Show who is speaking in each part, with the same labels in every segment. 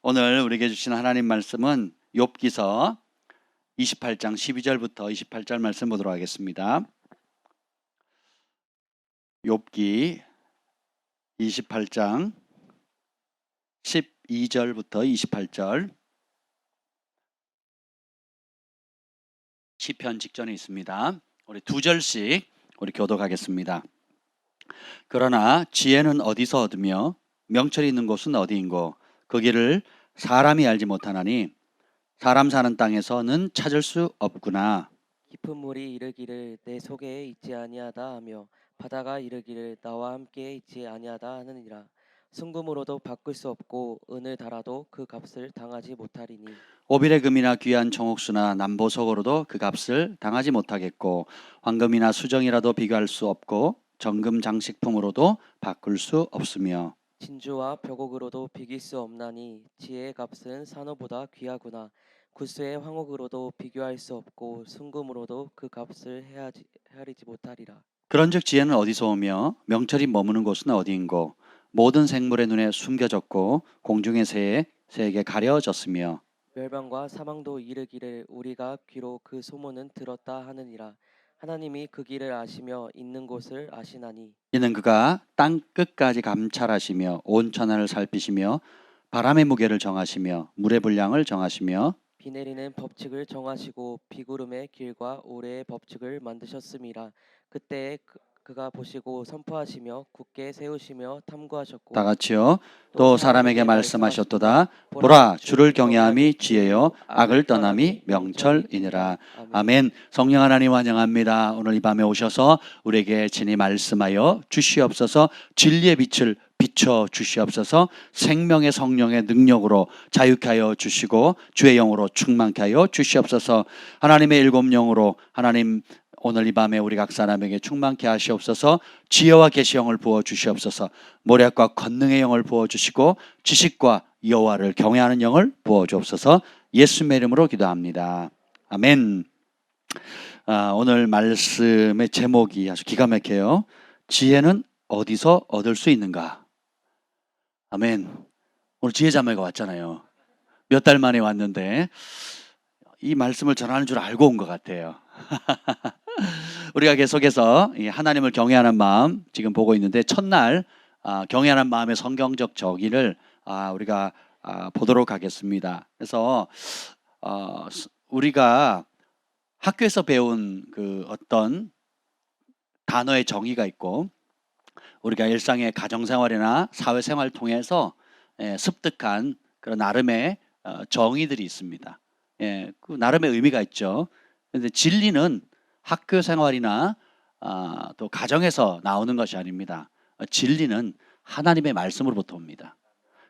Speaker 1: 오늘 우리에게 주신 하나님 말씀은 욥기서 28장 12절부터 28절 말씀 보도록 하겠습니다. 욥기 28장 12절부터 28절, 시편 직전에 있습니다. 우리 두 절씩 우리 교독하겠습니다. 그러나 지혜는 어디서 얻으며 명철이 있는 곳은 어디인고 그 길을 사람이 알지 못하나니 사람 사는 땅에서는 찾을 수 없구나.
Speaker 2: 깊은 물이 이르기를 내 속에 있지 아니하다 하며 바다가 이르기를 나와 함께 있지 아니하다 하느니라. 순금으로도 바꿀 수 없고 은을 달아도 그 값을 당하지 못하리니
Speaker 1: 오빌의 금이나 귀한 정옥수나 남보석으로도 그 값을 당하지 못하겠고 황금이나 수정이라도 비교할 수 없고 정금 장식품으로도 바꿀 수 없으며
Speaker 2: 진주와 벽옥으로도 비길 수 없나니 지혜의 값은 산호보다 귀하구나. 구스의 황옥으로도 비교할 수 없고 순금으로도 그 값을 헤아리지 못하리라.
Speaker 1: 그런즉 지혜는 어디서 오며 명철이 머무는 곳은 어디인고 모든 생물의 눈에 숨겨졌고 공중의 새에게 가려졌으며
Speaker 2: 멸망과 사망도 이르기를 우리가 귀로 그 소문은 들었다 하느니라. 하나님이 그 길을 아시며 있는 곳을 아시나니
Speaker 1: 이는 그가 땅 끝까지 감찰하시며 온 천하를 살피시며 바람의 무게를 정하시며 물의 분량을 정하시며
Speaker 2: 비 내리는 법칙을 정하시고 비구름의 길과 오래의 법칙을 만드셨음이라. 그때에 그가 보시고 선포하시며 굳게 세우시며 탐구하셨고
Speaker 1: 다 같이요.
Speaker 2: 또
Speaker 1: 또 사람에게 말씀하셨도다. 보라, 주를 경외함이 지혜요 악을 떠남이 명철이니라. 아멘. 성령 하나님 환영합니다. 오늘 이 밤에 오셔서 우리에게 친히 말씀하여 주시옵소서. 진리의 빛을 비춰 주시옵소서. 생명의 성령의 능력으로 자유케 하여 주시고 주의 영으로 충만케 하여 주시옵소서. 하나님의 일곱 영으로 하나님 오늘 이 밤에 우리 각 사람에게 충만케 하시옵소서. 지혜와 계시 영을 부어 주시옵소서. 모략과 권능의 영을 부어 주시고 지식과 여호와를 경외하는 영을 부어 주옵소서. 예수님의 이름으로 기도합니다. 아멘. 오늘 말씀의 제목이 아주 기가 막혀요. 지혜는 어디서 얻을 수 있는가? 아멘. 오늘 지혜 자매가 왔잖아요. 몇 달 만에 왔는데 이 말씀을 전하는 줄 알고 온 것 같아요. 우리가 계속해서 하나님을 경외하는 마음 지금 보고 있는데 첫날 경외하는 마음의 성경적 정의를 우리가 보도록 하겠습니다. 그래서 우리가 학교에서 배운 그 어떤 단어의 정의가 있고 우리가 일상의 가정생활이나 사회생활을 통해서 습득한 그런 나름의 정의들이 있습니다. 그 나름의 의미가 있죠. 그런데 진리는 학교 생활이나 또 가정에서 나오는 것이 아닙니다. 진리는 하나님의 말씀으로부터 옵니다.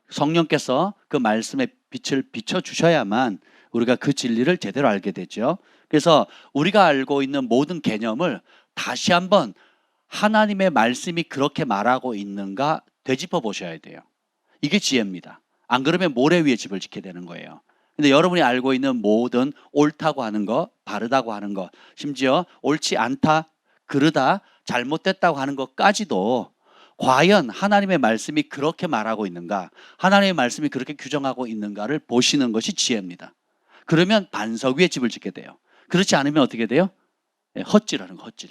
Speaker 1: 성령께서 그 말씀의 빛을 비춰주셔야만 우리가 그 진리를 제대로 알게 되죠. 그래서 우리가 알고 있는 모든 개념을 다시 한번 하나님의 말씀이 그렇게 말하고 있는가 되짚어 보셔야 돼요. 이게 지혜입니다. 안 그러면 모래 위에 집을 짓게 되는 거예요. 근데 여러분이 알고 있는 모든 옳다고 하는 것, 바르다고 하는 것, 심지어 옳지 않다, 그르다, 잘못됐다고 하는 것까지도 과연 하나님의 말씀이 그렇게 말하고 있는가, 하나님의 말씀이 그렇게 규정하고 있는가를 보시는 것이 지혜입니다. 그러면 반석 위에 집을 짓게 돼요. 그렇지 않으면 어떻게 돼요? 헛질하는 거, 헛질.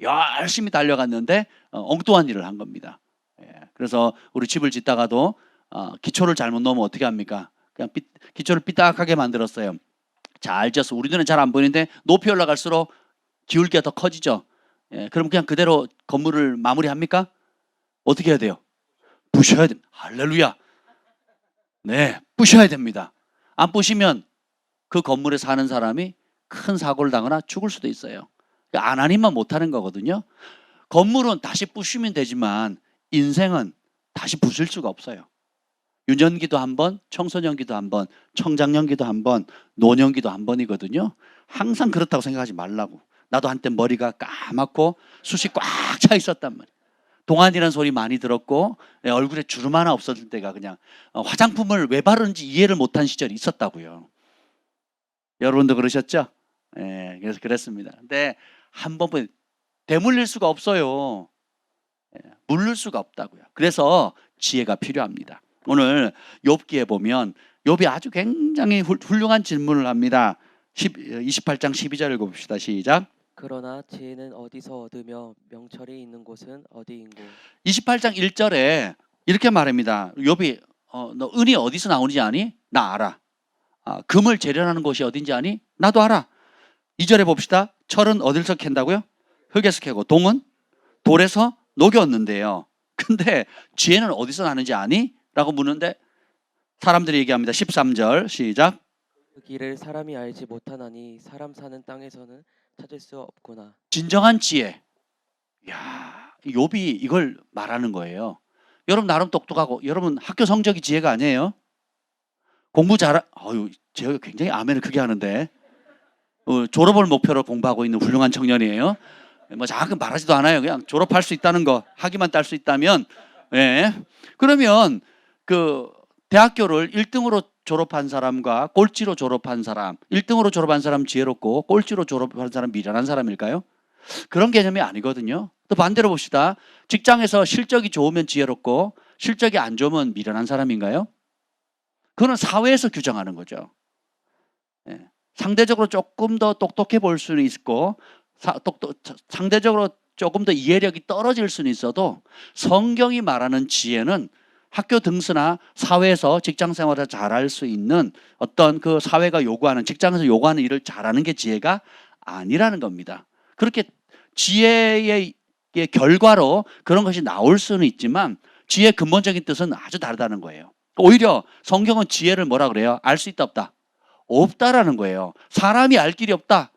Speaker 1: 열심히 달려갔는데 엉뚱한 일을 한 겁니다. 그래서 우리 집을 짓다가도 기초를 잘못 놓으면 어떻게 합니까? 그냥 기초를 삐딱하게 만들었어요. 잘 지었어. 우리 눈에 잘 안 보이는데 높이 올라갈수록 기울기가 더 커지죠. 그럼 그냥 그대로 건물을 마무리합니까? 어떻게 해야 돼요? 부셔야 됩니다. 할렐루야. 네, 부셔야 됩니다. 안 부시면 그 건물에 사는 사람이 큰 사고를 당하거나 죽을 수도 있어요. 안 하니만 못하는 거거든요. 건물은 다시 부시면 되지만 인생은 다시 부술 수가 없어요. 유년기도 한 번, 청소년기도 한 번, 청장년기도 한 번, 노년기도 한 번이거든요. 항상 그렇다고 생각하지 말라고. 나도 한때 머리가 까맣고 숱이 꽉 차 있었단 말이에요. 동안이라는 소리 많이 들었고 내 얼굴에 주름 하나 없어질 때가 그냥 화장품을 왜 바르는지 이해를 못한 시절이 있었다고요. 여러분도 그러셨죠? 그래서 그랬습니다. 근데 한 번뿐 되물릴 수가 없어요. 물릴 수가 없다고요. 그래서 지혜가 필요합니다. 오늘 욥기에 보면 욥이 아주 굉장히 훌륭한 질문을 합니다. 28장 12절 읽어봅시다. 시작.
Speaker 2: 그러나 지혜는 어디서 얻으며 명철이 있는 곳은 어디인고.
Speaker 1: 28장 1절에 이렇게 말합니다. 욥이 너 은이 어디서 나오는지 아니? 나 알아. 금을 재련하는 곳이 어딘지 아니? 나도 알아. 2절에 봅시다. 철은 어디서 캔다고요? 흙에서 캐고 동은 돌에서 녹였는데요. 근데 지혜는 어디서 나는지 아니? 라고 묻는데 사람들이 얘기합니다. 13절 시작.
Speaker 2: 그 길을 사람이 알지 못하나니 사람 사는 땅에서는 찾을 수 없구나.
Speaker 1: 진정한 지혜. 야, 욥이 이걸 말하는 거예요. 여러분 나름 똑똑하고 여러분 학교 성적이 지혜가 아니에요. 공부 제가 굉장히 아멘을 크게 하는데 졸업을 목표로 공부하고 있는 훌륭한 청년이에요. 뭐 자꾸 말하지도 않아요. 그냥 졸업할 수 있다는 거, 학위만 딸 수 있다면, 예. 그러면 그 대학교를 1등으로 졸업한 사람과 꼴찌로 졸업한 사람, 1등으로 졸업한 사람 지혜롭고 꼴찌로 졸업한 사람 미련한 사람일까요? 그런 개념이 아니거든요. 또 반대로 봅시다. 직장에서 실적이 좋으면 지혜롭고 실적이 안 좋으면 미련한 사람인가요? 그거는 사회에서 규정하는 거죠. 예. 상대적으로 조금 더 똑똑해 볼 수는 있고 상대적으로 조금 더 이해력이 떨어질 수는 있어도 성경이 말하는 지혜는 학교 등수나 사회에서 직장 생활을 잘할 수 있는 어떤 그 사회가 요구하는 직장에서 요구하는 일을 잘하는 게 지혜가 아니라는 겁니다. 그렇게 지혜의 결과로 그런 것이 나올 수는 있지만 지혜의 근본적인 뜻은 아주 다르다는 거예요. 오히려 성경은 지혜를 뭐라 그래요? 알 수 있다 없다? 없다라는 거예요. 사람이 알 길이 없다.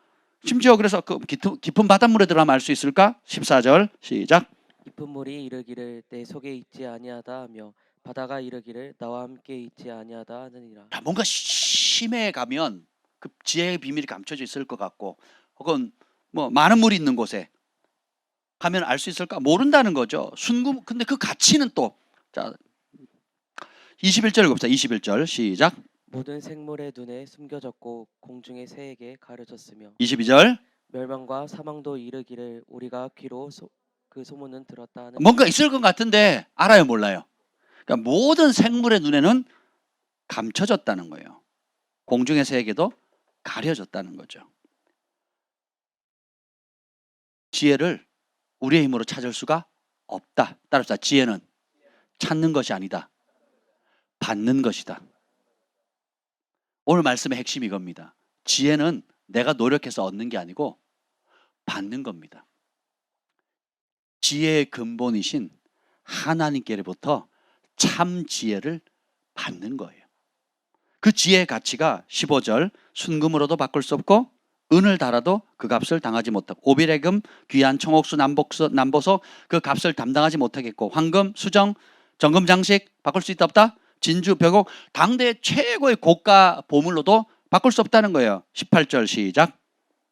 Speaker 1: 심지어 그래서 그 깊은 바닷물에 들어가면 알 수 있을까? 14절 시작.
Speaker 2: 깊은 물이 이르기를 내 속에 있지 아니하다 하며 바다가 이르기를 나와 함께 있지 아니하다 하느니라.
Speaker 1: 뭔가 심해에 가면 그 지혜의 비밀이 감춰져 있을 것 같고 혹은 뭐 많은 물이 있는 곳에 가면 알 수 있을까? 모른다는 거죠. 근데 그 가치는 또 자 21절 읽읍시다. 21절 시작.
Speaker 2: 모든 생물의 눈에 숨겨졌고 공중의 새에게 가려졌으며
Speaker 1: 22절.
Speaker 2: 멸망과 사망도 이르기를 우리가 귀로 그 소문은 들었다 하는.
Speaker 1: 뭔가 있을 것 같은데 알아요, 몰라요? 그러니까 모든 생물의 눈에는 감춰졌다는 거예요. 공중의 새에게도 가려졌다는 거죠. 지혜를 우리의 힘으로 찾을 수가 없다. 따라서 지혜는 찾는 것이 아니다. 받는 것이다. 오늘 말씀의 핵심이 이겁니다. 지혜는 내가 노력해서 얻는 게 아니고 받는 겁니다. 지혜의 근본이신 하나님께로부터 참 지혜를 받는 거예요. 그 지혜의 가치가 15절 순금으로도 바꿀 수 없고 은을 달아도 그 값을 당하지 못하고 오빌의 귀한 청옥수 남보소 그 값을 담당하지 못하겠고 황금, 수정, 정금 장식 바꿀 수 있다 없다? 진주, 벽옥 당대 최고의 고가 보물로도 바꿀 수 없다는 거예요. 18절 시작.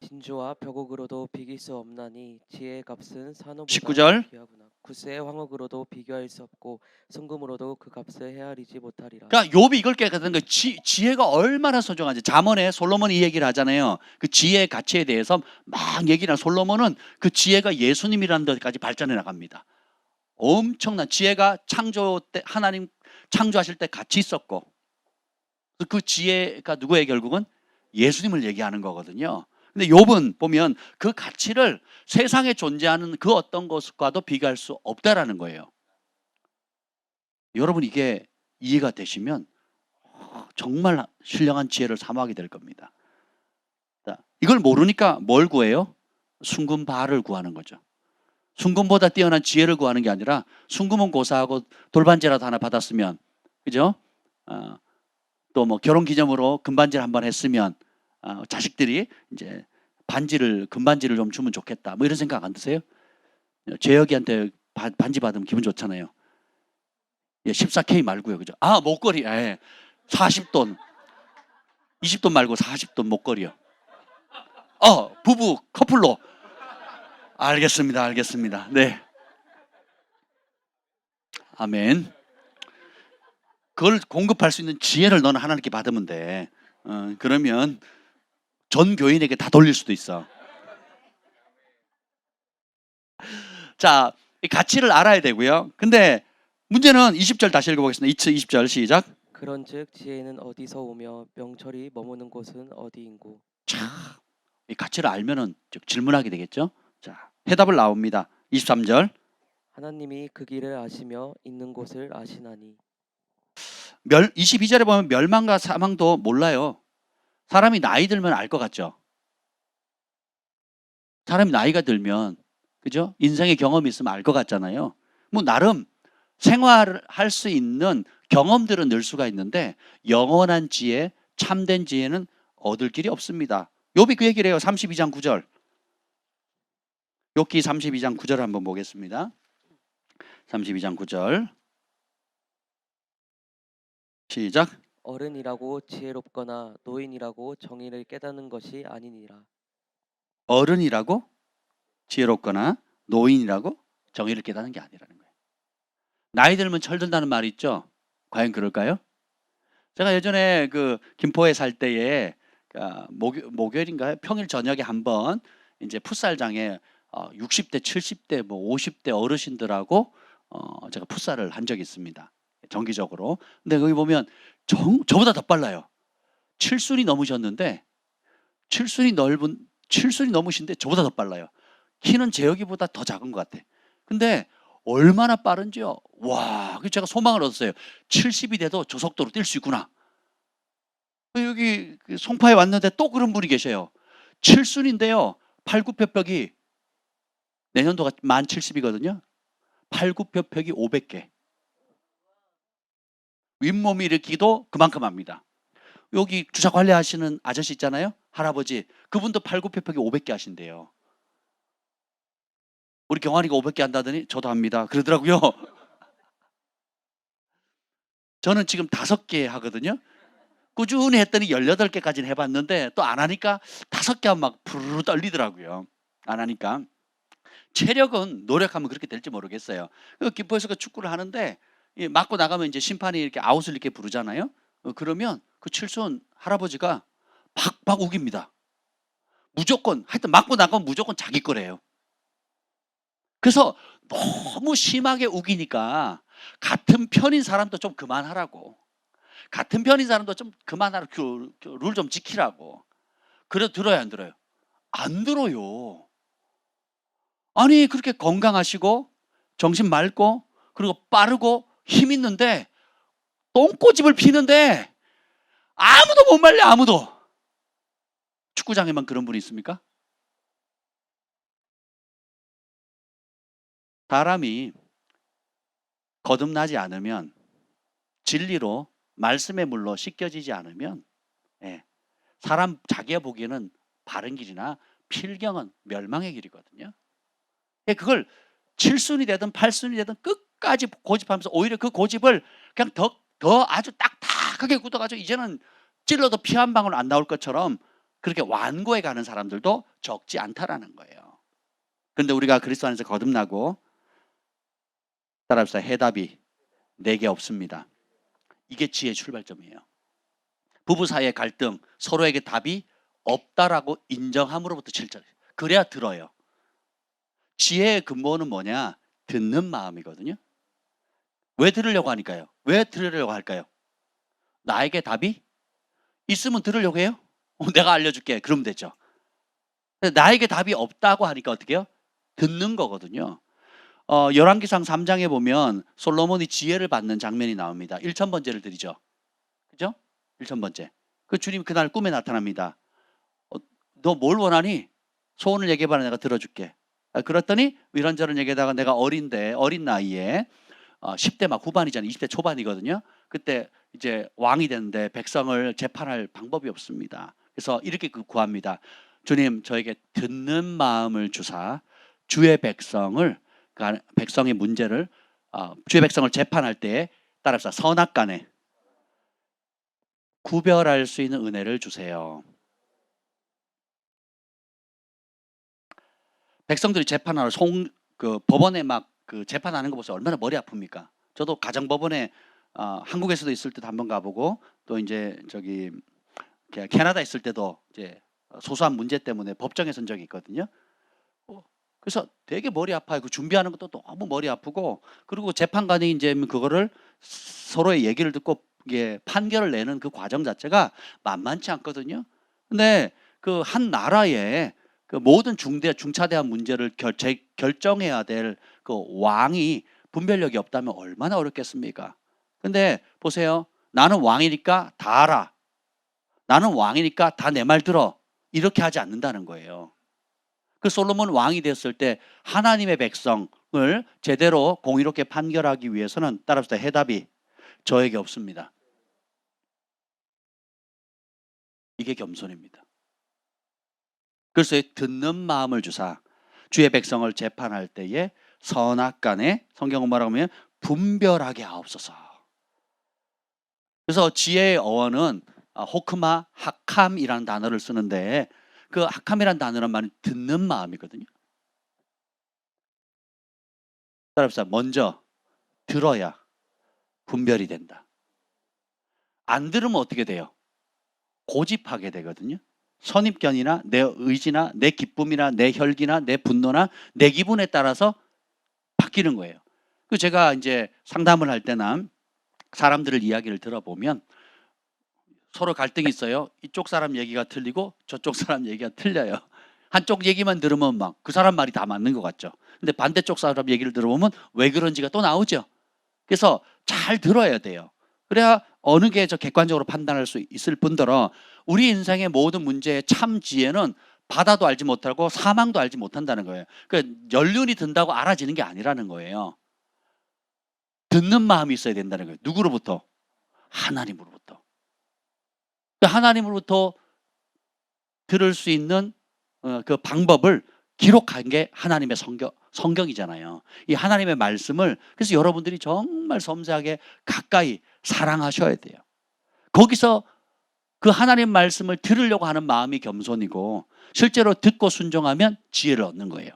Speaker 2: 진주와 벽옥으로도 비길 수 없나니 지혜의 값은 산호보다
Speaker 1: 19절.
Speaker 2: 귀하구나. 구스의 황옥으로도 비교할 수 없고 순금으로도 그 값을 헤아리지 못하리라.
Speaker 1: 그러니까 욥이 이걸 깨닫는 거예요. 지혜가 얼마나 소중한지. 잠언에 솔로몬이 이 얘기를 하잖아요. 그 지혜의 가치에 대해서 막 얘기를 하는 솔로몬은 그 지혜가 예수님이라는 데까지 발전해 나갑니다. 엄청난 지혜가 창조 때 하나님 창조하실 때 같이 있었고 그 지혜가 누구의 결국은 예수님을 얘기하는 거거든요. 근데 욥은 보면 그 가치를 세상에 존재하는 그 어떤 것과도 비교할 수 없다라는 거예요. 여러분 이게 이해가 되시면 정말 신령한 지혜를 사모하게 될 겁니다. 이걸 모르니까 뭘 구해요? 순금발을 구하는 거죠. 순금보다 뛰어난 지혜를 구하는 게 아니라 순금은 고사하고 돌반지라도 하나 받았으면 그죠? 또 뭐 결혼 기념으로 금반지를 한번 했으면 자식들이 이제 금반지를 좀 주면 좋겠다. 뭐 이런 생각 안 드세요? 재혁이한테 반지 받으면 기분 좋잖아요. 14K 말고요. 그죠? 목걸이. 40돈. 20돈 말고 40돈 목걸이요. 부부 커플로. 알겠습니다. 네. 아멘. 그걸 공급할 수 있는 지혜를 너는 하나님께 받으면 돼. 그러면 전 교인에게 다 돌릴 수도 있어. 자, 이 가치를 알아야 되고요. 근데 문제는 20절 다시 읽어보겠습니다. 20절 시작.
Speaker 2: 그런즉 지혜는 어디서 오며 명철이 머무는 곳은 어디인고.
Speaker 1: 참, 이 가치를 알면은 즉 질문하게 되겠죠. 자, 해답을 나옵니다. 23절.
Speaker 2: 하나님이 그 길을 아시며 있는 곳을 아시나니.
Speaker 1: 22절에 보면 멸망과 사망도 몰라요. 사람이 나이 들면 알 것 같죠. 사람이 나이가 들면 그죠? 인생의 경험이 있으면 알 것 같잖아요. 뭐 나름 생활할 수 있는 경험들은 늘 수가 있는데 영원한 지혜, 참된 지혜는 얻을 길이 없습니다. 욥이 그 얘기를 해요. 32장 9절. 욥기 32장 9절 한번 보겠습니다. 32장 9절. 시작.
Speaker 2: 어른이라고 지혜롭거나 노인이라고 정의를 깨닫는 것이 아니니라.
Speaker 1: 어른이라고 지혜롭거나 노인이라고 정의를 깨닫는 게 아니라는 거예요. 나이 들면 철든다는 말이 있죠. 과연 그럴까요? 제가 예전에 그 김포에 살 때에 목요일인가요? 평일 저녁에 한번 이제 풋살장에 60대, 70대, 뭐 50대 어르신들하고 제가 풋살을 한 적이 있습니다. 정기적으로. 근데 거기 보면 저보다 더 빨라요. 칠순이 넘으셨는데 칠순이 넘으신데 저보다 더 빨라요. 키는 재혁이보다 더 작은 것 같아. 근데 얼마나 빠른지요? 와, 그래서 제가 소망을 얻었어요. 70이 돼도 저 속도로 뛸 수 있구나. 여기 송파에 왔는데 또 그런 분이 계셔요. 칠순인데요. 팔굽혀펴기 내년도가 만 70이거든요. 팔굽혀펴기 500개. 윗몸 일으키기도 그만큼 합니다. 여기 주차 관리하시는 아저씨 있잖아요. 할아버지. 그분도 팔굽혀펴기 500개 하신대요. 우리 경환이가 500개 한다더니 저도 합니다. 그러더라고요. 저는 지금 5개 하거든요. 꾸준히 했더니 18개까지는 해봤는데 또 안 하니까 5개 하면 막 부르르 떨리더라고요. 안 하니까. 체력은 노력하면 그렇게 될지 모르겠어요. 김포에서 그 축구를 하는데 맞고 나가면 이제 심판이 이렇게 아웃을 이렇게 부르잖아요. 그러면 그 칠순 할아버지가 박박 우깁니다. 무조건 하여튼 맞고 나가면 무조건 자기 거래요. 그래서 너무 심하게 우기니까 같은 편인 사람도 좀 그만하라고. 같은 편인 사람도 좀 그만하라고. 룰 좀 지키라고. 그래 들어요, 안 들어요? 안 들어요. 아니 그렇게 건강하시고 정신 맑고 그리고 빠르고 힘 있는데 똥꼬집을 피는데 아무도 못 말려. 아무도. 축구장에만 그런 분이 있습니까? 사람이 거듭나지 않으면 진리로 말씀의 물로 씻겨지지 않으면 사람 자기가 보기에는 바른 길이나 필경은 멸망의 길이거든요. 그걸 7순이 되든 8순이 되든 끝까지 고집하면서 오히려 그 고집을 그냥 더 아주 딱딱하게 굳어가지고 이제는 찔러도 피 한 방울 안 나올 것처럼 그렇게 완고해 가는 사람들도 적지 않다라는 거예요. 그런데 우리가 그리스도 안에서 거듭나고 따라합시다. 해답이 4개 없습니다. 이게 지혜의 출발점이에요. 부부 사이의 갈등, 서로에게 답이 없다라고 인정함으로부터 실전. 그래야 들어요. 지혜의 근본은 뭐냐? 듣는 마음이거든요. 왜 들으려고 하니까요? 왜 들으려고 할까요? 나에게 답이 있으면 들으려고 해요? 내가 알려줄게. 그러면 되죠. 나에게 답이 없다고 하니까 어떻게 해요? 듣는 거거든요. 열왕기상 3장에 보면 솔로몬이 지혜를 받는 장면이 나옵니다. 1000번째를 드리죠. 그죠? 1000번째. 그 주님 그날 꿈에 나타납니다. 너 뭘 원하니? 소원을 얘기해봐라. 내가 들어줄게. 그랬더니 이런저런 얘기하다가 내가 어린 나이에 10대 막 후반이잖아요. 20대 초반이거든요. 그때 이제 왕이 됐는데 백성을 재판할 방법이 없습니다. 그래서 이렇게 구합니다. 주님 저에게 듣는 마음을 주사 주의 백성을 백성의 문제를 주의 백성을 재판할 때에 따라서 선악간에 구별할 수 있는 은혜를 주세요. 백성들이 재판하러 법원에 막 그 재판하는 거 보세요. 얼마나 머리 아픕니까? 저도 가정법원에 한국에서도 있을 때도 한번 가보고 또 이제 저기 캐나다 있을 때도 이제 소소한 문제 때문에 법정에 선 적이 있거든요. 그래서 되게 머리 아파요. 그 준비하는 것도 너무 머리 아프고, 그리고 재판관이 이제 그거를 서로의 얘기를 듣고 이게 판결을 내는 그 과정 자체가 만만치 않거든요. 근데 그 한 나라의 그 모든 중차대한 문제를 결정해야 될 그 왕이 분별력이 없다면 얼마나 어렵겠습니까? 근데 보세요. 나는 왕이니까 다 알아. 나는 왕이니까 다 내 말 들어. 이렇게 하지 않는다는 거예요. 그 솔로몬 왕이 됐을 때 하나님의 백성을 제대로 공의롭게 판결하기 위해서는, 따라서 해답이 저에게 없습니다. 이게 겸손입니다. 그래서 듣는 마음을 주사 주의 백성을 재판할 때에 선악간에, 성경은 뭐라고 하면 분별하게 하옵소서. 그래서 지혜의 어원은 호크마 하캄이라는 단어를 쓰는데, 그 하캄이라는 단어는 말은 듣는 마음이거든요. 따라서 먼저 들어야 분별이 된다. 안 들으면 어떻게 돼요? 고집하게 되거든요. 선입견이나 내 의지나 내 기쁨이나 내 혈기나 내 분노나 내 기분에 따라서 바뀌는 거예요. 그 제가 이제 상담을 할 때나 사람들을 이야기를 들어보면 서로 갈등이 있어요. 이쪽 사람 얘기가 틀리고 저쪽 사람 얘기가 틀려요. 한쪽 얘기만 들으면 막 그 사람 말이 다 맞는 것 같죠. 근데 반대쪽 사람 얘기를 들어보면 왜 그런지가 또 나오죠. 그래서 잘 들어야 돼요. 그래야 어느 게 저 객관적으로 판단할 수 있을 뿐더러 우리 인생의 모든 문제의 참 지혜는 바다도 알지 못하고 사망도 알지 못한다는 거예요. 그러니까 연륜이 든다고 알아지는 게 아니라는 거예요. 듣는 마음이 있어야 된다는 거예요. 누구로부터? 하나님으로부터. 그러니까 하나님으로부터 들을 수 있는 그 방법을 기록한 게 하나님의 성경이잖아요. 이 하나님의 말씀을, 그래서 여러분들이 정말 섬세하게 가까이 사랑하셔야 돼요. 거기서 그 하나님 말씀을 들으려고 하는 마음이 겸손이고, 실제로 듣고 순종하면 지혜를 얻는 거예요.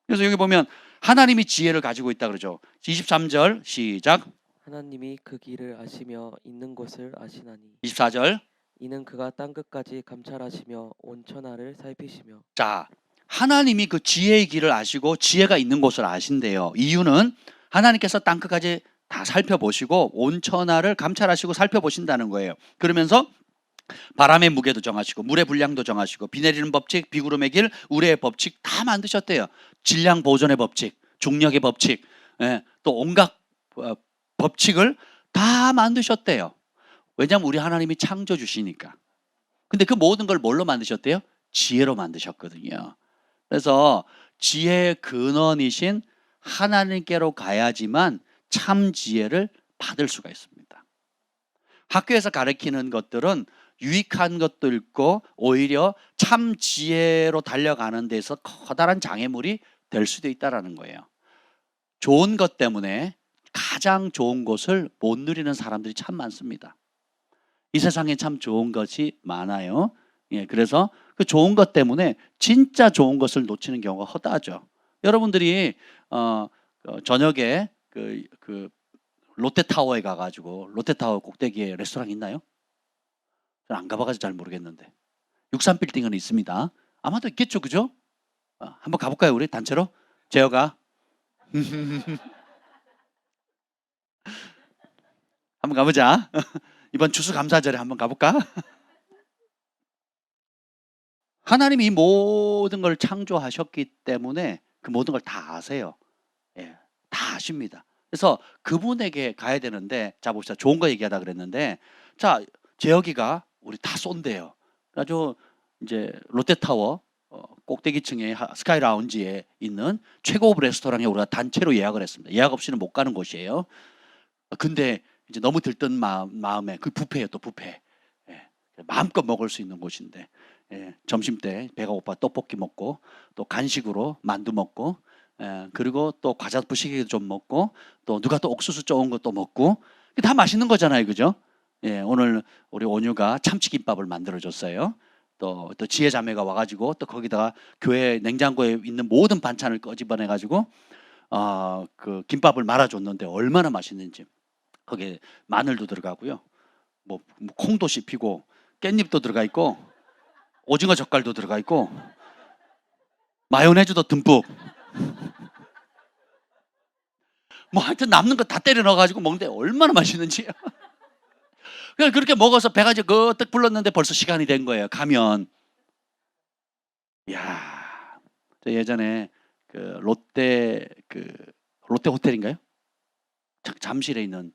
Speaker 1: 그래서 여기 보면 하나님이 지혜를 가지고 있다 그러죠. 23절 시작.
Speaker 2: 하나님이 그 길을 아시며 있는 곳을 아시나니
Speaker 1: 24절.
Speaker 2: 이는 그가 땅 끝까지 감찰하시며 온 천하를 살피시며.
Speaker 1: 자, 하나님이 그 지혜의 길을 아시고 지혜가 있는 곳을 아신대요. 이유는 하나님께서 땅끝까지 다 살펴보시고 온 천하를 감찰하시고 살펴보신다는 거예요. 그러면서 바람의 무게도 정하시고 물의 분량도 정하시고 비 내리는 법칙, 비구름의 길, 우레의 법칙 다 만드셨대요. 질량 보존의 법칙, 중력의 법칙, 또 온갖 법칙을 다 만드셨대요. 왜냐하면 우리 하나님이 창조주시니까. 근데 그 모든 걸 뭘로 만드셨대요? 지혜로 만드셨거든요. 그래서 지혜의 근원이신 하나님께로 가야지만 참 지혜를 받을 수가 있습니다. 학교에서 가르치는 것들은 유익한 것도 있고 오히려 참 지혜로 달려가는 데서 커다란 장애물이 될 수도 있다는 거예요. 좋은 것 때문에 가장 좋은 것을 못 누리는 사람들이 참 많습니다. 이 세상에 참 좋은 것이 많아요. 그래서 그 좋은 것 때문에 진짜 좋은 것을 놓치는 경우가 허다하죠. 여러분들이 저녁에 그 롯데타워에 가가지고, 롯데타워 꼭대기에 레스토랑 있나요? 저는 안 가봐가지고 잘 모르겠는데 63빌딩은 있습니다. 아마도 있겠죠, 그죠? 한번 가볼까요, 우리 단체로? 제어가 한번 가보자. 이번 추수감사절에 한번 가볼까? 하나님이 이 모든 걸 창조하셨기 때문에 그 모든 걸 다 아세요. 다 아십니다. 그래서 그분에게 가야 되는데, 자 봅시다. 좋은 거 얘기하다 그랬는데, 자 재혁이가 우리 다 쏜대요. 그래가지고 이제 롯데타워 꼭대기층에 스카이 라운지에 있는 최고급 레스토랑에 우리가 단체로 예약을 했습니다. 예약 없이는 못 가는 곳이에요. 근데 이제 너무 들뜬 마음에 그 뷔페예요. 또 뷔페. 마음껏 먹을 수 있는 곳인데, 점심 때 배가 고파 떡볶이 먹고 또 간식으로 만두 먹고, 그리고 또 과자 부시개도 좀 먹고, 또 누가 또 옥수수 좋은 것도 먹고, 다 맛있는 거잖아요, 그죠? 오늘 우리 온유가 참치김밥을 만들어줬어요. 또 지혜자매가 와가지고 또 거기다가 교회 냉장고에 있는 모든 반찬을 꺼집어내가지고 그 김밥을 말아줬는데 얼마나 맛있는지. 거기에 마늘도 들어가고요, 뭐 콩도 씹히고 깻잎도 들어가 있고 오징어 젓갈도 들어가 있고 마요네즈도 듬뿍. 뭐 하여튼 남는 거 다 때려 넣어가지고 먹는데 얼마나 맛있는지. 그냥 그렇게 먹어서 배가 이제 거뜩 불렀는데 벌써 시간이 된 거예요. 가면. 야, 저 예전에 그 롯데 호텔인가요? 잠실에 있는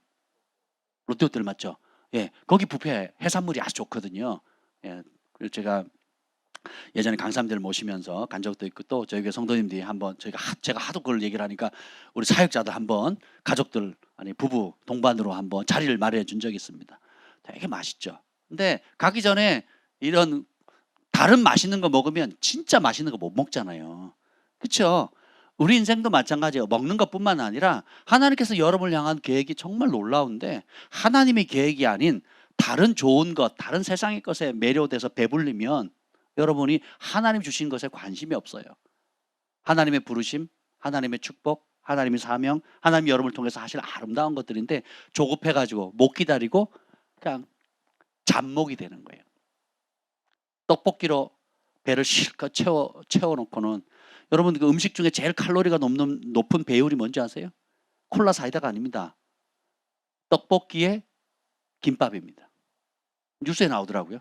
Speaker 1: 롯데 호텔 맞죠? 예, 거기 뷔페 해산물이 아주 좋거든요. 예, 그래서 제가 예전에 강사님들 모시면서 간 적도 있고 또 저희 교회 성도님들이 한번 제가 하도 그걸 얘기를 하니까 우리 사역자들 한번 가족들 아니 부부 동반으로 한번 자리를 마련해 준 적이 있습니다. 되게 맛있죠. 근데 가기 전에 이런 다른 맛있는 거 먹으면 진짜 맛있는 거 못 먹잖아요. 그렇죠? 우리 인생도 마찬가지예요. 먹는 것뿐만 아니라 하나님께서 여러분을 향한 계획이 정말 놀라운데 하나님의 계획이 아닌 다른 좋은 것, 다른 세상의 것에 매료돼서 배불리면 여러분이 하나님 주신 것에 관심이 없어요. 하나님의 부르심, 하나님의 축복, 하나님의 사명, 하나님이 여러분을 통해서 하실 아름다운 것들인데 조급해가지고 못 기다리고 그냥 잡목이 되는 거예요. 떡볶이로 배를 실컷 채워놓고는 여러분 그 음식 중에 제일 칼로리가 높은 배율이 뭔지 아세요? 콜라 사이다가 아닙니다. 떡볶이에 김밥입니다. 뉴스에 나오더라고요.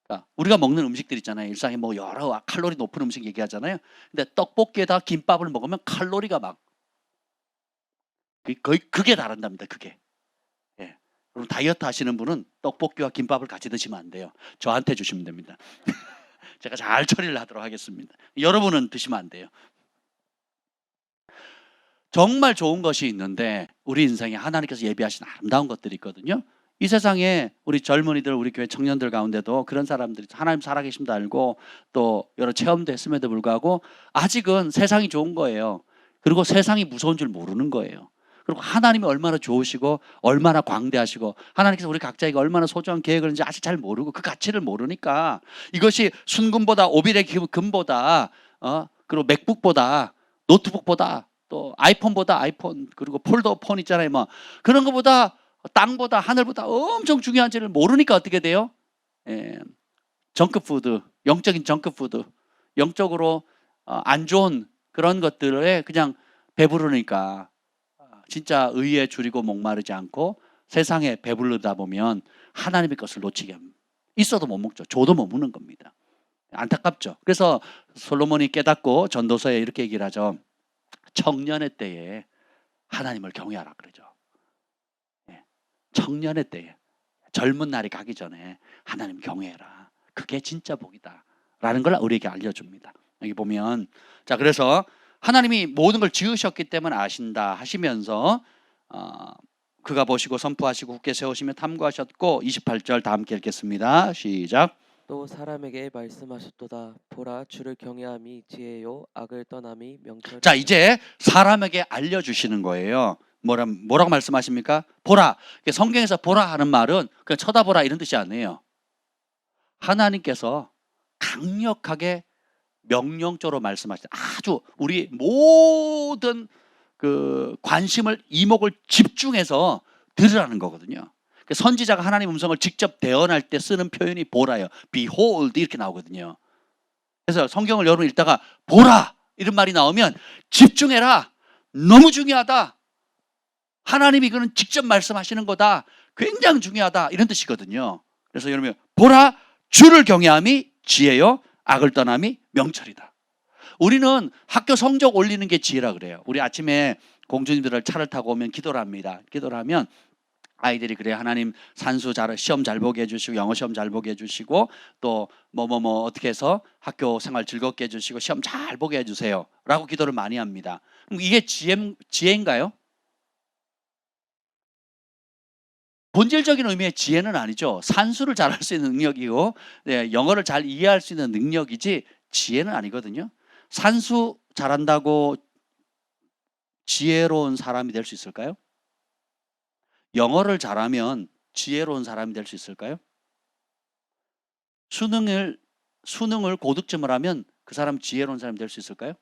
Speaker 1: 그러니까 우리가 먹는 음식들 있잖아요. 일상에 뭐 여러 칼로리 높은 음식 얘기하잖아요. 근데 떡볶이에다 김밥을 먹으면 칼로리가 막 거의 극에 달한답니다. 그게. 예. 그럼 다이어트 하시는 분은 떡볶이와 김밥을 같이 드시면 안 돼요. 저한테 주시면 됩니다. 제가 잘 처리를 하도록 하겠습니다. 여러분은 드시면 안 돼요. 정말 좋은 것이 있는데 우리 인생에 하나님께서 예비하신 아름다운 것들이 있거든요. 이 세상에 우리 젊은이들, 우리 교회 청년들 가운데도 그런 사람들이 하나님 살아계심도 알고 또 여러 체험도 했음에도 불구하고 아직은 세상이 좋은 거예요. 그리고 세상이 무서운 줄 모르는 거예요. 그리고 하나님이 얼마나 좋으시고 얼마나 광대하시고 하나님께서 우리 각자에게 얼마나 소중한 계획을 하는지 아직 잘 모르고 그 가치를 모르니까 이것이 순금보다 오빌의 금보다 그리고 맥북보다 노트북보다 또 아이폰보다 아이폰 그리고 폴더폰 있잖아요. 뭐 그런 것보다 땅보다 하늘보다 엄청 중요한지를 모르니까 어떻게 돼요? 정크푸드, 영적인 정크푸드, 영적으로 안 좋은 그런 것들에 그냥 배부르니까 진짜 의에 줄이고 목마르지 않고 세상에 배부르다 보면 하나님의 것을 놓치게 합니다. 있어도 못 먹죠. 줘도 못 먹는 겁니다. 안타깝죠. 그래서 솔로몬이 깨닫고 전도서에 이렇게 얘기를 하죠. 청년의 때에 하나님을 경외하라 그러죠. 청년의 때에 젊은 날이 가기 전에 하나님 경외해라. 그게 진짜 복이다 라는 걸 우리에게 알려줍니다. 여기 보면 자 그래서 하나님이 모든 걸 지으셨기 때문에 아신다 하시면서 그가 보시고 선포하시고 굳게 세우시며 탐구하셨고 28절 다 함께 읽겠습니다. 시작.
Speaker 2: 또 사람에게 말씀하셨도다. 보라, 주를 경외함이 지혜요 악을 떠남이 명철.
Speaker 1: 자 이제 사람에게 알려주시는 거예요. 뭐라고 말씀하십니까? 보라. 성경에서 보라 하는 말은 그냥 쳐다보라 이런 뜻이 아니에요. 하나님께서 강력하게 명령적으로 말씀하시다. 아주 우리 모든 그 관심을 이목을 집중해서 들으라는 거거든요. 선지자가 하나님 음성을 직접 대언할 때 쓰는 표현이 보라예요. Behold 이렇게 나오거든요. 그래서 성경을 여러분 읽다가 보라 이런 말이 나오면 집중해라. 너무 중요하다. 하나님이 이거는 직접 말씀하시는 거다. 굉장히 중요하다. 이런 뜻이거든요. 그래서 여러분 보라 주를 경외함이 지혜요 악을 떠남이 명철이다. 우리는 학교 성적 올리는 게 지혜라 그래요. 우리 아침에 공주님들 차를 타고 오면 기도를 합니다. 기도를 하면 아이들이 그래 하나님 산수 시험 잘 보게 해주시고 영어 시험 잘 보게 해주시고 또 어떻게 해서 학교 생활 즐겁게 해주시고 시험 잘 보게 해주세요 라고 기도를 많이 합니다. 그럼 이게 지혜인가요? 본질적인 의미의 지혜는 아니죠. 산수를 잘할 수 있는 능력이고 영어를 잘 이해할 수 있는 능력이지 지혜는 아니거든요. 산수 잘한다고 지혜로운 사람이 될 수 있을까요? 영어를 잘하면 지혜로운 사람이 될 수 있을까요? 수능을 고득점을 하면 그 사람 지혜로운 사람이 될 수 있을까요?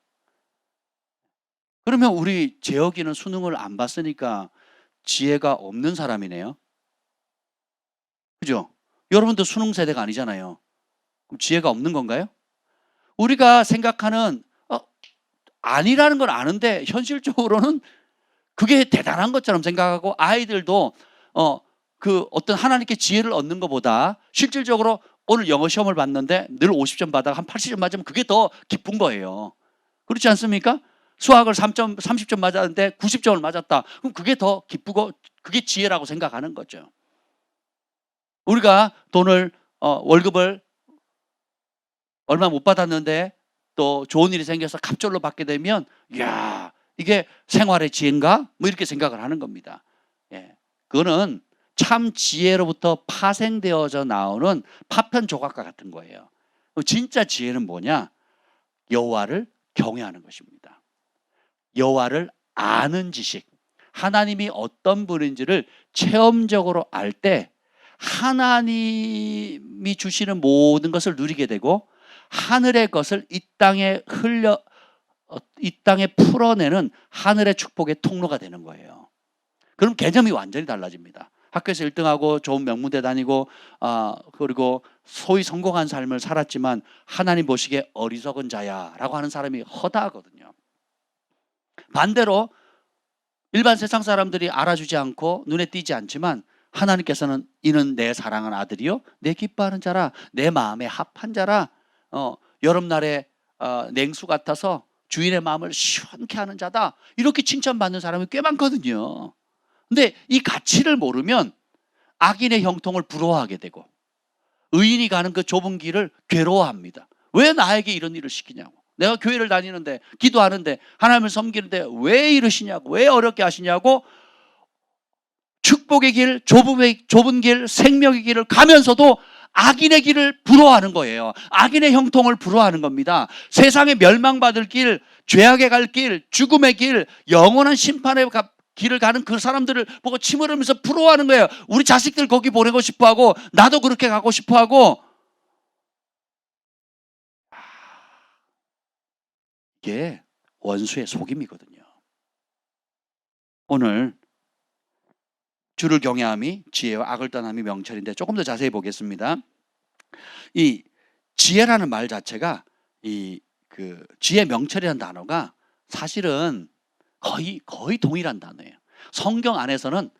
Speaker 1: 그러면 우리 재혁이는 수능을 안 봤으니까 지혜가 없는 사람이네요. 그죠? 여러분도 수능 세대가 아니잖아요. 그럼 지혜가 없는 건가요? 우리가 생각하는 아니라는 걸 아는데 현실적으로는 그게 대단한 것처럼 생각하고, 아이들도 그 어떤 하나님께 지혜를 얻는 것보다 실질적으로 오늘 영어 시험을 봤는데 늘 50점 받아가 한 80점 맞으면 그게 더 기쁜 거예요. 그렇지 않습니까? 수학을 30점 맞았는데 90점을 맞았다. 그럼 그게 더 기쁘고 그게 지혜라고 생각하는 거죠. 우리가 돈을 월급을 얼마 못 받았는데 또 좋은 일이 생겨서 갑절로 받게 되면, 이야, 이게 생활의 지혜인가? 뭐 이렇게 생각을 하는 겁니다. 예, 그거는 참 지혜로부터 파생되어져 나오는 파편 조각과 같은 거예요. 진짜 지혜는 뭐냐? 여호와를 경외하는 것입니다. 여호와를 아는 지식. 하나님이 어떤 분인지를 체험적으로 알 때 하나님이 주시는 모든 것을 누리게 되고, 하늘의 것을 이 땅에 풀어내는 하늘의 축복의 통로가 되는 거예요. 그럼 개념이 완전히 달라집니다. 학교에서 1등하고 좋은 명문대 다니고 그리고 소위 성공한 삶을 살았지만 하나님 보시기에 어리석은 자야라고 하는 사람이 허다하거든요. 반대로 일반 세상 사람들이 알아주지 않고 눈에 띄지 않지만 하나님께서는 이는 내 사랑하는 아들이요 내 기뻐하는 자라, 내 마음에 합한 자라. 여름날에 냉수 같아서 주인의 마음을 시원케 하는 자다, 이렇게 칭찬받는 사람이 꽤 많거든요. 근데 이 가치를 모르면 악인의 형통을 부러워하게 되고, 의인이 가는 그 좁은 길을 괴로워합니다. 왜 나에게 이런 일을 시키냐고. 내가 교회를 다니는데, 기도하는데, 하나님을 섬기는데 왜 이러시냐고, 왜 어렵게 하시냐고, 축복의 길, 좁은 길, 생명의 길을 가면서도 악인의 길을 부러워하는 거예요. 악인의 형통을 부러워하는 겁니다. 세상에 멸망받을 길, 죄악에 갈 길, 죽음의 길, 영원한 심판의 길을 가는 그 사람들을 보고 침 흘리면서 부러워하는 거예요. 우리 자식들 거기 보내고 싶어하고, 나도 그렇게 가고 싶어하고. 이게 원수의 속임이거든요. 오늘 주를 경외함이 지혜와 악을 떠남이 명철인데, 조금 더 자세히 보겠습니다. 이 지혜라는 말 자체가, 그 지혜 명철이라는 단어가 사실은 거의 동일한 단어예요. 성경 안에서는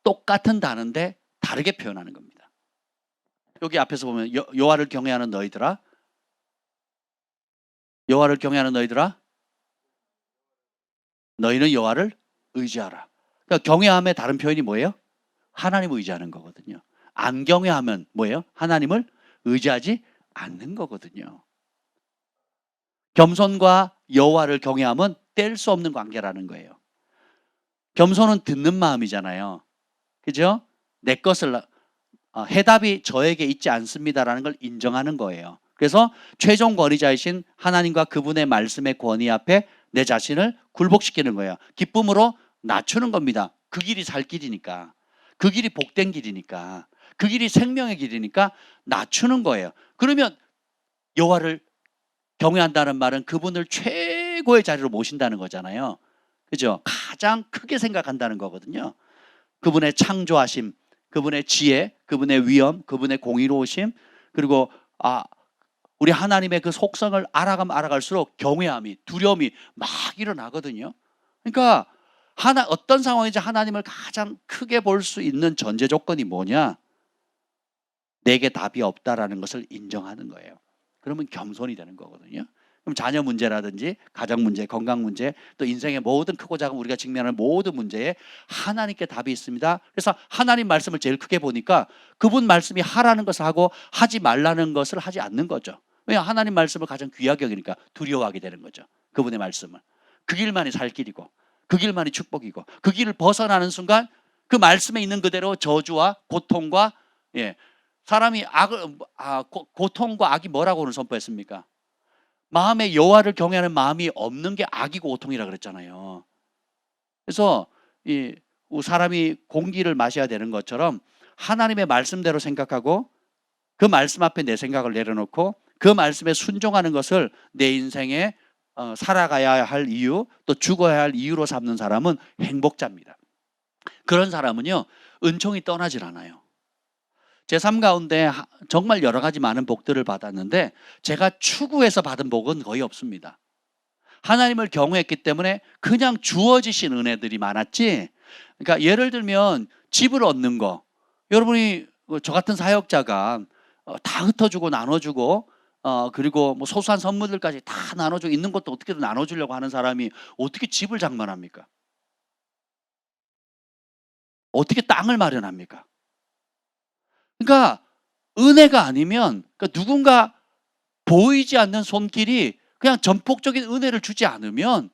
Speaker 1: 똑같은 단어인데 다르게 표현하는 겁니다. 여기 앞에서 보면 여호와를 경외하는 너희들아, 여호와를 경외하는 너희들아, 너희는 여호와를 의지하라. 그러니까 경외함의 다른 표현이 뭐예요? 하나님을 의지하는 거거든요. 안 경외하면 뭐예요? 하나님을 의지하지 않는 거거든요. 겸손과 여호와를 경외함은 뗄 수 없는 관계라는 거예요. 겸손은 듣는 마음이잖아요. 그죠? 내 것을 해답이 저에게 있지 않습니다라는 걸 인정하는 거예요. 그래서 최종 권위자이신 하나님과 그분의 말씀의 권위 앞에 내 자신을 굴복시키는 거예요. 기쁨으로 낮추는 겁니다. 그 길이 살 길이니까, 그 길이 복된 길이니까, 그 길이 생명의 길이니까 낮추는 거예요. 그러면 여호와를 경외한다는 말은 그분을 최고의 자리로 모신다는 거잖아요. 그죠? 가장 크게 생각한다는 거거든요. 그분의 창조하심, 그분의 지혜, 그분의 위엄, 그분의 공의로우심, 그리고 우리 하나님의 그 속성을 알아갈수록 경외함이, 두려움이 막 일어나거든요. 그러니까 어떤 상황인지 하나님을 가장 크게 볼 수 있는 전제 조건이 뭐냐? 내게 답이 없다라는 것을 인정하는 거예요. 그러면 겸손이 되는 거거든요. 그럼 자녀 문제라든지 가정 문제, 건강 문제, 또 인생의 모든 크고 작은 우리가 직면하는 모든 문제에 하나님께 답이 있습니다. 그래서 하나님 말씀을 제일 크게 보니까 그분 말씀이 하라는 것을 하고 하지 말라는 것을 하지 않는 거죠. 왜냐? 하나님 말씀을 가장 귀하게 여기니까 두려워하게 되는 거죠. 그분의 말씀을. 그 길만이 살 길이고, 그 길만이 축복이고, 그 길을 벗어나는 순간 그 말씀에 있는 그대로 저주와 고통과, 사람이 고통과 악이 뭐라고 오늘 선포했습니까? 마음에 여호와를 경외하는 마음이 없는 게 악이고 고통이라 그랬잖아요. 그래서 사람이 공기를 마셔야 되는 것처럼 하나님의 말씀대로 생각하고, 그 말씀 앞에 내 생각을 내려놓고 그 말씀에 순종하는 것을 내 인생에 살아가야 할 이유, 또 죽어야 할 이유로 삼는 사람은 행복자입니다. 그런 사람은요, 은총이 떠나질 않아요. 제 삶 가운데 정말 여러 가지 많은 복들을 받았는데 제가 추구해서 받은 복은 거의 없습니다. 하나님을 경외했기 때문에 그냥 주어지신 은혜들이 많았지. 그러니까 예를 들면 집을 얻는 거. 여러분이 저 같은 사역자가 다 흩어주고 나눠주고 그리고 뭐 소소한 선물들까지 다 나눠주고 있는 것도 어떻게든 나눠주려고 하는 사람이 어떻게 집을 장만합니까? 어떻게 땅을 마련합니까? 그러니까 은혜가 아니면 그러니까 누군가 보이지 않는 손길이 그냥 전폭적인 은혜를 주지 않으면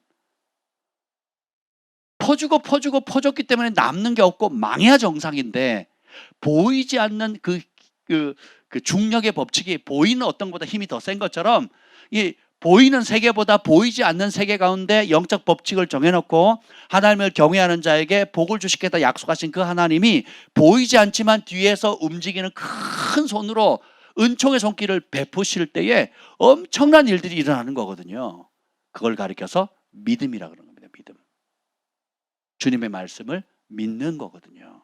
Speaker 1: 퍼주고 퍼줬기 때문에 남는 게 없고 망해야 정상인데 보이지 않는 그 중력의 법칙이 보이는 어떤 것보다 힘이 더 센 것처럼 이 보이는 세계보다 보이지 않는 세계 가운데 영적 법칙을 정해놓고 하나님을 경외하는 자에게 복을 주시겠다 약속하신 그 하나님이 보이지 않지만 뒤에서 움직이는 큰 손으로 은총의 손길을 베푸실 때에 엄청난 일들이 일어나는 거거든요. 그걸 가리켜서 믿음이라 그러는 겁니다. 믿음. 주님의 말씀을 믿는 거거든요.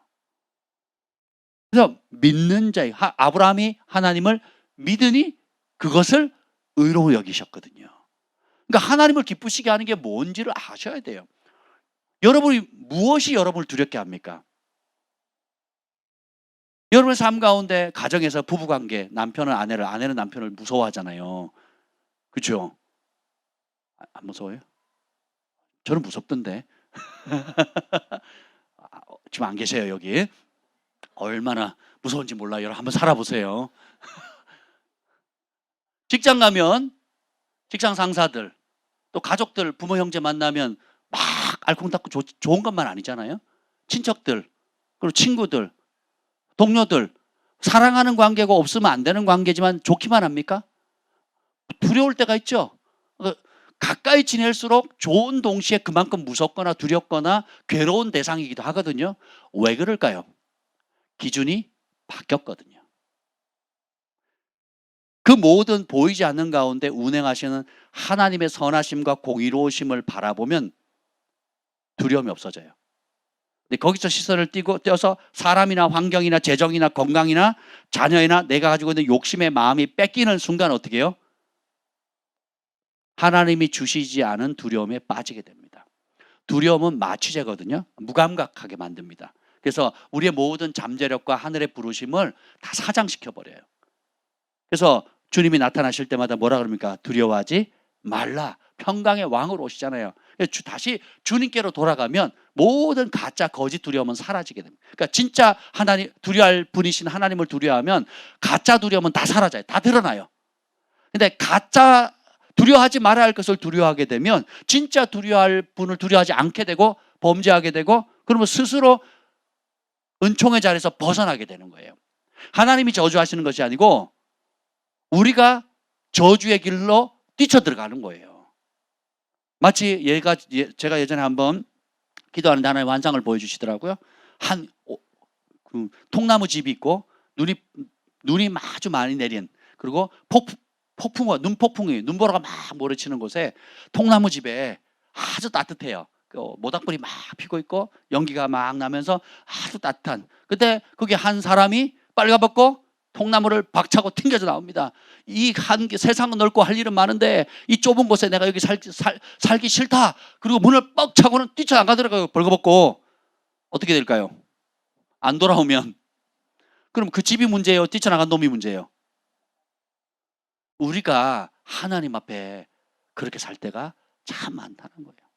Speaker 1: 그래서 믿는 자의 아브라함이 하나님을 믿으니 그것을 의로 여기셨거든요. 그러니까 하나님을 기쁘시게 하는 게 뭔지를 아셔야 돼요. 여러분이 무엇이 여러분을 두렵게 합니까? 여러분의 삶 가운데 가정에서 부부관계 남편은 아내를 아내는 남편을 무서워하잖아요. 그렇죠? 안 무서워요? 저는 무섭던데. 지금 안 계세요 여기. 얼마나 무서운지 몰라요. 여러분 한번 살아보세요. 직장 가면 직장 상사들 또 가족들 부모 형제 만나면 막 알콩달콩 좋은 것만 아니잖아요. 친척들 그리고 친구들 동료들 사랑하는 관계가 없으면 안 되는 관계지만 좋기만 합니까? 두려울 때가 있죠. 가까이 지낼수록 좋은 동시에 그만큼 무섭거나 두렵거나 괴로운 대상이기도 하거든요. 왜 그럴까요? 기준이 바뀌었거든요. 그 모든 보이지 않는 가운데 운행하시는 하나님의 선하심과 공의로우심을 바라보면 두려움이 없어져요. 근데 거기서 시선을 떼어서 사람이나 환경이나 재정이나 건강이나 자녀이나 내가 가지고 있는 욕심의 마음이 뺏기는 순간 어떻게 해요? 하나님이 주시지 않은 두려움에 빠지게 됩니다. 두려움은 마취제거든요. 무감각하게 만듭니다. 그래서 우리의 모든 잠재력과 하늘의 부르심을 다 사장시켜버려요. 그래서 주님이 나타나실 때마다 뭐라 그럽니까? 두려워하지 말라. 평강의 왕으로 오시잖아요. 다시 주님께로 돌아가면 모든 가짜 거짓 두려움은 사라지게 됩니다. 그러니까 진짜 하나님 두려워할 분이신 하나님을 두려워하면 가짜 두려움은 다 사라져요. 다 드러나요. 근데 가짜 두려워하지 말아야 할 것을 두려워하게 되면 진짜 두려워할 분을 두려워하지 않게 되고 범죄하게 되고 그러면 스스로 은총의 자리에서 벗어나게 되는 거예요. 하나님이 저주하시는 것이 아니고 우리가 저주의 길로 뛰쳐들어가는 거예요. 마치 제가 예전에 한번 기도하는데 하나님 환상을 보여주시더라고요. 통나무 집이 있고 눈이 아주 많이 내린 그리고 눈폭풍이 눈보라가 막 몰아치는 곳에 통나무 집에 아주 따뜻해요. 모닥불이 막 피고 있고 연기가 막 나면서 아주 따뜻한 그때 거기 한 사람이 빨가벗고 통나무를 박차고 튕겨져 나옵니다. 이 세상은 넓고 할 일은 많은데 이 좁은 곳에 내가 여기 살기 싫다. 그리고 문을 뻑 차고는 뛰쳐나가더라고요. 벌거벗고. 어떻게 될까요? 안 돌아오면 그럼 그 집이 문제예요? 뛰쳐나간 놈이 문제예요? 우리가 하나님 앞에 그렇게 살 때가 참 많다는 거예요.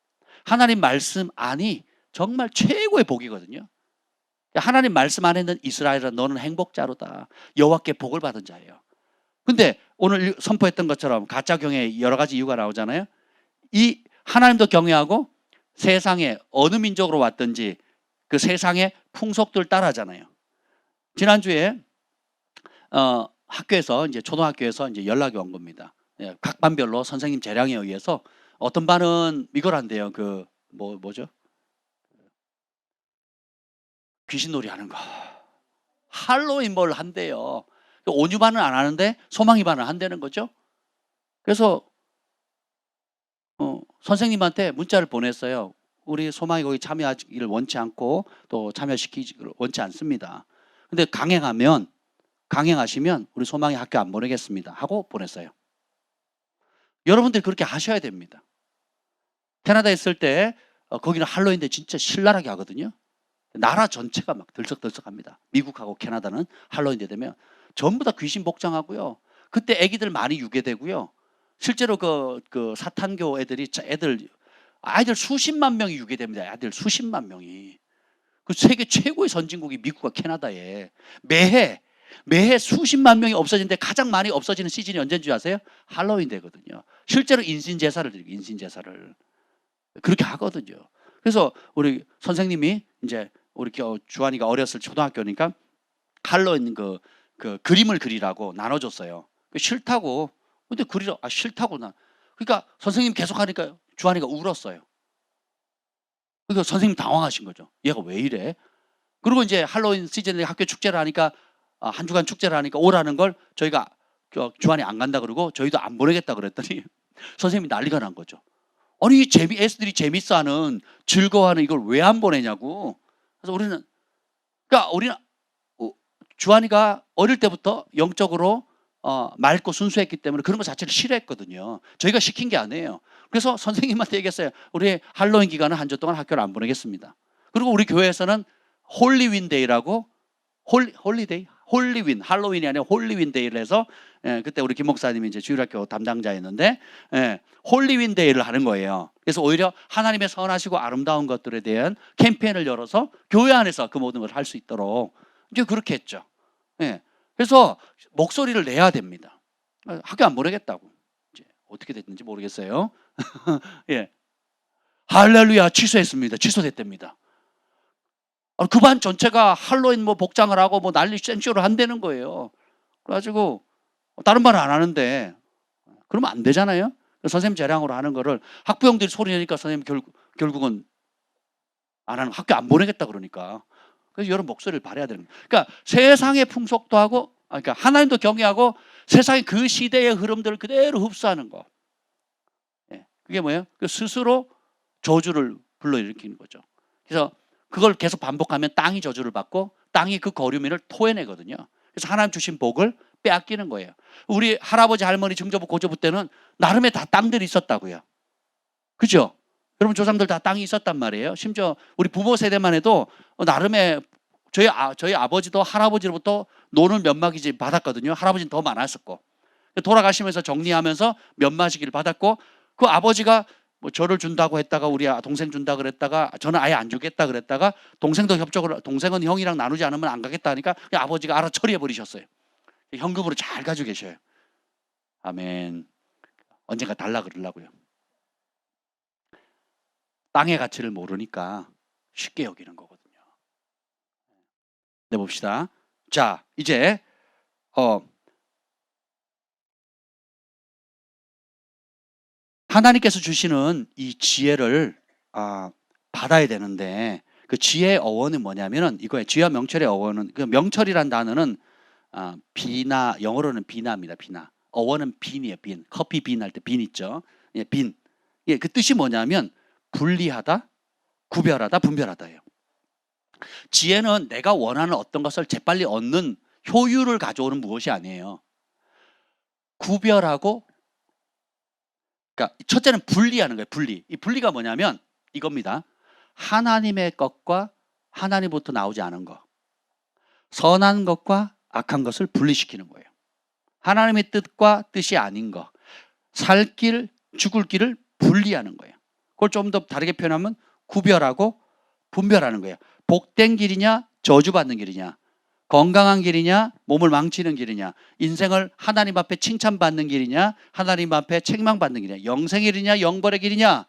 Speaker 1: 하나님 말씀 안이 정말 최고의 복이거든요. 하나님 말씀 안에 있는 이스라엘아 너는 행복자로다. 여호와께 복을 받은 자예요. 근데 오늘 선포했던 것처럼 가짜 경외에 여러 가지 이유가 나오잖아요. 이 하나님도 경외하고 세상에 어느 민족으로 왔든지 그 세상의 풍속들 따라하잖아요. 지난주에 학교에서 이제 초등학교에서 이제 연락이 온 겁니다. 각 반별로 선생님 재량에 의해서 어떤 반은 이걸 한대요. 뭐죠? 귀신놀이 하는 거. 할로윈 뭘 한대요. 온유반은 안 하는데 소망이반은 한다는 거죠. 그래서 선생님한테 문자를 보냈어요. 우리 소망이 거기 참여하기를 원치 않고 또 참여시키기를 원치 않습니다. 근데 강행하시면 우리 소망이 학교 안 보내겠습니다 하고 보냈어요. 여러분들이 그렇게 하셔야 됩니다. 캐나다에 있을 때 거기는 할로윈데 진짜 신랄하게 하거든요. 나라 전체가 막 들썩들썩합니다. 미국하고 캐나다는 할로윈데 되면 전부 다 귀신 복장하고요. 그때 애기들 많이 유괴되고요. 실제로 그 사탄교 아이들 수십만 명이 유괴됩니다. 아이들 수십만 명이. 그 세계 최고의 선진국이 미국과 캐나다에 매해 수십만 명이 없어지는데 가장 많이 없어지는 시즌이 언제인 줄 아세요? 할로윈 되거든요. 실제로 인신제사를 드리고 인신제사를 그렇게 하거든요. 그래서 우리 선생님이 이제 우리 주한이가 어렸을 초등학교니까 할로윈 그 그림을 그리라고 나눠줬어요. 싫다고. 근데 그리라 싫다고 그러니까 선생님 계속 하니까 주한이가 울었어요. 그러니까 선생님 당황하신 거죠. 얘가 왜 이래? 그리고 이제 할로윈 시즌에 학교 축제를 하니까 한 주간 축제를 하니까 오라는 걸 저희가 주한이 안 간다 그러고 저희도 안 보내겠다 그랬더니 선생님이 난리가 난 거죠. 아니 애들이 재밌어하는 즐거워하는 이걸 왜 안 보내냐고. 그래서 우리는 주한이가 어릴 때부터 영적으로 맑고 순수했기 때문에 그런 것 자체를 싫어했거든요. 저희가 시킨 게 아니에요. 그래서 선생님한테 얘기했어요. 우리 할로윈 기간은 한 주 동안 학교를 안 보내겠습니다. 그리고 우리 교회에서는 홀리윈데이라고 홀리윈 할로윈이 아니라 홀리윈데이를 해서 그때 우리 김 목사님이 이제 주일학교 담당자였는데 홀리윈데이를 하는 거예요. 그래서 오히려 하나님의 선하시고 아름다운 것들에 대한 캠페인을 열어서 교회 안에서 그 모든 걸 할 수 있도록 이제 그렇게 했죠. 그래서 목소리를 내야 됩니다. 학교 안 보내겠다고. 이제 어떻게 됐는지 모르겠어요. 예. 할렐루야 취소했습니다. 취소됐답니다. 그 반 전체가 할로윈 뭐 복장을 하고 뭐 난리 센쇼를 한다는 거예요. 그래가지고 다른 말은 안 하는데 그러면 안 되잖아요. 선생님 재량으로 하는 거를 학부형들이 소리 내니까 선생님 결국은 안 하는 학교 안 보내겠다 그러니까. 그래서 여러분 목소리를 발해야 되는 거예요. 그러니까 세상의 풍속도 하고 그러니까 하나님도 경외하고 세상의 그 시대의 흐름들을 그대로 흡수하는 거. 그게 뭐예요? 스스로 저주를 불러일으키는 거죠. 그래서 그걸 계속 반복하면 땅이 저주를 받고 땅이 그 거류민을 토해내거든요. 그래서 하나님 주신 복을 빼앗기는 거예요. 우리 할아버지 할머니 증조부 고조부 때는 나름의 다 땅들이 있었다고요. 그죠? 여러분 조상들 다 땅이 있었단 말이에요. 심지어 우리 부모 세대만 해도 나름의 저희 아버지도 할아버지로부터 노는 면마기지 받았거든요. 할아버지는 더 많았었고 돌아가시면서 정리하면서 면마시기를 받았고 그 아버지가 뭐 저를 준다고 했다가 우리 동생 준다 그랬다가 저는 아예 안 주겠다 그랬다가 동생도 협조를 동생은 형이랑 나누지 않으면 안 가겠다 하니까 아버지가 알아 처리해 버리셨어요. 현금으로 잘 가지고 계셔요. 아멘. 언젠가 달라 그러려고요. 땅의 가치를 모르니까 쉽게 여기는 거거든요. 네, 봅시다. 자, 이제 하나님께서 주시는 이 지혜를 받아야 되는데 그 지혜의 어원은 뭐냐면은 이거예요. 지혜와 명철의 어원은 그 명철이란 단어는 비나 영어로는 비나입니다. 비나. 어원은 빈이에요. 빈. 커피 빈 할 때 빈 있죠. 예, 빈. 예, 그 뜻이 뭐냐면 분리하다, 구별하다, 분별하다예요. 지혜는 내가 원하는 어떤 것을 재빨리 얻는 효율을 가져오는 무엇이 아니에요. 구별하고 그러니까 첫째는 분리하는 거예요. 분리. 이 분리가 뭐냐면 이겁니다. 하나님의 것과 하나님부터 나오지 않은 것. 선한 것과 악한 것을 분리시키는 거예요. 하나님의 뜻과 뜻이 아닌 것. 살 길, 죽을 길을 분리하는 거예요. 그걸 좀 더 다르게 표현하면 구별하고 분별하는 거예요. 복된 길이냐 저주받는 길이냐, 건강한 길이냐 몸을 망치는 길이냐, 인생을 하나님 앞에 칭찬받는 길이냐 하나님 앞에 책망받는 길이냐, 영생의 길이냐 영벌의 길이냐,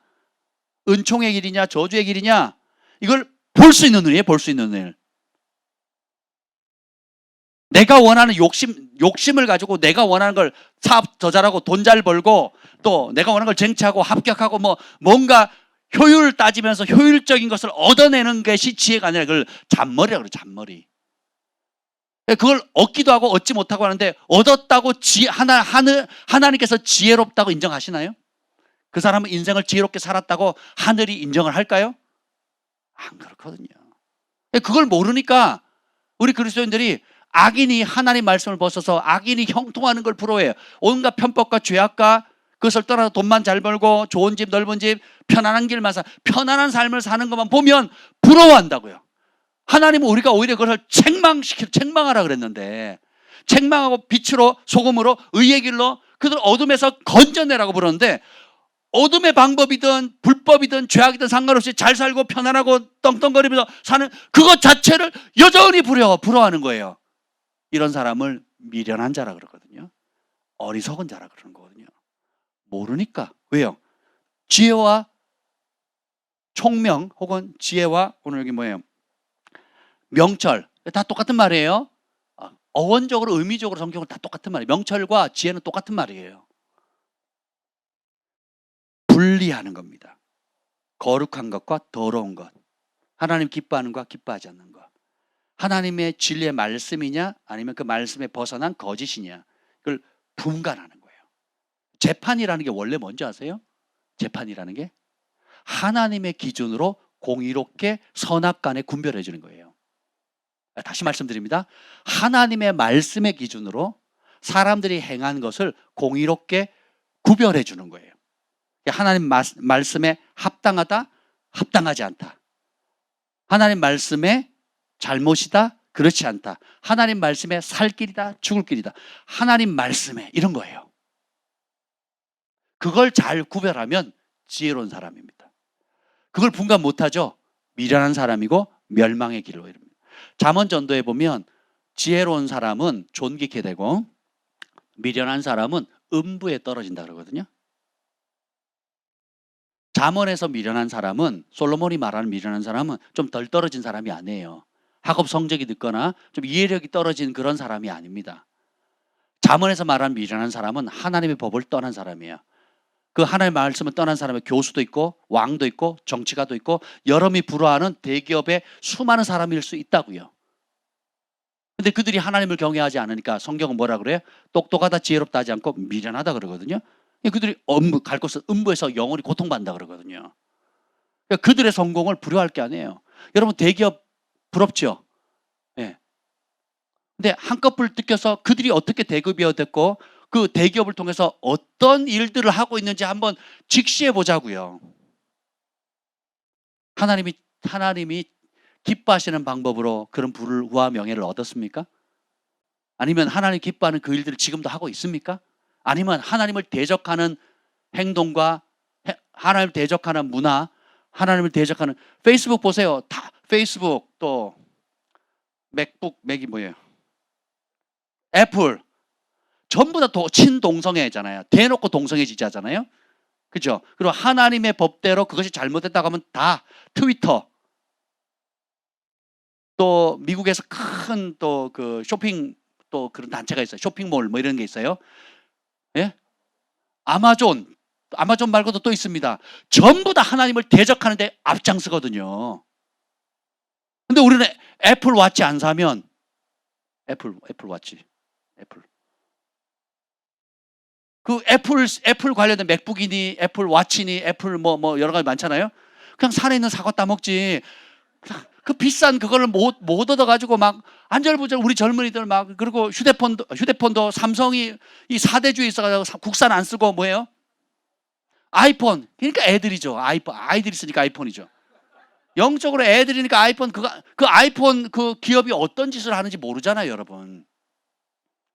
Speaker 1: 은총의 길이냐 저주의 길이냐, 이걸 볼 수 있는 눈이에요. 볼 수 있는 눈. 내가 원하는 욕심을 가지고 내가 원하는 걸 사업 더 잘하고 돈 잘 벌고 또 내가 원하는 걸 쟁취하고 합격하고 뭔가 효율을 따지면서 효율적인 것을 얻어내는 것이 지혜가 아니라 그걸 잔머리라고 그래요. 잔머리. 그걸 얻기도 하고 얻지 못하고 하는데 얻었다고 하나님께서 지혜롭다고 인정하시나요? 그 사람은 인생을 지혜롭게 살았다고 하늘이 인정을 할까요? 안 그렇거든요. 그걸 모르니까 우리 그리스도인들이 악인이 하나님 말씀을 벗어서 악인이 형통하는 걸 부러워해요. 온갖 편법과 죄악과 그것을 떠나서 돈만 잘 벌고 좋은 집, 넓은 집, 편안한 길만 편안한 삶을 사는 것만 보면 부러워한다고요. 하나님은 우리가 오히려 그걸 책망하라 그랬는데, 책망하고 빛으로 소금으로 의의 길로 그들 어둠에서 건져내라고 부르는데, 어둠의 방법이든 불법이든 죄악이든 상관없이 잘 살고 편안하고 떵떵거리면서 사는 그것 자체를 여전히 부러워하는 거예요. 이런 사람을 미련한 자라 그러거든요. 어리석은 자라 그러는 거거든요. 모르니까. 왜요? 지혜와 총명 혹은 지혜와 오늘 여기 뭐예요? 명철. 다 똑같은 말이에요. 어원적으로 의미적으로 성경은 다 똑같은 말이에요. 명철과 지혜는 똑같은 말이에요. 분리하는 겁니다. 거룩한 것과 더러운 것. 하나님 기뻐하는 것과 기뻐하지 않는 것. 하나님의 진리의 말씀이냐 아니면 그 말씀에 벗어난 거짓이냐. 그걸 분간하는 거예요. 재판이라는 게 원래 뭔지 아세요? 재판이라는 게 하나님의 기준으로 공의롭게 선악간에 분별해 주는 거예요. 다시 말씀드립니다. 하나님의 말씀의 기준으로 사람들이 행한 것을 공의롭게 구별해 주는 거예요. 하나님 말씀에 합당하다, 합당하지 않다. 하나님 말씀에 잘못이다, 그렇지 않다. 하나님 말씀에 살 길이다, 죽을 길이다. 하나님 말씀에 이런 거예요. 그걸 잘 구별하면 지혜로운 사람입니다. 그걸 분간 못하죠? 미련한 사람이고 멸망의 길로 이릅니다. 잠언 전도에 보면 지혜로운 사람은 존귀케 되고 미련한 사람은 음부에 떨어진다 그러거든요. 잠언에서 미련한 사람은, 솔로몬이 말하는 미련한 사람은 좀 덜 떨어진 사람이 아니에요. 학업 성적이 늦거나 좀 이해력이 떨어진 그런 사람이 아닙니다. 잠언에서 말하는 미련한 사람은 하나님의 법을 떠난 사람이에요. 그 하나님의 말씀을 떠난 사람의 교수도 있고 왕도 있고 정치가도 있고 여러분이 부러워하는 대기업의 수많은 사람일 수 있다고요. 근데 그들이 하나님을 경외하지 않으니까 성경은 뭐라 그래요? 똑똑하다 지혜롭다 하지 않고 미련하다 그러거든요. 그들이 갈 곳은 음부에서 영원히 고통받는다 그러거든요. 그러니까 그들의 성공을 부러워할 게 아니에요. 여러분 대기업 부럽죠? 예. 근데 한꺼풀 뜯겨서 그들이 어떻게 대기업이 됐고 그 대기업을 통해서 어떤 일들을 하고 있는지 한번 직시해 보자고요. 하나님이 기뻐하시는 방법으로 그런 부와 명예를 얻었습니까? 아니면 하나님 기뻐하는 그 일들을 지금도 하고 있습니까? 아니면 하나님을 대적하는 행동과 하나님을 대적하는 문화, 하나님을 대적하는 페이스북 보세요. 다 페이스북 또 맥이 뭐예요? 애플 전부 다 친동성애잖아요. 대놓고 동성애지지하잖아요. 그죠? 그리고 하나님의 법대로 그것이 잘못됐다고 하면 다 트위터 또 미국에서 큰 또 그 쇼핑 또 그런 단체가 있어요. 쇼핑몰 뭐 이런 게 있어요. 예? 아마존 말고도 또 있습니다. 전부 다 하나님을 대적하는데 앞장서거든요. 근데 우리는 애플 워치 안 사면 애플 워치 그 애플 관련된 맥북이니 애플 워치니 애플 뭐 여러 가지 많잖아요. 그냥 산에 있는 사과 따먹지. 그 비싼 그거를 못 얻어가지고 막 안절부절 우리 젊은이들 막 그리고 휴대폰도 삼성이 이 4대주에 있어가지고 국산 안 쓰고 뭐예요? 아이폰. 그러니까 애들이죠. 아이들이 쓰니까 아이폰이죠. 영적으로 애들이니까 아이폰 그 아이폰 그 기업이 어떤 짓을 하는지 모르잖아요, 여러분.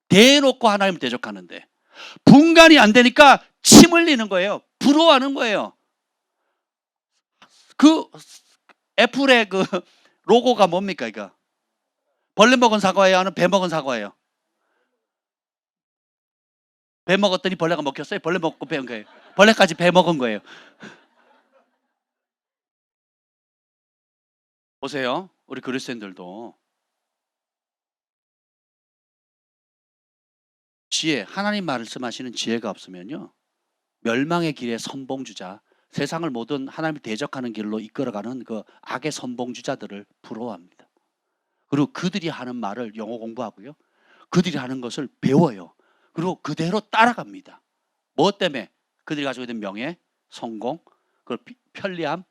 Speaker 1: 대놓고 하나님을 대적하는데 분간이 안 되니까 침 흘리는 거예요. 부러워하는 거예요. 그 애플의 그 로고가 뭡니까 이거? 벌레 먹은 사과예요? 아니면 배 먹은 사과예요? 배 먹었더니 벌레가 먹혔어요? 벌레 먹고 배 먹은 거예요? 벌레까지 배 먹은 거예요. 보세요. 우리 그리스도인들도 지혜, 하나님 말씀하시는 지혜가 없으면요. 멸망의 길의 선봉주자, 세상을 모든 하나님을 대적하는 길로 이끌어가는 그 악의 선봉주자들을 부러워합니다. 그리고 그들이 하는 말을 영어 공부하고요. 그들이 하는 것을 배워요. 그리고 그대로 따라갑니다. 뭐 때문에? 그들이 가지고 있는 명예, 성공, 그 편리함,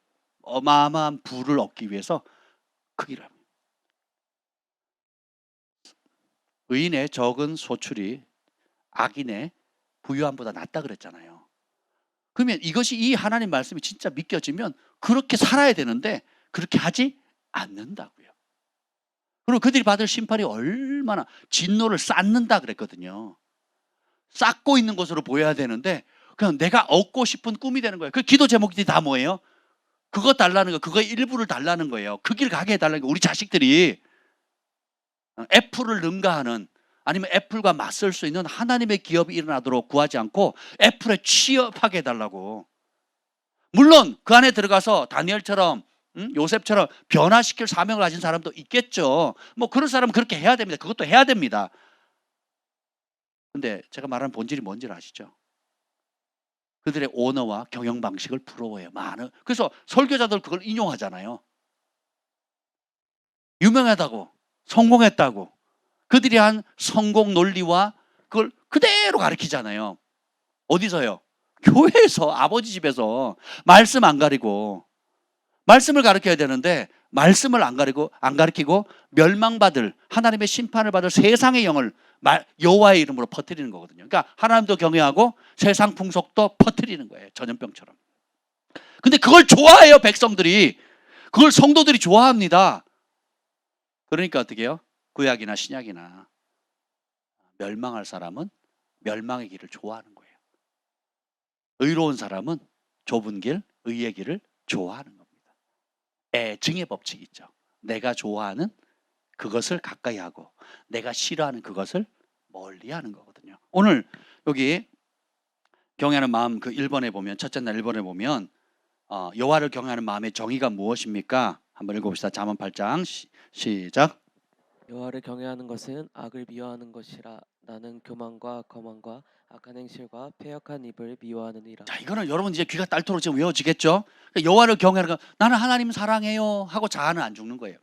Speaker 1: 어마어마한 부를 얻기 위해서 그 길을 합니다. 의인의 적은 소출이 악인의 부유함보다 낫다 그랬잖아요. 그러면 이것이 이 하나님 말씀이 진짜 믿겨지면 그렇게 살아야 되는데 그렇게 하지 않는다고요. 그리고 그들이 받을 심판이 얼마나 진노를 쌓는다 그랬거든요. 쌓고 있는 것으로 보여야 되는데 그냥 내가 얻고 싶은 꿈이 되는 거예요. 그 기도 제목이 다 뭐예요? 그거 달라는 거, 그거의 일부를 달라는 거예요. 그 길 가게 해달라는 거. 우리 자식들이 애플을 능가하는, 아니면 애플과 맞설 수 있는 하나님의 기업이 일어나도록 구하지 않고 애플에 취업하게 해달라고. 물론 그 안에 들어가서 다니엘처럼 요셉처럼 변화시킬 사명을 가진 사람도 있겠죠. 뭐 그런 사람은 그렇게 해야 됩니다. 그것도 해야 됩니다. 근데 제가 말하는 본질이 뭔지 아시죠? 그들의 언어와 경영 방식을 부러워해요. 많은. 그래서 설교자들 그걸 인용하잖아요. 유명하다고, 성공했다고. 그들이 한 성공 논리와 그걸 그대로 가르치잖아요. 어디서요? 교회에서, 아버지 집에서. 말씀 안 가리고. 말씀을 가르쳐야 되는데 말씀을 안 가르치고 멸망받을, 하나님의 심판을 받을 세상의 영을 여호와의 이름으로 퍼뜨리는 거거든요. 그러니까 하나님도 경외하고 세상 풍속도 퍼뜨리는 거예요. 전염병처럼. 근데 그걸 좋아해요, 백성들이. 그걸 성도들이 좋아합니다. 그러니까 어떻게 해요? 구약이나 신약이나 멸망할 사람은 멸망의 길을 좋아하는 거예요. 의로운 사람은 좁은 길, 의의 길을 좋아하는 겁니다. 애증의 법칙이 있죠. 내가 좋아하는 그것을 가까이 하고 내가 싫어하는 그것을 멀리 하는 거거든요. 오늘 여기 경외하는 마음 그 1번에 보면, 첫째 날 1번에 보면 여호와를 경외하는 마음의 정의가 무엇입니까? 한번 읽어봅시다. 잠언 8장 시작.
Speaker 2: 여호와를 경외하는 것은 악을 미워하는 것이라. 나는 교만과 거만과 악한 행실과 패역한 입을 미워하느니라.
Speaker 1: 자, 이거는 여러분 이제 귀가 딸토록 지금 외워지겠죠? 그러니까 여호와를 경외하는 거, 나는 하나님 사랑해요 하고 자아는 안 죽는 거예요.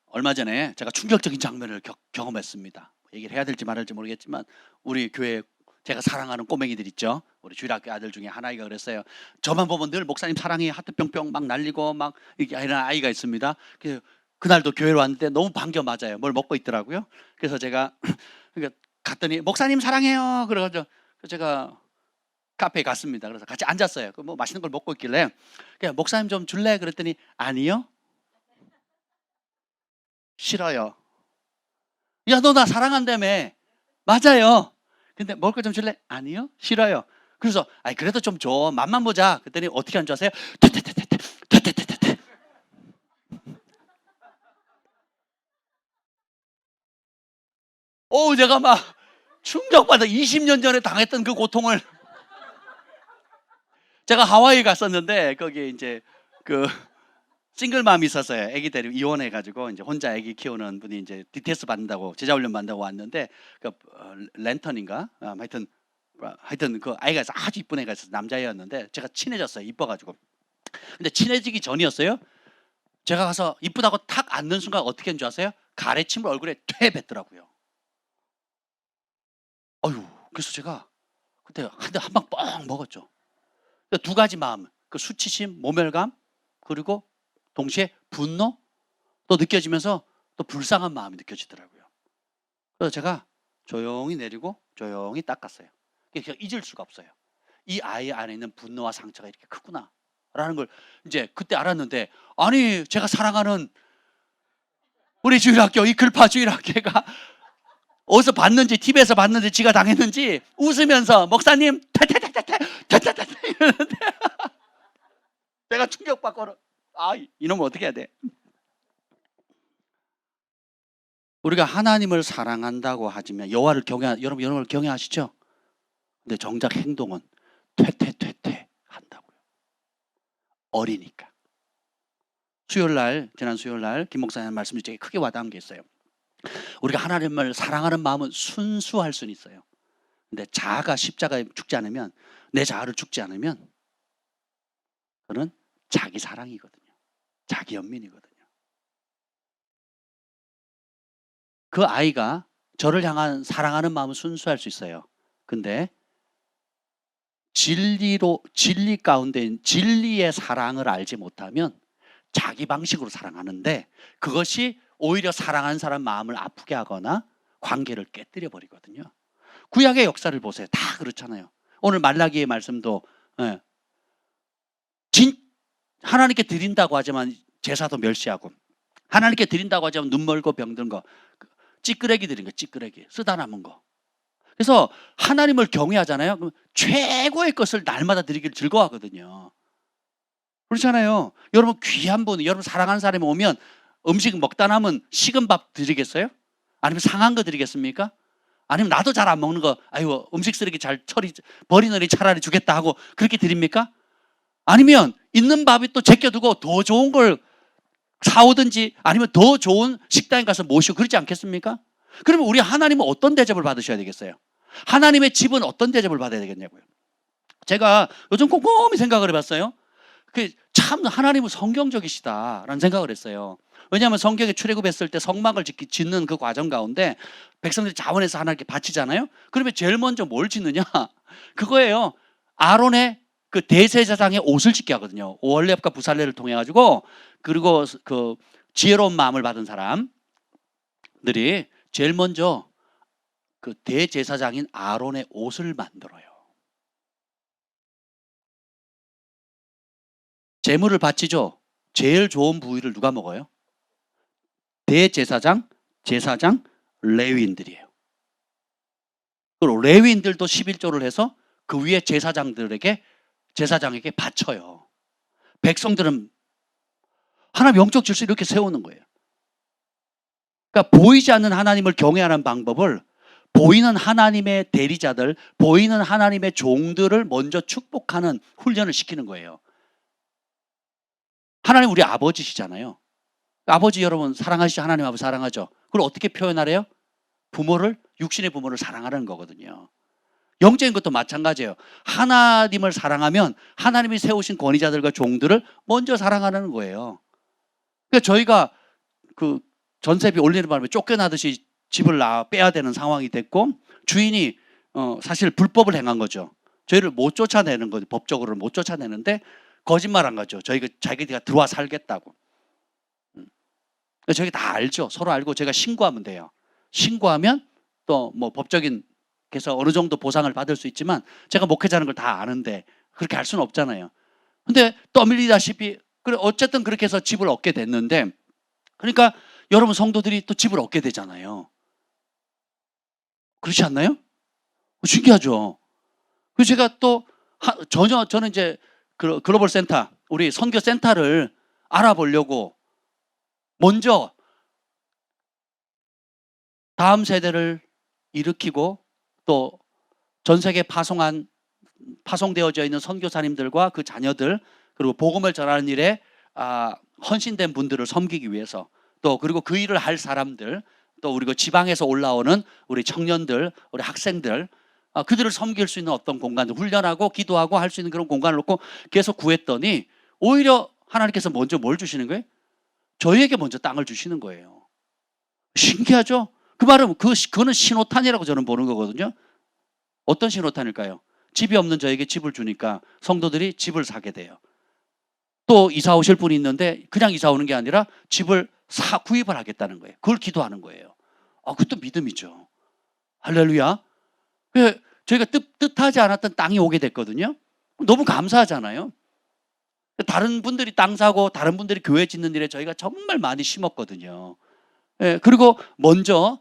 Speaker 1: 얼마 전에 제가 충격적인 장면을 경험했습니다. 얘기를 해야 될지 말할지 모르겠지만 우리 교회 제가 사랑하는 꼬맹이들 있죠. 우리 주일학교 아들 중에 하나이가 그랬어요. 저만 보면 늘 목사님 사랑해 하트 뿅뿅 막 날리고 막 이런 아이가 있습니다. 그날도 교회로 왔는데 너무 반겨 맞아요. 뭘 먹고 있더라고요. 그래서 제가 그러니까 갔더니 목사님 사랑해요. 그래가지고 제가 카페에 갔습니다. 그래서 같이 앉았어요. 뭐 맛있는 걸 먹고 있길래 그냥 목사님 좀 줄래? 그랬더니 아니요. 싫어요. 야, 너 나 사랑한다며. 맞아요. 근데 먹을 거 좀 줄래? 아니요. 싫어요. 그래서 아니 그래도 좀 줘. 맛만 보자. 그랬더니 어떻게 한 줄 아세요? 퇴퇴퇴퇴퇴퇴퇴퇴퇴. 제가 막 충격받아. 20년 전에 당했던 그 고통을. 제가 하와이 갔었는데 거기 이제 그 싱글맘이 있었어요. 아기 데리고 이혼해가지고 이제 혼자 아기 키우는 분이 이제 DTS 받는다고, 제자훈련 받는다고 왔는데 그 랜턴인가 하여튼 그 아이가 아주 이쁜 애가 있어서 남자애였는데 제가 친해졌어요. 이뻐가지고. 근데 친해지기 전이었어요. 제가 가서 이쁘다고 탁 앉는 순간 어떻게 했는 줄 아세요? 가래침을 얼굴에 퇴 뱉더라고요. 그래서 제가 그때 한 방 뻥 먹었죠. 두 가지 마음, 그 수치심, 모멸감, 그리고 동시에 분노 또 느껴지면서 또 불쌍한 마음이 느껴지더라고요. 그래서 제가 조용히 내리고 조용히 닦았어요. 그래서 잊을 수가 없어요. 이 아이 안에 있는 분노와 상처가 이렇게 크구나 라는 걸 이제 그때 알았는데, 아니 제가 사랑하는 우리 주일학교 이클파 주일학교가 어디서 봤는지, TV에서 봤는지, 지가 당했는지 웃으면서 목사님 타타타타타타타타 이러는데 내가 충격받고 이놈을 어떻게 해야 돼? 우리가 하나님을 사랑한다고 하지만 여호와를 여러분을 경외하시죠? 근데 정작 행동은 퇴퇴퇴퇴 한다고요. 어리니까. 지난 수요일날 김 목사님 말씀 중에 크게 와닿은 게 있어요. 우리가 하나님을 사랑하는 마음은 순수할 수는 있어요. 근데 자아가 십자가에 죽지 않으면, 내 자아를 죽지 않으면 그는 자기 사랑이거든요. 자기 연민이거든요. 그 아이가 저를 향한 사랑하는 마음은 순수할 수 있어요. 근데 진리 가운데인 진리의 사랑을 알지 못하면 자기 방식으로 사랑하는데 그것이 오히려 사랑하는 사람 마음을 아프게 하거나 관계를 깨뜨려 버리거든요. 구약의 역사를 보세요. 다 그렇잖아요. 오늘 말라기의 말씀도 하나님께 드린다고 하지만 제사도 멸시하고, 하나님께 드린다고 하지만 눈 멀고 병든 거, 찌끄레기 드린 거, 찌끄레기 쓰다 남은 거. 그래서 하나님을 경외하잖아요. 그럼 최고의 것을 날마다 드리기를 즐거워하거든요. 그렇잖아요. 여러분 귀한 분, 여러분 사랑하는 사람이 오면 음식 먹다 남은 식은 밥 드리겠어요? 아니면 상한 거 드리겠습니까? 아니면 나도 잘 안 먹는 거, 아이고 음식 쓰레기 잘 버리느니 차라리 주겠다 하고 그렇게 드립니까? 아니면 있는 밥이 또 제껴두고 더 좋은 걸 사오든지 아니면 더 좋은 식당에 가서 모시고 그러지 않겠습니까? 그러면 우리 하나님은 어떤 대접을 받으셔야 되겠어요? 하나님의 집은 어떤 대접을 받아야 되겠냐고요. 제가 요즘 곰곰이 생각을 해봤어요. 참 하나님은 성경적이시다라는 생각을 했어요. 왜냐하면 성경에 출애굽했을 때 성막을 짓는 그 과정 가운데 백성들이 자원해서 하나님께 바치잖아요. 그러면 제일 먼저 뭘 짓느냐? 그거예요. 아론의 그 대제사장의 옷을 짓게 하거든요. 오홀렙과 부살레를 통해 가지고, 그리고 그 지혜로운 마음을 받은 사람들이 제일 먼저 그 대제사장인 아론의 옷을 만들어요. 제물을 바치죠. 제일 좋은 부위를 누가 먹어요? 대제사장, 제사장, 레위인들이에요. 그리고 레위인들도 11조를 해서 그 위에 제사장에게 바쳐요. 백성들은 하나님 영적 질서 이렇게 세우는 거예요. 그러니까 보이지 않는 하나님을 경외하는 방법을 보이는 하나님의 대리자들, 보이는 하나님의 종들을 먼저 축복하는 훈련을 시키는 거예요. 하나님 우리 아버지시잖아요. 아버지 여러분 사랑하시죠? 하나님 아버지 사랑하죠? 그걸 어떻게 표현하래요? 육신의 부모를 사랑하는 거거든요. 영적인 것도 마찬가지예요. 하나님을 사랑하면 하나님이 세우신 권위자들과 종들을 먼저 사랑하는 거예요. 그러니까 저희가 그 전세비 올리는 바람에 쫓겨나듯이 집을 빼야 되는 상황이 됐고, 주인이 사실 불법을 행한 거죠. 저희를 못 쫓아내는 거죠. 법적으로는 못 쫓아내는데 거짓말한 거죠. 자기가 들어와 살겠다고. 저희 다 알죠. 서로 알고 제가 신고하면 돼요. 신고하면 또 뭐 법적인 그래서 어느 정도 보상을 받을 수 있지만, 제가 목회자는 걸 다 아는데 그렇게 할 수는 없잖아요. 근데 떠밀리다시피 어쨌든 그렇게 해서 집을 얻게 됐는데, 그러니까 여러분 성도들이 또 집을 얻게 되잖아요. 그렇지 않나요? 신기하죠. 그래서 제가 또 저는 이제 글로벌 센터, 우리 선교 센터를 알아보려고 먼저 다음 세대를 일으키고 또 전 세계에 파송되어져 있는 선교사님들과 그 자녀들, 그리고 복음을 전하는 일에 헌신된 분들을 섬기기 위해서, 또 그리고 그 일을 할 사람들, 또 우리 지방에서 올라오는 우리 청년들, 우리 학생들, 그들을 섬길 수 있는 어떤 공간들, 훈련하고 기도하고 할 수 있는 그런 공간을 놓고 계속 구했더니 오히려 하나님께서 먼저 뭘 주시는 거예요? 저희에게 먼저 땅을 주시는 거예요. 신기하죠? 그 말은 그거는 신호탄이라고 저는 보는 거거든요. 어떤 신호탄일까요? 집이 없는 저에게 집을 주니까 성도들이 집을 사게 돼요. 또 이사 오실 분이 있는데 그냥 이사 오는 게 아니라 집을 구입을 하겠다는 거예요. 그걸 기도하는 거예요. 그것도 믿음이죠. 할렐루야. 저희가 뜻하지 않았던 땅이 오게 됐거든요. 너무 감사하잖아요. 다른 분들이 땅 사고 다른 분들이 교회 짓는 일에 저희가 정말 많이 심었거든요. 그리고 먼저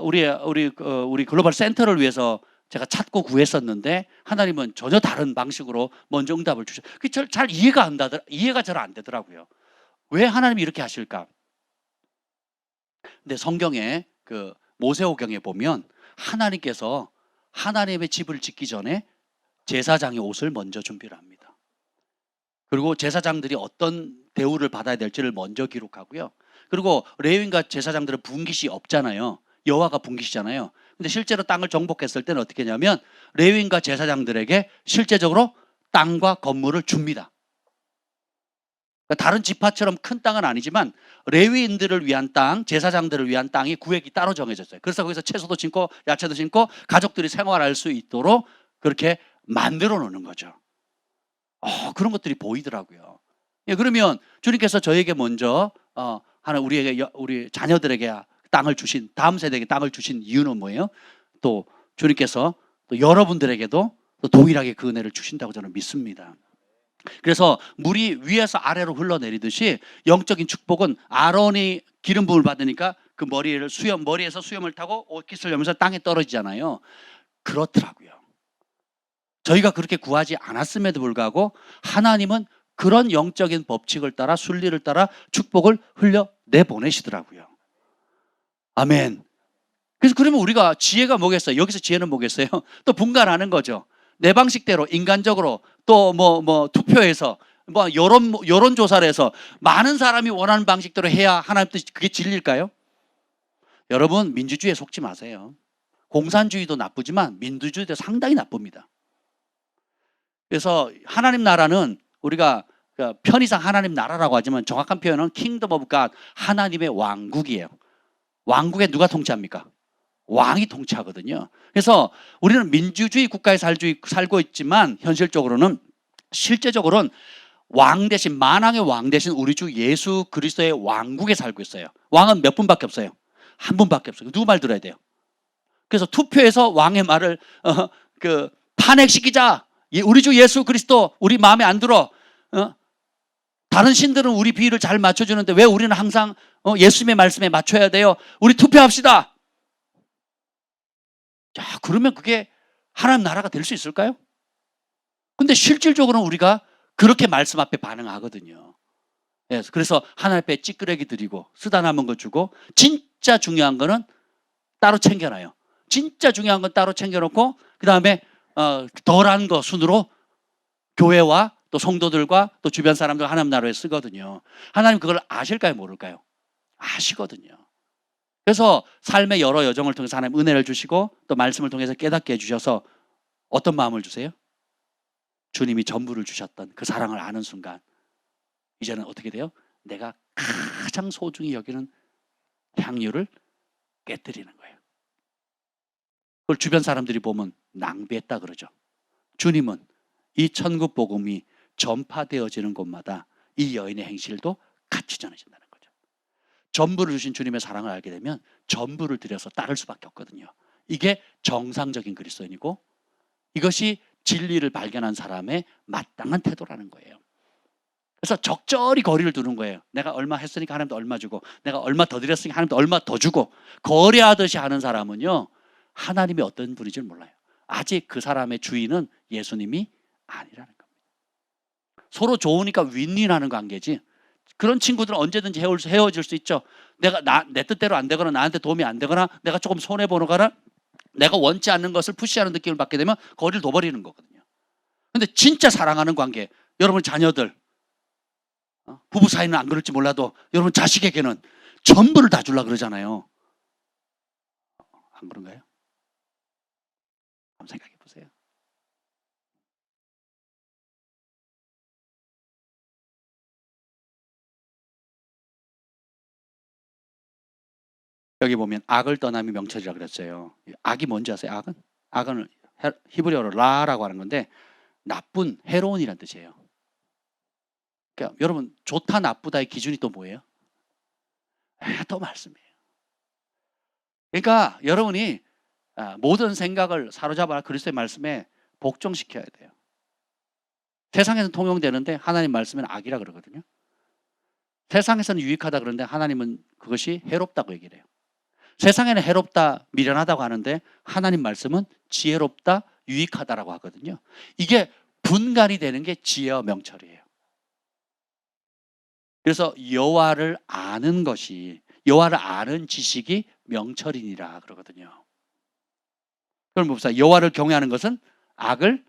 Speaker 1: 우리 글로벌 센터를 위해서 제가 찾고 구했었는데 하나님은 전혀 다른 방식으로 먼저 응답을 주셔. 그게 잘 이해가 잘 안 되더라고요. 왜 하나님이 이렇게 하실까? 근데 성경에 그 모세오경에 보면 하나님께서 하나님의 집을 짓기 전에 제사장의 옷을 먼저 준비를 합니다. 그리고 제사장들이 어떤 대우를 받아야 될지를 먼저 기록하고요. 그리고 레위인과 제사장들은 분깃이 없잖아요. 여호와가 분깃이잖아요. 근데 실제로 땅을 정복했을 때는 어떻게 하냐면 레위인과 제사장들에게 실제적으로 땅과 건물을 줍니다. 그러니까 다른 지파처럼 큰 땅은 아니지만 레위인들을 위한 땅, 제사장들을 위한 땅이 구획이 따로 정해졌어요. 그래서 거기서 채소도 심고 야채도 심고 가족들이 생활할 수 있도록 그렇게 만들어 놓는 거죠. 그런 것들이 보이더라고요. 그러면 주님께서 저에게 먼저 우리 자녀들에게 땅을 주신, 다음 세대에게 땅을 주신 이유는 뭐예요? 또 주님께서 또 여러분들에게도 또 동일하게 그 은혜를 주신다고 저는 믿습니다. 그래서 물이 위에서 아래로 흘러내리듯이 영적인 축복은 아론이 기름 부음을 받으니까 그 머리에서 수염을 타고 옷깃을 열면서 땅에 떨어지잖아요. 그렇더라고요. 저희가 그렇게 구하지 않았음에도 불구하고 하나님은 그런 영적인 법칙을 따라 순리를 따라 축복을 흘려 내보내시더라고요. 아멘. 그래서 그러면 우리가 지혜가 뭐겠어요? 여기서 지혜는 뭐겠어요? 또 분간하는 거죠. 내 방식대로 인간적으로 또 투표해서 여론 조사를 해서 많은 사람이 원하는 방식대로 해야 하나님 뜻이 그게 진리일까요? 여러분, 민주주의에 속지 마세요. 공산주의도 나쁘지만 민주주의도 상당히 나쁩니다. 그래서 하나님 나라는 우리가 편의상 하나님 나라라고 하지만 정확한 표현은 킹덤 오브 갓, 하나님의 왕국이에요. 왕국에 누가 통치합니까? 왕이 통치하거든요. 그래서 우리는 민주주의 국가에 살고 있지만 실제적으로는 왕 대신, 만왕의 왕 대신 우리 주 예수 그리스도의 왕국에 살고 있어요. 왕은 몇 분밖에 없어요? 한 분밖에 없어요. 누구 말 들어야 돼요? 그래서 투표해서 왕의 말을 탄핵시키자. 우리 주 예수 그리스도 우리 마음에 안 들어. 다른 신들은 우리 비위를 잘 맞춰주는데 왜 우리는 항상 예수님의 말씀에 맞춰야 돼요? 우리 투표합시다. 자, 그러면 그게 하나님 나라가 될 수 있을까요? 근데 실질적으로는 우리가 그렇게 말씀 앞에 반응하거든요. 그래서 하나님 앞에 찌끄레기 드리고 쓰다 남은 거 주고, 진짜 중요한 거는 따로 챙겨놔요. 진짜 중요한 건 따로 챙겨놓고 그 다음에 덜한 거 순으로 교회와 또 성도들과 또 주변 사람들 하나님 나라에 쓰거든요. 하나님 그걸 아실까요? 모를까요? 아시거든요. 그래서 삶의 여러 여정을 통해서 하나님 은혜를 주시고 또 말씀을 통해서 깨닫게 해주셔서 어떤 마음을 주세요? 주님이 전부를 주셨던 그 사랑을 아는 순간 이제는 어떻게 돼요? 내가 가장 소중히 여기는 향유를 깨뜨리는 거예요. 그걸 주변 사람들이 보면 낭비했다 그러죠. 주님은 이 천국 복음이 전파되어지는 곳마다 이 여인의 행실도 같이 전해진다는 거죠. 전부를 주신 주님의 사랑을 알게 되면 전부를 들여서 따를 수밖에 없거든요. 이게 정상적인 그리스도인이고 이것이 진리를 발견한 사람의 마땅한 태도라는 거예요. 그래서 적절히 거리를 두는 거예요. 내가 얼마 했으니까 하나님도 얼마 주고, 내가 얼마 더 드렸으니까 하나님도 얼마 더 주고, 거래하듯이 하는 사람은요, 하나님이 어떤 분인지 몰라요. 아직 그 사람의 주인은 예수님이 아니라는 겁니다. 서로 좋으니까 윈윈하는 관계지, 그런 친구들은 언제든지 헤어질 수 있죠. 내 뜻대로 안 되거나 나한테 도움이 안 되거나 내가 조금 손해보거나 내가 원치 않는 것을 푸시하는 느낌을 받게 되면 거리를 둬버리는 거거든요. 근데 진짜 사랑하는 관계, 여러분 자녀들, 부부 사이는 안 그럴지 몰라도 여러분 자식에게는 전부를 다 주려고 그러잖아요. 안 그런가요? 한번 생각해 보세요. 여기 보면 악을 떠남이 명철이라 그랬어요. 악이 뭔지 아세요? 악은 히브리어로 라라고 하는 건데 나쁜, 해로운이란 뜻이에요. 그러니까 여러분 좋다 나쁘다의 기준이 또 뭐예요? 또 말씀이에요. 그러니까 여러분이 모든 생각을 사로잡아 그리스도의 말씀에 복종시켜야 돼요. 세상에서는 통용되는데 하나님 말씀은 악이라 그러거든요. 세상에서는 유익하다 그러는데 하나님은 그것이 해롭다고 얘기를 해요. 세상에는 해롭다, 미련하다고 하는데 하나님 말씀은 지혜롭다, 유익하다라고 하거든요. 이게 분간이 되는 게 지혜와 명철이에요. 그래서 여호와를 아는 지식이 명철이니라 그러거든요. 그럼 봅시다. 여호와를 경외하는 것은 악을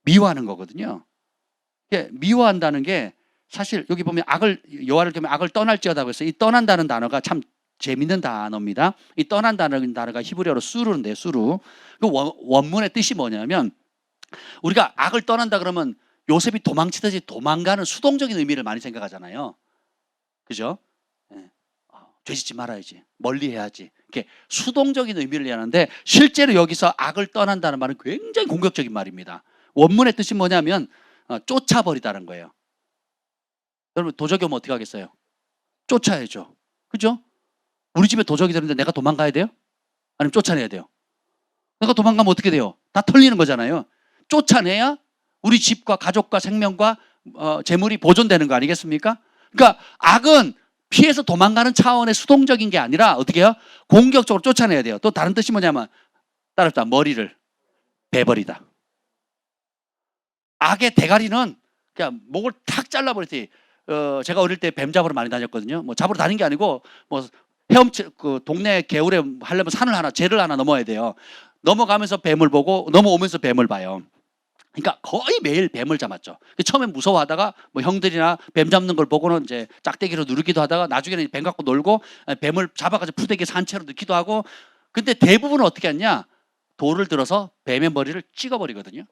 Speaker 1: 미워하는 거거든요. 미워한다는 게 사실 여기 보면 여호와를 경외 악을 떠날지어다고 해서 이 떠난다는 단어가 참 재밌는 단어입니다. 이 떠난다는 단어가 히브리어로 수루인데 수루. 그 원문의 뜻이 뭐냐면 우리가 악을 떠난다 그러면 요셉이 도망치듯이 도망가는 수동적인 의미를 많이 생각하잖아요. 그죠? 죄짓지 말아야지. 멀리 해야지. 이렇게 수동적인 의미를 하는데 실제로 여기서 악을 떠난다는 말은 굉장히 공격적인 말입니다. 원문의 뜻이 뭐냐면 쫓아버리다는 거예요. 여러분 도적이 오면 어떻게 하겠어요? 쫓아야죠. 그죠? 우리 집에 도적이 되는데 내가 도망가야 돼요? 아니면 쫓아내야 돼요? 내가 도망가면 어떻게 돼요? 다 털리는 거잖아요. 쫓아내야 우리 집과 가족과 생명과 재물이 보존되는 거 아니겠습니까? 그러니까 악은 피해서 도망가는 차원의 수동적인 게 아니라 어떻게 해요? 공격적으로 쫓아내야 돼요. 또 다른 뜻이 뭐냐면 따라합시다. 머리를 베버리다. 악의 대가리는 그냥 목을 탁 잘라버리지. 제가 어릴 때 뱀 잡으러 많이 다녔거든요. 뭐 잡으러 다닌 게 아니고 뭐 헤엄치 그 동네 개울에 하려면 산을 하나 제를 하나 넘어야 돼요. 넘어가면서 뱀을 보고 넘어오면서 뱀을 봐요. 그러니까 거의 매일 뱀을 잡았죠. 처음엔 무서워하다가 뭐 형들이나 뱀 잡는 걸 보고는 이제 짝대기로 누르기도 하다가 나중에는 뱀 갖고 놀고 뱀을 잡아가지고 푸대기 산채로 넣기도 하고. 근데 대부분은 어떻게 했냐? 돌을 들어서 뱀의 머리를 찍어버리거든요.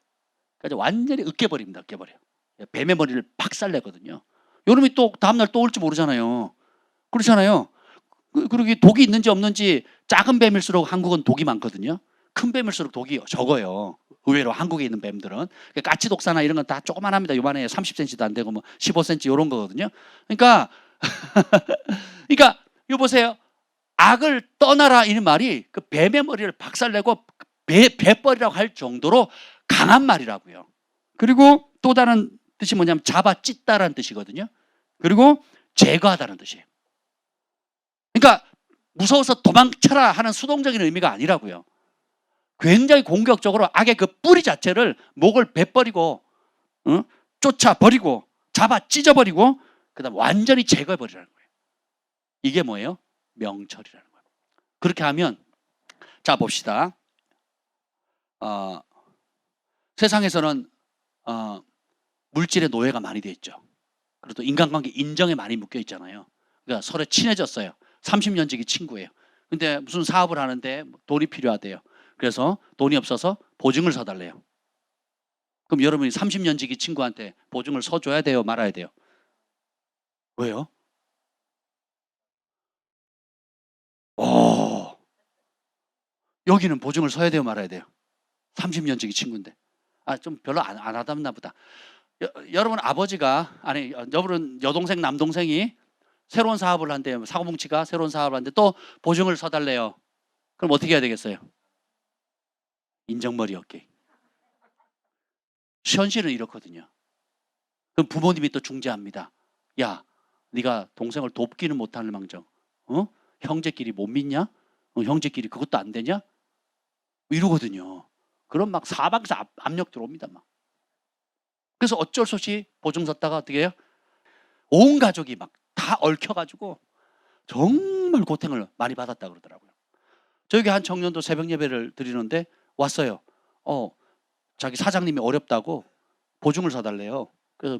Speaker 1: 그러니까 완전히 으깨버립니다. 으깨버려. 뱀의 머리를 박살내거든요. 여름이 또 다음날 또 올지 모르잖아요. 그렇잖아요. 그리고 독이 있는지 없는지 작은 뱀일수록 한국은 독이 많거든요. 큰 뱀일수록 독이 적어요. 의외로 한국에 있는 뱀들은. 까치독사나 이런 건 다 조그만합니다. 요만해 30cm도 안 되고 뭐 15cm 이런 거거든요. 그러니까 그러니까 이거 보세요. 악을 떠나라 이 말이 그 뱀의 머리를 박살내고 배버리라고 할 정도로 강한 말이라고요. 그리고 또 다른 뜻이 뭐냐면 잡아 찢다라는 뜻이거든요. 그리고 제거하다는 뜻이에요. 그러니까 무서워서 도망쳐라 하는 수동적인 의미가 아니라고요. 굉장히 공격적으로 악의 그 뿌리 자체를 목을 베버리고 쫓아버리고 잡아 찢어버리고 그다음 완전히 제거해버리라는 거예요. 이게 뭐예요? 명철이라는 거예요. 그렇게 하면 자 봅시다. 세상에서는 물질의 노예가 많이 돼 있죠. 그리고 또 인간관계 인정에 많이 묶여 있잖아요. 그러니까 서로 친해졌어요. 30년 지기 친구예요. 근데 무슨 사업을 하는데 돈이 필요하대요. 그래서 돈이 없어서 보증을 서달래요. 그럼 여러분이 30년 지기 친구한테 보증을 서줘야 돼요? 말아야 돼요? 왜요? 여기는 보증을 서야 돼요? 말아야 돼요? 30년 지기 친구인데. 좀 별로 안 하답나 보다. 여러분 아버지가 여러분 여동생 남동생이 새로운 사업을 한대요. 사고뭉치가 새로운 사업을 하는데 또 보증을 서달래요. 그럼 어떻게 해야 되겠어요? 인정머리 어깨. 현실은 이렇거든요. 그럼 부모님이 또 중재합니다. 야, 네가 동생을 돕기는 못하는 망정, 형제끼리 못 믿냐? 형제끼리 그것도 안 되냐? 이러거든요. 그럼 막 사방에서 압력 들어옵니다. 막. 그래서 어쩔 수 없이 보증 섰다가 어떻게 해요? 온 가족이 막 다 얽혀가지고 정말 고통을 많이 받았다 그러더라고요. 저기 한 청년도 새벽 예배를 드리는데 왔어요. 자기 사장님이 어렵다고 보증을 서달래요. 그래서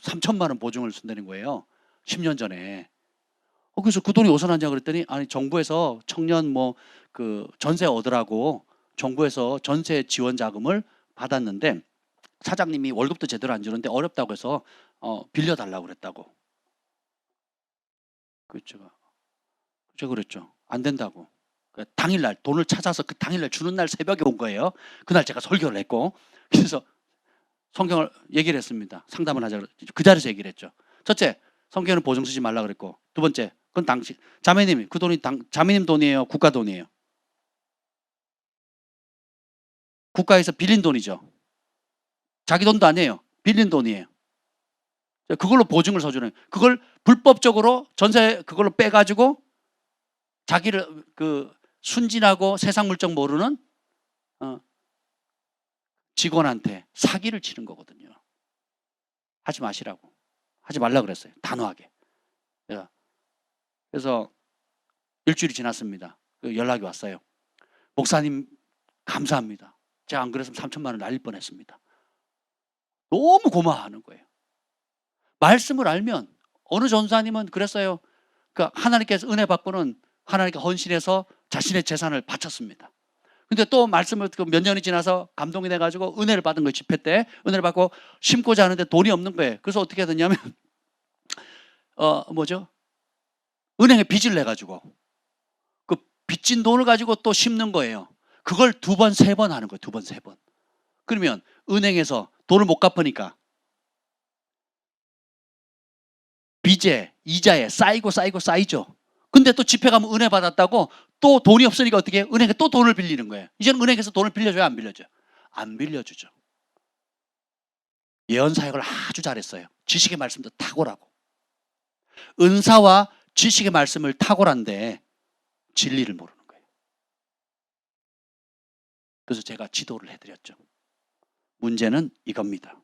Speaker 1: 3천만 원 보증을 쓴다는 거예요. 10년 전에. 그래서 그 돈이 어디서 났냐 그랬더니 아니 정부에서 청년 그 전세 얻으라고 정부에서 전세 지원 자금을 받았는데 사장님이 월급도 제대로 안 주는데 어렵다고 해서 빌려달라고 그랬다고. 그렇죠. 제가 그랬죠. 안 된다고. 당일날 돈을 찾아서 그 당일날 주는 날 새벽에 온 거예요. 그날 제가 설교를 했고 그래서 성경을 얘기를 했습니다. 상담을 하자 그 자리에서 얘기를 했죠. 첫째, 성경은 보증 쓰지 말라 그랬고 두 번째, 그건 당신 자매님 그 돈이 자매님 돈이에요? 국가 돈이에요? 국가에서 빌린 돈이죠. 자기 돈도 아니에요. 빌린 돈이에요. 그걸로 보증을 서주는 그걸 불법적으로 전세 그걸로 빼가지고 자기를 그 순진하고 세상 물정 모르는 직원한테 사기를 치는 거거든요. 하지 마시라고. 하지 말라 그랬어요. 단호하게. 그래서 일주일이 지났습니다. 연락이 왔어요. 목사님 감사합니다. 제가 안 그랬으면 3천만 원 날릴 뻔했습니다. 너무 고마워하는 거예요. 말씀을 알면 어느 전사님은 그랬어요. 그러니까 하나님께서 은혜 받고는 하나님께 헌신해서 자신의 재산을 바쳤습니다. 근데 또 말씀을 듣고 몇 년이 지나서 감동이 돼가지고 은혜를 받은 거예요. 집회 때 은혜를 받고 심고자 하는데 돈이 없는 거예요. 그래서 어떻게 됐냐면 은행에 빚을 내가지고 그 빚진 돈을 가지고 또 심는 거예요. 그걸 2번, 3번 하는 거예요. 2번, 3번. 그러면 은행에서 돈을 못 갚으니까 빚에 이자에 쌓이죠. 근데 또 집회 가면 은혜 받았다고 또 돈이 없으니까 어떻게 해요? 은행에 또 돈을 빌리는 거예요. 이제는 은행에서 돈을 빌려줘요? 안 빌려줘요? 안 빌려주죠. 예언 사역을 아주 잘했어요. 지식의 말씀도 탁월하고. 은사와 지식의 말씀을 탁월한데 진리를 모르는 거예요. 그래서 제가 지도를 해드렸죠. 문제는 이겁니다.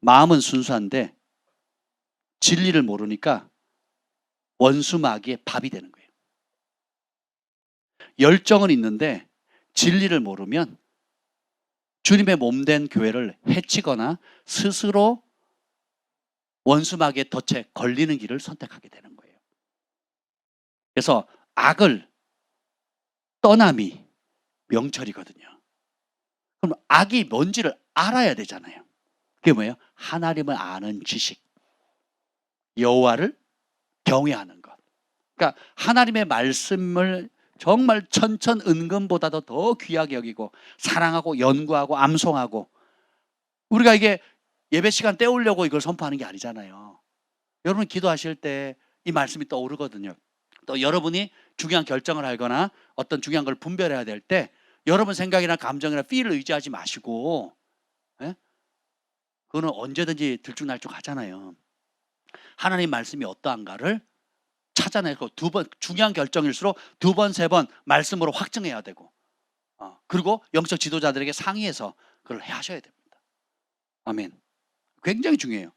Speaker 1: 마음은 순수한데 진리를 모르니까 원수 마귀의 밥이 되는 거예요. 열정은 있는데 진리를 모르면 주님의 몸된 교회를 해치거나 스스로 원수 마귀의 덫에 걸리는 길을 선택하게 되는 거예요. 그래서 악을 떠남이 명철이거든요. 그럼 악이 뭔지를 알아야 되잖아요. 그게 뭐예요? 하나님을 아는 지식, 여호와를 경외하는 것. 그러니까 하나님의 말씀을 정말 천천은금보다도 더 귀하게 여기고 사랑하고 연구하고 암송하고, 우리가 이게 예배 시간 때우려고 이걸 선포하는 게 아니잖아요. 여러분 기도하실 때 이 말씀이 떠오르거든요. 또 여러분이 중요한 결정을 하거나 어떤 중요한 걸 분별해야 될 때 여러분 생각이나 감정이나 필을 의지하지 마시고, 예? 그거는 언제든지 들쭉날쭉 하잖아요. 하나님 말씀이 어떠한가를 찾아내고 중요한 결정일수록 2번, 3번 말씀으로 확증해야 되고, 그리고 영적 지도자들에게 상의해서 그걸 하셔야 됩니다. 아멘. 굉장히 중요해요.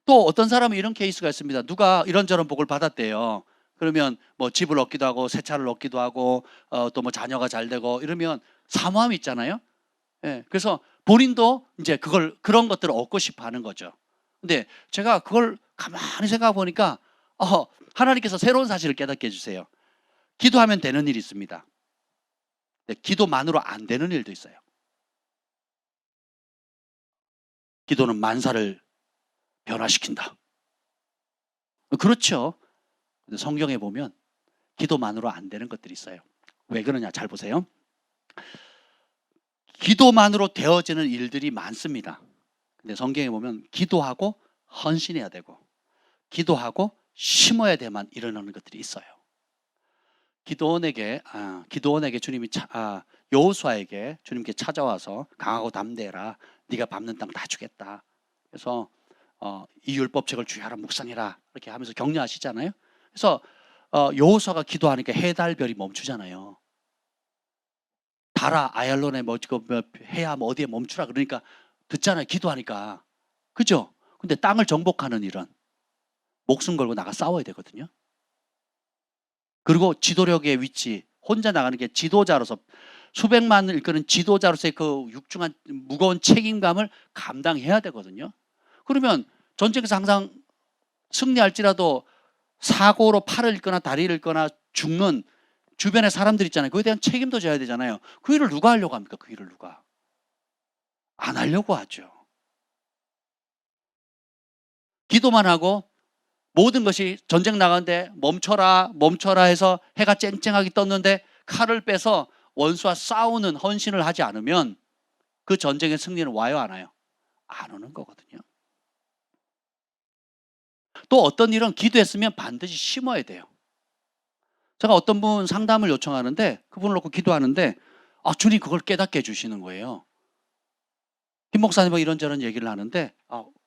Speaker 1: 또 어떤 사람은 이런 케이스가 있습니다. 누가 이런저런 복을 받았대요. 그러면 뭐 집을 얻기도 하고 새 차를 얻기도 하고 또 뭐 자녀가 잘 되고 이러면 사모함이 있잖아요. 예, 그래서 본인도 이제 그런 것들을 얻고 싶어 하는 거죠. 근데 제가 그걸 가만히 생각해 보니까 하나님께서 새로운 사실을 깨닫게 해주세요. 기도하면 되는 일이 있습니다. 기도만으로 안 되는 일도 있어요. 기도는 만사를 변화시킨다. 그렇죠. 근데 성경에 보면 기도만으로 안 되는 것들이 있어요. 왜 그러냐? 잘 보세요. 기도만으로 되어지는 일들이 많습니다. 근데 성경에 보면 기도하고 헌신해야 되고 기도하고 심어야 돼만 일어나는 것들이 있어요. 기도원에게 주님이 여호수아에게 주님께 찾아와서 강하고 담대해라. 네가 밟는 땅 다 주겠다. 그래서 이 율법책을 주야라 묵상해라 이렇게 하면서 격려하시잖아요. 그래서 여호수아가 기도하니까 해달별이 멈추잖아요. 달아 아얄론에 해야 어디에 멈추라 그러니까 듣잖아요. 기도하니까. 그죠? 근데 땅을 정복하는 일은 목숨 걸고 나가 싸워야 되거든요. 그리고 지도력의 위치, 혼자 나가는 게 지도자로서 수백만을 이끄는 지도자로서의 그 육중한 무거운 책임감을 감당해야 되거든요. 그러면 전쟁에서 항상 승리할지라도 사고로 팔을 잃거나 다리를 잃거나 죽는 주변에 사람들 있잖아요. 그에 대한 책임도 져야 되잖아요. 그 일을 누가 하려고 합니까? 그 일을 누가? 안 하려고 하죠. 기도만 하고 모든 것이 전쟁 나가는데 멈춰라 해서 해가 쨍쨍하게 떴는데 칼을 빼서 원수와 싸우는 헌신을 하지 않으면 그 전쟁의 승리는 와요, 안 와요? 안 오는 거거든요. 또 어떤 일은 기도했으면 반드시 심어야 돼요. 제가 어떤 분 상담을 요청하는데 그분을 놓고 기도하는데 주님 그걸 깨닫게 해주시는 거예요. 김 목사님과 이런저런 얘기를 하는데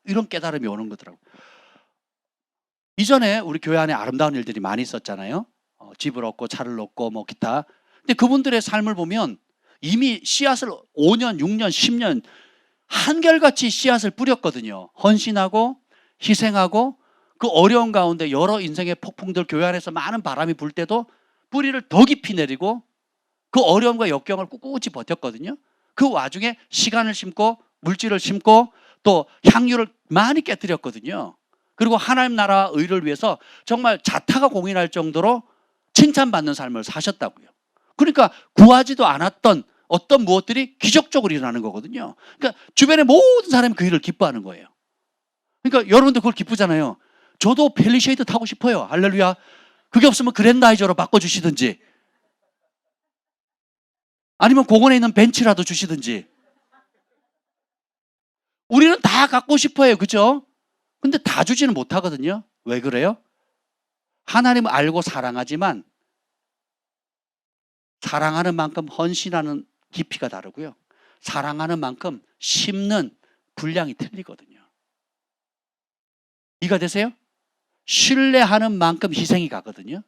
Speaker 1: 이런 깨달음이 오는 거더라고요. 이전에 우리 교회 안에 아름다운 일들이 많이 있었잖아요. 집을 얻고 차를 얻고 뭐 기타. 근데 그분들의 삶을 보면 이미 씨앗을 5년, 6년, 10년 한결같이 씨앗을 뿌렸거든요. 헌신하고 희생하고 그 어려운 가운데 여러 인생의 폭풍들, 교회 안에서 많은 바람이 불 때도 뿌리를 더 깊이 내리고 그 어려움과 역경을 꿋꿋이 버텼거든요. 그 와중에 시간을 심고 물질을 심고 또 향유를 많이 깨뜨렸거든요. 그리고 하나님 나라 의를 위해서 정말 자타가 공인할 정도로 칭찬받는 삶을 사셨다고요. 그러니까 구하지도 않았던 어떤 무엇들이 기적적으로 일어나는 거거든요. 그러니까 주변의 모든 사람이 그 일을 기뻐하는 거예요. 그러니까 여러분도 그걸 기쁘잖아요. 저도 펠리쉐이드 타고 싶어요. 할렐루야. 그게 없으면 그랜다이저로 바꿔주시든지 아니면 공원에 있는 벤치라도 주시든지. 우리는 다 갖고 싶어요. 그죠? 근데 다 주지는 못하거든요. 왜 그래요? 하나님을 알고 사랑하지만 사랑하는 만큼 헌신하는 깊이가 다르고요. 사랑하는 만큼 심는 분량이 틀리거든요. 이해가 되세요? 신뢰하는 만큼 희생이 가거든요.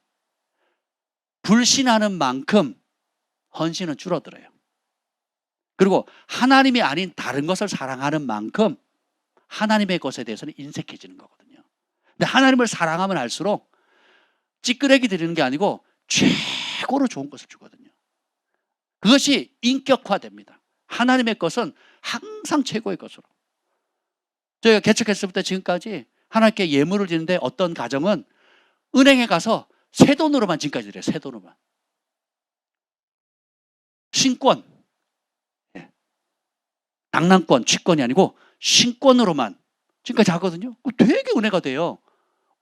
Speaker 1: 불신하는 만큼 헌신은 줄어들어요. 그리고 하나님이 아닌 다른 것을 사랑하는 만큼 하나님의 것에 대해서는 인색해지는 거거든요. 근데 하나님을 사랑하면 할수록 찌끄레기 드리는 게 아니고 최고로 좋은 것을 주거든요. 그것이 인격화됩니다. 하나님의 것은 항상 최고의 것으로. 저희가 개척했을 때 지금까지 하나님께 예물을 드리는데 어떤 가정은 은행에 가서 새 돈으로만 지금까지 드려요. 새 돈으로만. 신권, 낭낭권, 취권이 아니고 신권으로만 지금까지 하거든요. 되게 은혜가 돼요.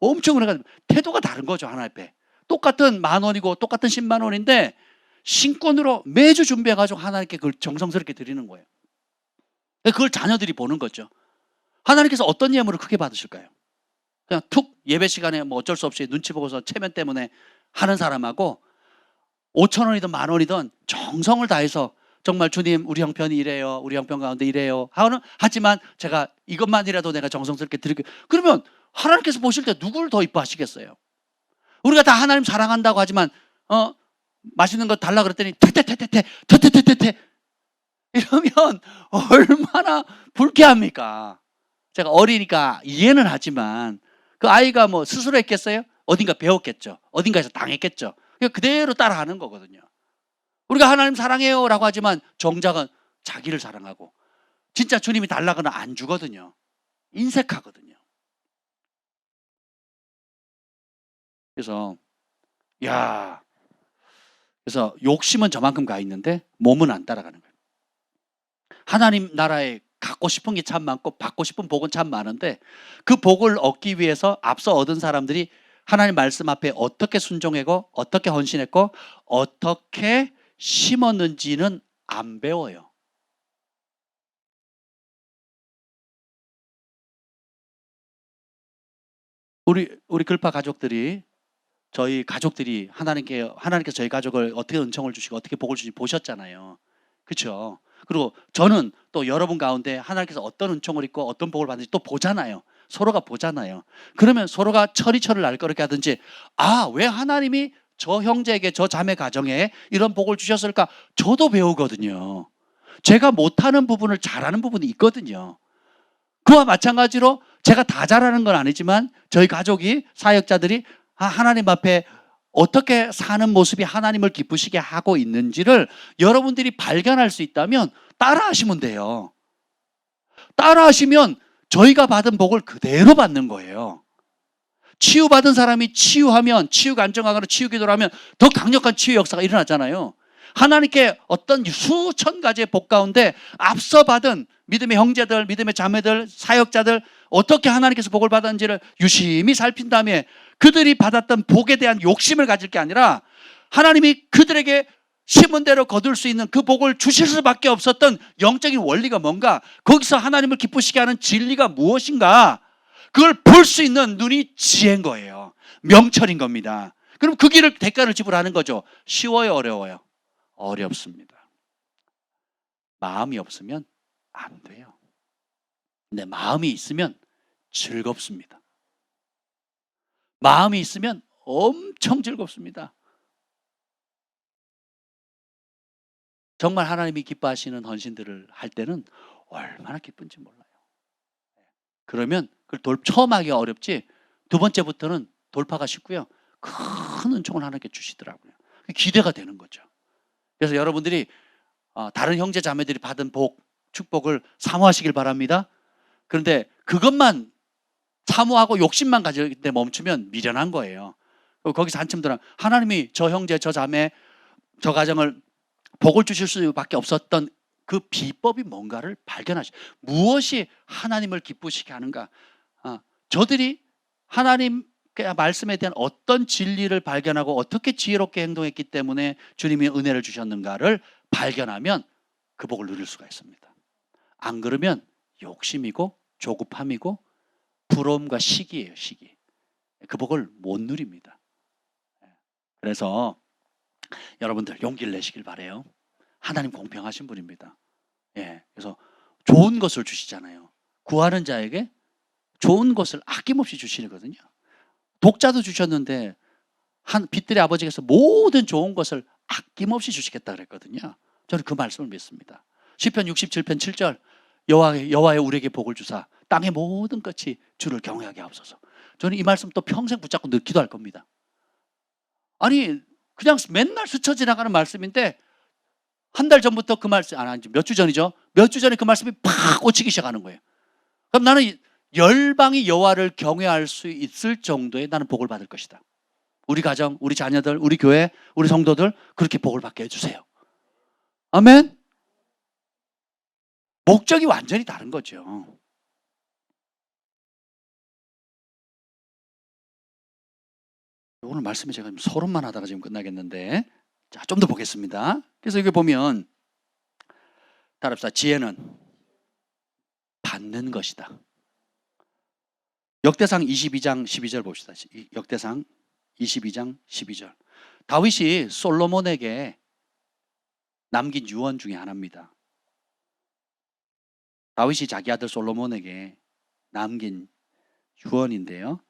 Speaker 1: 엄청 은혜가 됩니다. 태도가 다른 거죠. 하나님 앞에. 똑같은 10,000원이고 똑같은 10만 원인데 신권으로 매주 준비해가지고 하나님께 그걸 정성스럽게 드리는 거예요. 그걸 자녀들이 보는 거죠. 하나님께서 어떤 예물을 크게 받으실까요? 그냥 툭 예배 시간에 뭐 어쩔 수 없이 눈치 보고서 체면 때문에 하는 사람하고 5,000원이든 10,000원이든 정성을 다해서 정말 주님 우리 형편이 이래요. 우리 형편 가운데 이래요. 하지만 제가 이것만이라도 내가 정성스럽게 드릴게요. 그러면 하나님께서 보실 때 누구를 더 이뻐하시겠어요? 우리가 다 하나님 사랑한다고 하지만 맛있는 거 달라 그랬더니 테테테테테 이러면 얼마나 불쾌합니까? 제가 어리니까 이해는 하지만 그 아이가 뭐 스스로 했겠어요? 어딘가 배웠겠죠. 어딘가에서 당했겠죠. 그대로 따라하는 거거든요. 우리가 하나님 사랑해요 라고 하지만 정작은 자기를 사랑하고 진짜 주님이 달라고는 안 주거든요. 인색하거든요. 그래서 그래서 욕심은 저만큼 가 있는데 몸은 안 따라가는 거예요. 하나님 나라에 갖고 싶은 게 참 많고 받고 싶은 복은 참 많은데 그 복을 얻기 위해서 앞서 얻은 사람들이 하나님 말씀 앞에 어떻게 순종했고 어떻게 헌신했고 어떻게 심었는지는 안 배워요. 우리 글파 가족들이 저희 가족들이 하나님께서 저희 가족을 어떻게 은총을 주시고 어떻게 복을 주시고 보셨잖아요. 그렇죠? 그리고 저는 또 여러분 가운데 하나님께서 어떤 은총을 입고 어떤 복을 받는지 또 보잖아요. 서로가 보잖아요. 그러면 서로가 철이철을 날거럽게 하든지 왜 하나님이 저 형제에게 저 자매 가정에 이런 복을 주셨을까? 저도 배우거든요. 제가 못하는 부분을 잘하는 부분이 있거든요. 그와 마찬가지로 제가 다 잘하는 건 아니지만 저희 가족이 사역자들이 하나님 앞에 어떻게 사는 모습이 하나님을 기쁘시게 하고 있는지를 여러분들이 발견할 수 있다면 따라하시면 돼요. 따라하시면 저희가 받은 복을 그대로 받는 거예요. 치유받은 사람이 치유하면 치유가 안정하거나 치유기도를 하면 더 강력한 치유 역사가 일어나잖아요. 하나님께 어떤 수천 가지의 복 가운데 앞서 받은 믿음의 형제들, 믿음의 자매들, 사역자들 어떻게 하나님께서 복을 받았는지를 유심히 살핀 다음에 그들이 받았던 복에 대한 욕심을 가질 게 아니라 하나님이 그들에게 심은 대로 거둘 수 있는 그 복을 주실 수밖에 없었던 영적인 원리가 뭔가, 거기서 하나님을 기쁘시게 하는 진리가 무엇인가, 그걸 볼 수 있는 눈이 지혜인 거예요. 명철인 겁니다. 그럼 그 길을 대가를 지불하는 거죠. 쉬워요, 어려워요? 어렵습니다. 마음이 없으면 안 돼요. 근데 마음이 있으면 즐겁습니다. 마음이 있으면 엄청 즐겁습니다. 정말 하나님이 기뻐하시는 헌신들을 할 때는 얼마나 기쁜지 몰라요. 그러면 그걸 처음 하기가 어렵지 두 번째부터는 돌파가 쉽고요. 큰 은총을 하나님께 주시더라고요. 기대가 되는 거죠. 그래서 여러분들이 다른 형제 자매들이 받은 복, 축복을 사모하시길 바랍니다. 그런데 그것만 사모하고 욕심만 가질 때 멈추면 미련한 거예요. 거기서 한참 들어 하나님이 저 형제, 저 자매, 저 가정을 복을 주실 수밖에 없었던 그 비법이 뭔가를 발견하시죠. 무엇이 하나님을 기쁘시게 하는가. 저들이 하나님 말씀에 대한 어떤 진리를 발견하고 어떻게 지혜롭게 행동했기 때문에 주님이 은혜를 주셨는가를 발견하면 그 복을 누릴 수가 있습니다. 안 그러면 욕심이고 조급함이고 부러움과 시기예요. 시기. 그 복을 못 누립니다. 그래서 여러분들 용기를 내시길 바라요. 하나님 공평하신 분입니다. 그래서 좋은 것을 주시잖아요. 구하는 자에게 좋은 것을 아낌없이 주시거든요. 독자도 주셨는데 빛들의 아버지께서 모든 좋은 것을 아낌없이 주시겠다 그랬거든요. 저는 그 말씀을 믿습니다. 시편 67편 7절 여호와의 우리에게 복을 주사 땅의 모든 끝이 주를 경외하게 하옵소서. 저는 이 말씀 또 평생 붙잡고 늘 기도할 겁니다. 아니 그냥 맨날 스쳐 지나가는 말씀인데 한 달 전부터 그 말씀, 몇 주 전이죠. 몇 주 전에 그 말씀이 팍 꽂히기 시작하는 거예요. 그럼 나는 열방이 여호와를 경외할 수 있을 정도의 나는 복을 받을 것이다. 우리 가정, 우리 자녀들, 우리 교회, 우리 성도들 그렇게 복을 받게 해주세요. 아멘. 목적이 완전히 다른 거죠. 오늘 말씀에 제가 서론만 하다가 지금 끝나겠는데, 자, 좀 더 보겠습니다. 그래서 여기 보면 따라합시다. 지혜는 받는 것이다. 역대상 22장 12절 봅시다. 역대상 22장 12절. 다윗이 솔로몬에게 남긴 유언 중에 하나입니다. 다윗이 자기 아들 솔로몬에게 남긴 유언인데요.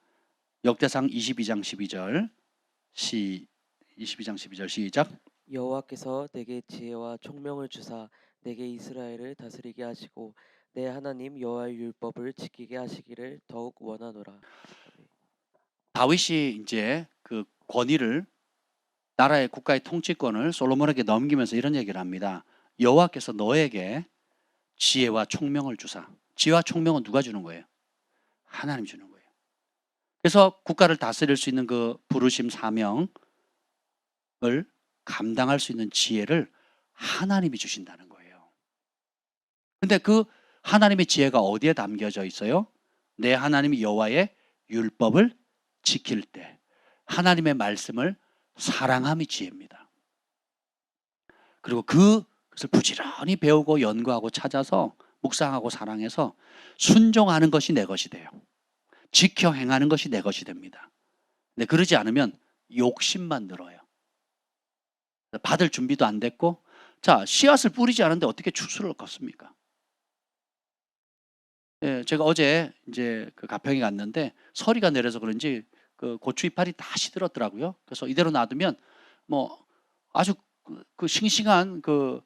Speaker 1: 역대상 22장 12절 22장 12절 시작.
Speaker 2: 여호와께서 내게 지혜와 총명을 주사 내게 이스라엘을 다스리게 하시고 내 하나님 여호와의 율법을 지키게 하시기를 더욱 원하노라.
Speaker 1: 다윗이 이제 그 권위를, 나라의 국가의 통치권을 솔로몬에게 넘기면서 이런 얘기를 합니다. 여호와께서 너에게 지혜와 총명을 주사. 지혜와 총명은 누가 주는 거예요? 하나님 주는 거예요. 그래서 국가를 다스릴 수 있는 그 부르심 사명을 감당할 수 있는 지혜를 하나님이 주신다는 거예요. 근데 그 하나님의 지혜가 어디에 담겨져 있어요? 내 하나님이 여호와의 율법을 지킬 때 하나님의 말씀을 사랑함이 지혜입니다. 그리고 그것을 부지런히 배우고 연구하고 찾아서 묵상하고 사랑해서 순종하는 것이 내 것이 돼요. 지켜 행하는 것이 내 것이 됩니다. 근데 그러지 않으면 욕심만 늘어요. 받을 준비도 안 됐고, 자, 씨앗을 뿌리지 않은데 어떻게 추수를 걷습니까? 예, 제가 어제 이제 그 가평에 갔는데 서리가 내려서 그런지 그 고추 이파리 다 시들었더라고요. 그래서 이대로 놔두면 뭐 아주 그 싱싱한 그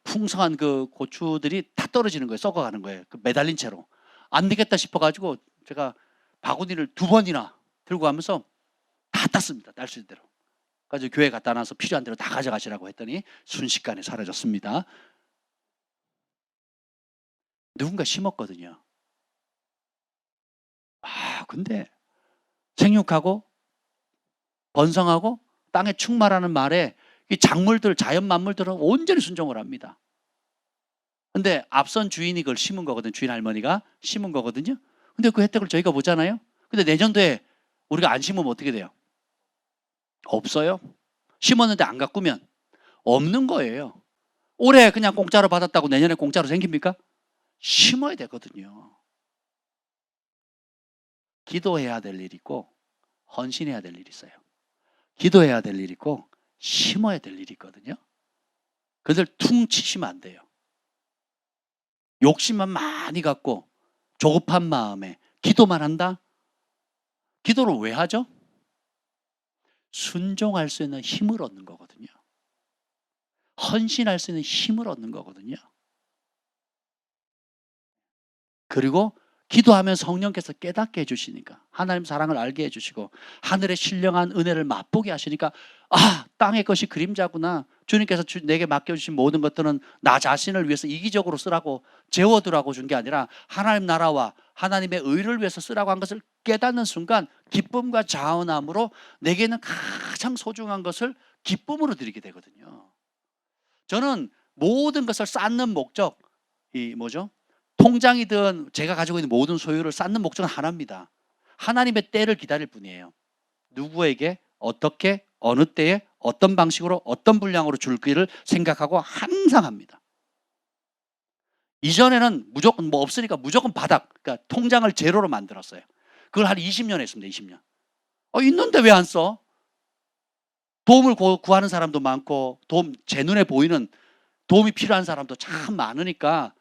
Speaker 1: 풍성한 그 고추들이 다 떨어지는 거예요. 썩어가는 거예요. 그 매달린 채로. 안 되겠다 싶어가지고 제가 바구니를 2번이나 들고 가면서 다 땄습니다. 딸 수 있는 대로. 그래서 교회 갖다 놔서 필요한 대로 다 가져가시라고 했더니 순식간에 사라졌습니다. 누군가 심었거든요. 근데 생육하고 번성하고 땅에 충만하는 말에 이 작물들, 자연 만물들은 온전히 순종을 합니다. 근데 앞선 주인이 그걸 심은 거거든요. 주인 할머니가 심은 거거든요. 근데 그 혜택을 저희가 보잖아요. 근데 내년도에 우리가 안 심으면 어떻게 돼요? 없어요. 심었는데 안 가꾸면 없는 거예요. 올해 그냥 공짜로 받았다고 내년에 공짜로 생깁니까? 심어야 되거든요. 기도해야 될 일이 있고 헌신해야 될 일이 있어요. 기도해야 될 일이 있고 심어야 될 일이 있거든요. 그들 퉁치시면 안 돼요. 욕심만 많이 갖고 조급한 마음에 기도만 한다? 기도를 왜 하죠? 순종할 수 있는 힘을 얻는 거거든요. 헌신할 수 있는 힘을 얻는 거거든요. 그리고 기도하면 성령께서 깨닫게 해주시니까, 하나님 사랑을 알게 해주시고 하늘의 신령한 은혜를 맛보게 하시니까, 땅의 것이 그림자구나. 주님께서 내게 맡겨주신 모든 것들은 나 자신을 위해서 이기적으로 쓰라고 재워두라고 준 게 아니라 하나님 나라와 하나님의 의를 위해서 쓰라고 한 것을 깨닫는 순간 기쁨과 자원함으로 내게는 가장 소중한 것을 기쁨으로 드리게 되거든요. 저는 모든 것을 쌓는 목적, 통장이든 제가 가지고 있는 모든 소유를 쌓는 목적은 하나입니다. 하나님의 때를 기다릴 뿐이에요. 누구에게 어떻게 어느 때에 어떤 방식으로 어떤 분량으로 줄기를 생각하고 항상 합니다. 이전에는 무조건 없으니까 무조건 바닥, 그러니까 통장을 제로로 만들었어요. 그걸 한 20년 했습니다. 20년. 있는데 왜 안 써? 도움을 구하는 사람도 많고 제 눈에 보이는 도움이 필요한 사람도 참 많으니까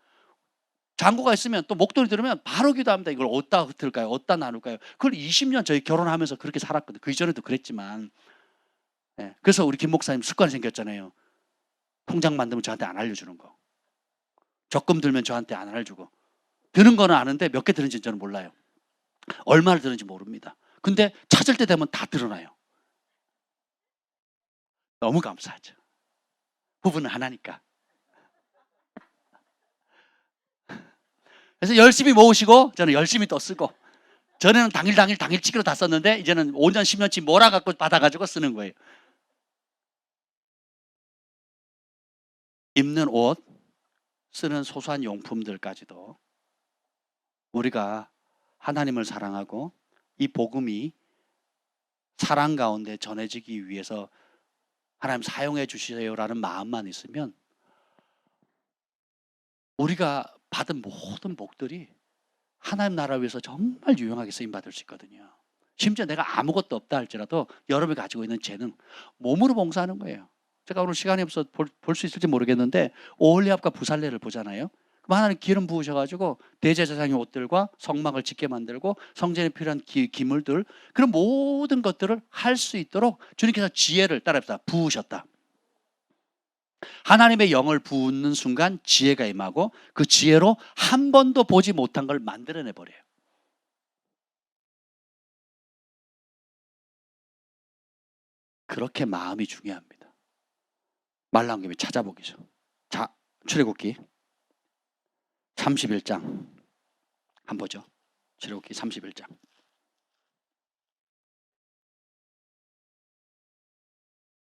Speaker 1: 잔고가 있으면 또 목도리 들으면 바로 기도합니다. 이걸 어디다 흩을까요? 어디다 나눌까요? 그걸 20년 저희 결혼하면서 그렇게 살았거든요. 그 이전에도 그랬지만. 예, 그래서 우리 김 목사님 습관이 생겼잖아요. 통장 만들면 저한테 안 알려주는 거. 적금 들면 저한테 안 알려주고. 드는 거는 아는데 몇 개 드는지 저는 몰라요. 얼마를 드는지 모릅니다. 근데 찾을 때 되면 다 드러나요. 너무 감사하죠. 부부는 하나니까. 그래서 열심히 모으시고 저는 열심히 또 쓰고, 전에는 당일치기로 다 썼는데 이제는 5년 10년치 몰아갖고 받아가지고 쓰는 거예요. 입는 옷, 쓰는 소소한 용품들까지도 우리가 하나님을 사랑하고 이 복음이 사랑 가운데 전해지기 위해서 하나님 사용해 주시세요라는 마음만 있으면 우리가 받은 모든 복들이 하나님 나라 위해서 정말 유용하게 쓰임받을 수 있거든요. 심지어 내가 아무것도 없다 할지라도 여러분이 가지고 있는 재능, 몸으로 봉사하는 거예요. 제가 오늘 시간이 없어서 볼 수 있을지 모르겠는데 오홀리압과 부살레를 보잖아요. 그럼 하나님 기름 부으셔가지고 대제사장의 옷들과 성막을 짓게 만들고 성전에 필요한 기물들, 그런 모든 것들을 할 수 있도록 주님께서 지혜를 따라합시다. 부으셨다. 하나님의 영을 부는 순간 지혜가 임하고 그 지혜로 한 번도 보지 못한 걸 만들어내 버려요. 그렇게 마음이 중요합니다. 말 나온 김에 찾아보기죠. 자, 출애굽기 31장 한번 보죠. 출애굽기 31장.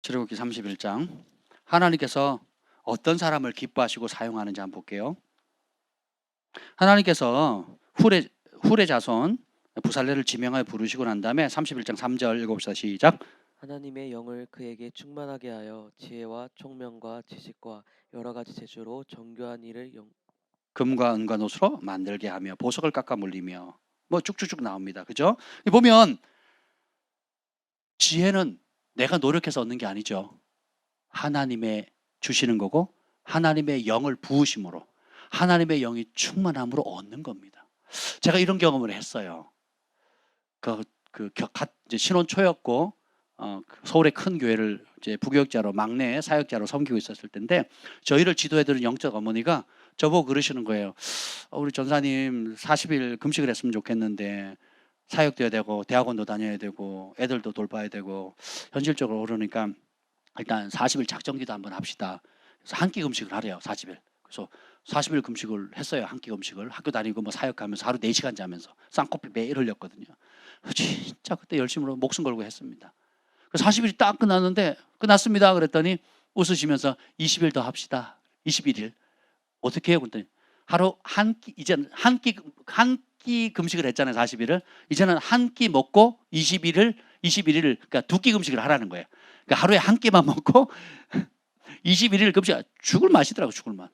Speaker 1: 출애굽기 31장. 하나님께서 어떤 사람을 기뻐하시고 사용하는지 한번 볼게요. 하나님께서 훌의 자손 부살레를 지명하여 부르시고 난 다음에 31장 3절 읽어봅시다. 시작.
Speaker 2: 하나님의 영을 그에게 충만하게 하여 지혜와 총명과 지식과 여러 가지 재주로 정교한 일을
Speaker 1: 금과 은과 노수로 만들게 하며 보석을 깎아 물리며 뭐 쭉쭉쭉 나옵니다. 그죠? 보면 지혜는 내가 노력해서 얻는 게 아니죠. 하나님의 주시는 거고 하나님의 영을 부으심으로 하나님의 영이 충만함으로 얻는 겁니다. 제가 이런 경험을 했어요. 이제 신혼 초였고 서울의 큰 교회를 이제 부교육자로 막내 사역자로 섬기고 있었을 텐데 저희를 지도해드린 영적 어머니가 저보고 그러시는 거예요. 우리 전사님 40일 금식을 했으면 좋겠는데 사역돼야 되고 대학원도 다녀야 되고 애들도 돌봐야 되고 현실적으로 그러니까 일단 40일 작정기도 한번 합시다. 그래서 한 끼 금식을 하래요. 40일. 그래서 40일 금식을 했어요. 한 끼 금식을. 학교 다니고 뭐 사역하면서 하루 4시간 자면서 쌍코피 매일 흘렸거든요. 진짜 그때 열심히 목숨 걸고 했습니다. 40일이 딱 끝났습니다. 그랬더니 웃으시면서 20일 더 합시다. 21일. 어떻게 해요? 그랬더니 하루 이제는 한 끼 금식을 했잖아요. 40일을. 이제는 한 끼 먹고 21일, 그러니까 2끼 금식을 하라는 거예요. 그러니까 하루에 한 끼만 먹고 21일 금식, 죽을 맛이더라고, 죽을 맛.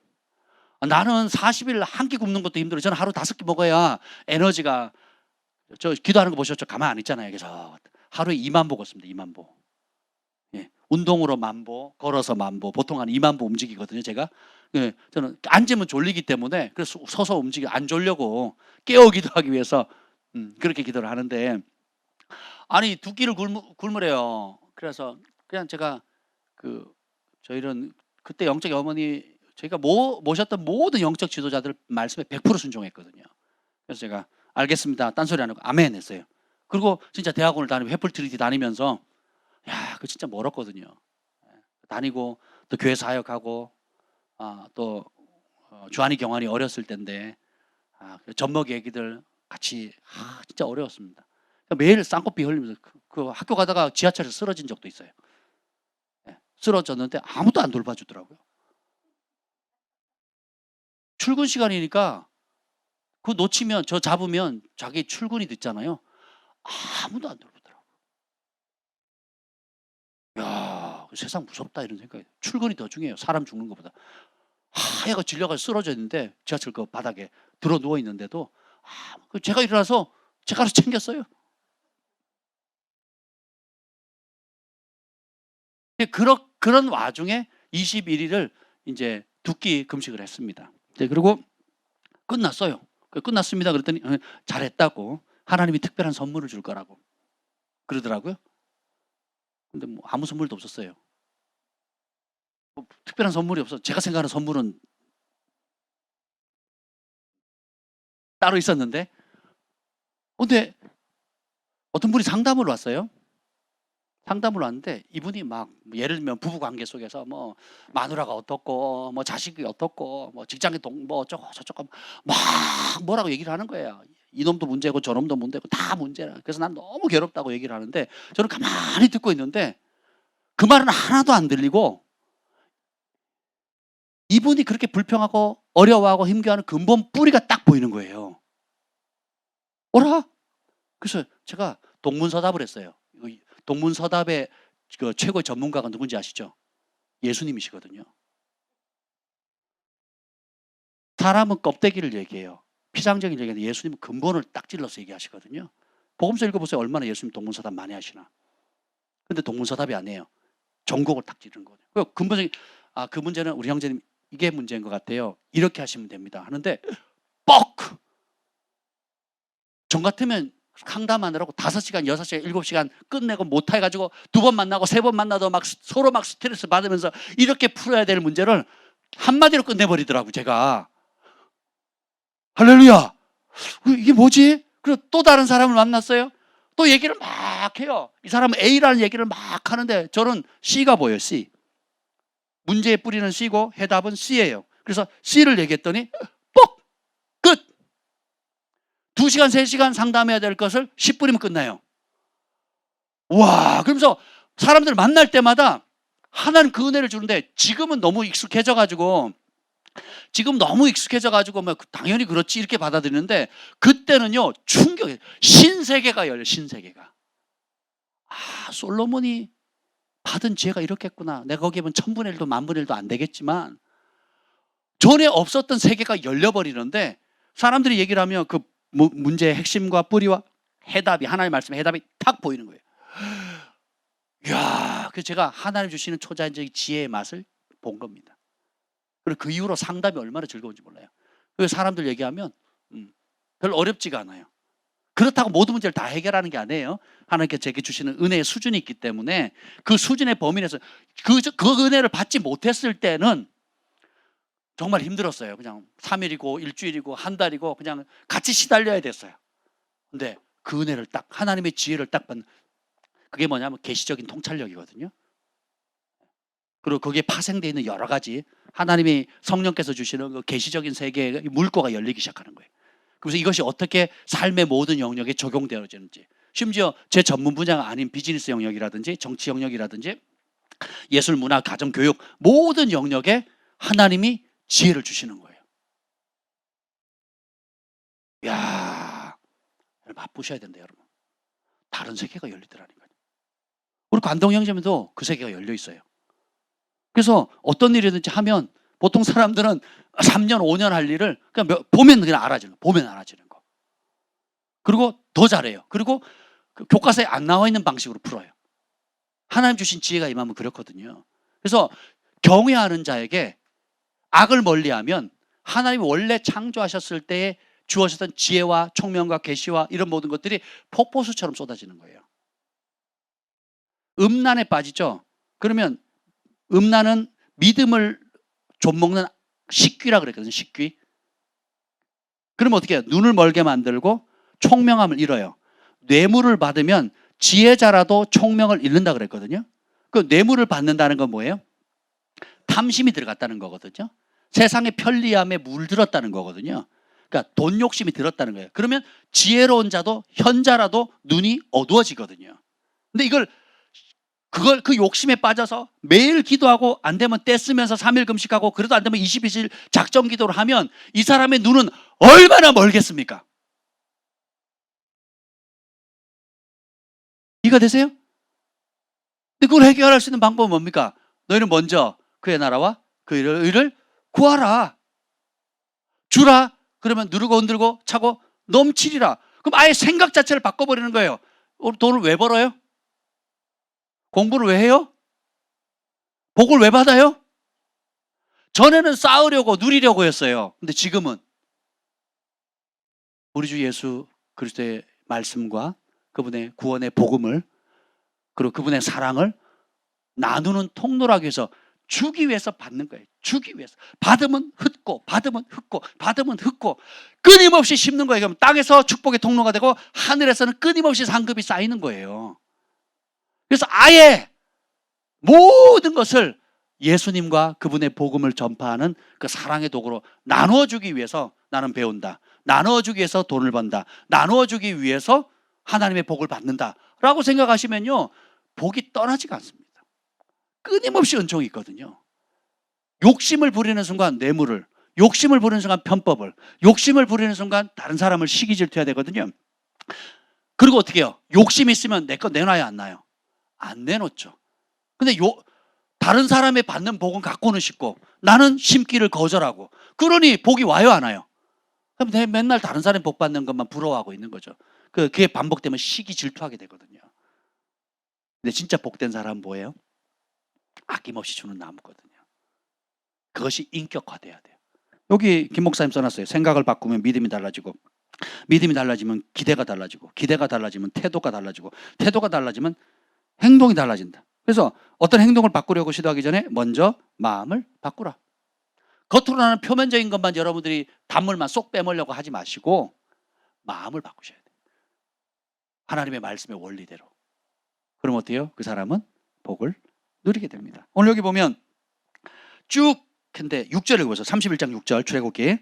Speaker 1: 나는 40일 한 끼 굶는 것도 힘들어요. 저는 하루 5끼 먹어야 에너지가, 저 기도하는 거 보셨죠? 가만 안 있잖아요. 그래서 하루에 2만 보 걷습니다. 2만 보. 예, 운동으로 10,000보, 걸어서 10,000보, 보통 한 2만 보 움직이거든요. 제가. 예, 저는 앉으면 졸리기 때문에 그래서 서서 안 졸려고 깨우기도 하기 위해서 그렇게 기도를 하는데, 아니 2끼를 굶으래요. 그래서 그냥 제가 저희는 그때 영적 어머니 저희가 모셨던 모든 영적 지도자들 말씀에 100% 순종했거든요. 그래서 제가 알겠습니다. 딴소리 안 하고 아멘 했어요. 그리고 진짜 대학원을 다니고 회플트리티 다니면서 그 진짜 멀었거든요. 다니고 또 교회 사역하고 또 주한이 경환이 어렸을 때인데 젖먹이 애기들 같이 진짜 어려웠습니다. 매일 쌍코피 흘리면서 그 학교 가다가 지하철에서 쓰러진 적도 있어요. 쓰러졌는데 아무도 안 돌봐주더라고요. 출근 시간이니까 그거 놓치면, 저 잡으면 자기 출근이 늦잖아요. 아무도 안 돌보더라고요. 야, 세상 무섭다 이런 생각이. 출근이 더 중요해요. 사람 죽는 것보다. 하얘가 질려가 쓰러져 있는데 지하철 그 바닥에 들어 누워 있는데도 제가 일어나서 제가 챙겼어요. 그런 와중에 21일을 이제 2끼 금식을 했습니다. 그리고 끝났어요. 끝났습니다. 그랬더니 잘했다고, 하나님이 특별한 선물을 줄 거라고 그러더라고요. 근데 뭐 아무 선물도 없었어요. 뭐 특별한 선물이 없어. 제가 생각하는 선물은 따로 있었는데, 근데 어떤 분이 상담을 왔어요. 상담을 왔는데 이분이 막 예를 들면 부부 관계 속에서 뭐 마누라가 어떻고 뭐 자식이 어떻고 뭐 직장에 뭐 어쩌고 저쩌고 막 뭐라고 얘기를 하는 거예요. 이놈도 문제고 저놈도 문제고 다 문제라. 그래서 난 너무 괴롭다고 얘기를 하는데 저는 가만히 듣고 있는데 그 말은 하나도 안 들리고 이분이 그렇게 불평하고 어려워하고 힘겨워하는 근본 뿌리가 딱 보이는 거예요. 어라? 그래서 제가 동문서답을 했어요. 동문서답의 그 최고의 전문가가 누군지 아시죠? 예수님이시거든요. 사람은 껍데기를 얘기해요. 피상적인 얘기하는데 예수님은 근본을 딱 찔러서 얘기하시거든요. 복음서 읽어보세요. 얼마나 예수님 동문서답 많이 하시나. 근데 동문서답이 아니에요. 전곡을 딱 찌르는 거예요. 근본적인, 그 문제는 우리 형제님 이게 문제인 것 같아요. 이렇게 하시면 됩니다. 하는데 뻑! 전 같으면 상담하느라고 5시간, 6시간, 7시간 끝내고 못 해가지고 2번 만나고 3번 만나도 막 서로 막 스트레스 받으면서 이렇게 풀어야 될 문제를 한마디로 끝내버리더라고, 제가. 할렐루야! 이게 뭐지? 그리고 또 다른 사람을 만났어요. 또 얘기를 막 해요. 이 사람은 A라는 얘기를 막 하는데 저는 C가 보여요, C. 문제의 뿌리는 C고 해답은 C예요. 그래서 C를 얘기했더니 뻑! 끝! 2시간, 3시간 상담해야 될 것을 10분이면 끝나요. 와, 그러면서 사람들 만날 때마다 하나는 그 은혜를 주는데 지금은 너무 익숙해져가지고 뭐 당연히 그렇지 이렇게 받아들이는데 그때는요 충격이에요. 신세계가 열려요. 신세계가. 솔로몬이 받은 지혜가 이렇겠구나. 내가 거기에 보면 1000분의 1도 10,000분의 1도 안 되겠지만 전에 없었던 세계가 열려버리는데 사람들이 얘기를 하면 그 문제의 핵심과 뿌리와 해답이 하나님의 말씀의 해답이 탁 보이는 거예요. 이야, 그래서 제가 하나님 주시는 초자연적인 지혜의 맛을 본 겁니다. 그리고 그 이후로 상담이 얼마나 즐거운지 몰라요. 그래서 사람들 얘기하면 별로 어렵지가 않아요. 그렇다고 모든 문제를 다 해결하는 게 아니에요. 하나님께 제게 주시는 은혜의 수준이 있기 때문에 그 수준의 범위 내에서 그 은혜를 받지 못했을 때는 정말 힘들었어요. 그냥 3일이고 일주일이고 한 달이고 그냥 같이 시달려야 됐어요. 근데 그 은혜를 딱 하나님의 지혜를 딱 받는 그게 뭐냐면 계시적인 통찰력이거든요. 그리고 거기에 파생되어 있는 여러 가지 하나님이 성령께서 주시는 그 계시적인 세계의 물꼬가 열리기 시작하는 거예요. 그래서 이것이 어떻게 삶의 모든 영역에 적용되어지는지, 심지어 제 전문 분야가 아닌 비즈니스 영역이라든지 정치 영역이라든지 예술, 문화, 가정, 교육 모든 영역에 하나님이 지혜를 주시는 거예요. 이야, 맛보셔야 된다, 여러분. 다른 세계가 열리더라니까요. 우리 관동 형제님도 그 세계가 열려 있어요. 그래서 어떤 일이든지 하면 보통 사람들은 3년, 5년 할 일을 그냥 보면 그냥 알아지는 거. 보면 알아지는 거. 그리고 더 잘해요. 그리고 그 교과서에 안 나와 있는 방식으로 풀어요. 하나님 주신 지혜가 임하면 그렇거든요. 그래서 경외하는 자에게 악을 멀리하면 하나님이 원래 창조하셨을 때에 주어졌던 지혜와 총명과 계시와 이런 모든 것들이 폭포수처럼 쏟아지는 거예요. 음란에 빠지죠. 그러면 음란은 믿음을 좀먹는 식귀라 그랬거든요. 식귀. 그러면 어떻게 해요? 눈을 멀게 만들고 총명함을 잃어요. 뇌물을 받으면 지혜자라도 총명을 잃는다 그랬거든요. 그 뇌물을 받는다는 건 뭐예요? 탐심이 들어갔다는 거거든요. 세상의 편리함에 물들었다는 거거든요. 그러니까 돈 욕심이 들었다는 거예요. 그러면 지혜로운 자도 현자라도 눈이 어두워지거든요. 근데 그 욕심에 빠져서 매일 기도하고 안 되면 떼 쓰면서 3일 금식하고 그래도 안 되면 22일 작정 기도를 하면 이 사람의 눈은 얼마나 멀겠습니까? 이해가 되세요? 근데 그걸 해결할 수 있는 방법은 뭡니까? 너희는 먼저 그의 나라와 그 의를 구하라. 주라. 그러면 누르고 흔들고 차고 넘치리라. 그럼 아예 생각 자체를 바꿔버리는 거예요. 돈을 왜 벌어요? 공부를 왜 해요? 복을 왜 받아요? 전에는 쌓으려고 누리려고 했어요. 근데 지금은 우리 주 예수 그리스도의 말씀과 그분의 구원의 복음을 그리고 그분의 사랑을 나누는 통로라기 위해서 주기 위해서 받는 거예요. 주기 위해서. 받으면 흩고 받으면 흩고 받으면 흩고 끊임없이 심는 거예요. 그럼 땅에서 축복의 통로가 되고 하늘에서는 끊임없이 상급이 쌓이는 거예요. 그래서 아예 모든 것을 예수님과 그분의 복음을 전파하는 그 사랑의 도구로 나누어 주기 위해서 나는 배운다. 나누어 주기 위해서 돈을 번다. 나누어 주기 위해서 하나님의 복을 받는다 라고 생각하시면요, 복이 떠나지가 않습니다. 끊임없이 은총이 있거든요. 욕심을 부리는 순간 뇌물을, 욕심을 부리는 순간 편법을, 욕심을 부리는 순간 다른 사람을 시기 질투해야 되거든요. 그리고 어떻게 해요? 욕심 있으면 내 거 내놔야 안 나요? 안 내놓죠. 근데 다른 사람의 받는 복은 갖고는 싶고 나는 심기를 거절하고, 그러니 복이 와요 안 와요? 그럼 내 맨날 다른 사람이 복 받는 것만 부러워하고 있는 거죠. 그게 반복되면 시기 질투하게 되거든요. 근데 진짜 복된 사람은 뭐예요? 아낌없이 주는 나무거든요. 그것이 인격화돼야 돼요. 여기 김 목사님 써놨어요. 생각을 바꾸면 믿음이 달라지고, 믿음이 달라지면 기대가 달라지고, 기대가 달라지면 태도가 달라지고, 태도가 달라지면 행동이 달라진다. 그래서 어떤 행동을 바꾸려고 시도하기 전에 먼저 마음을 바꾸라. 겉으로 나는 표면적인 것만 여러분들이 단물만 쏙 빼먹으려고 하지 마시고 마음을 바꾸셔야 돼요. 하나님의 말씀의 원리대로. 그럼 어때요? 그 사람은 복을 누리게 됩니다. 오늘 여기 보면 쭉 근데 6절 읽어보세요. 31장 6절 출애굽기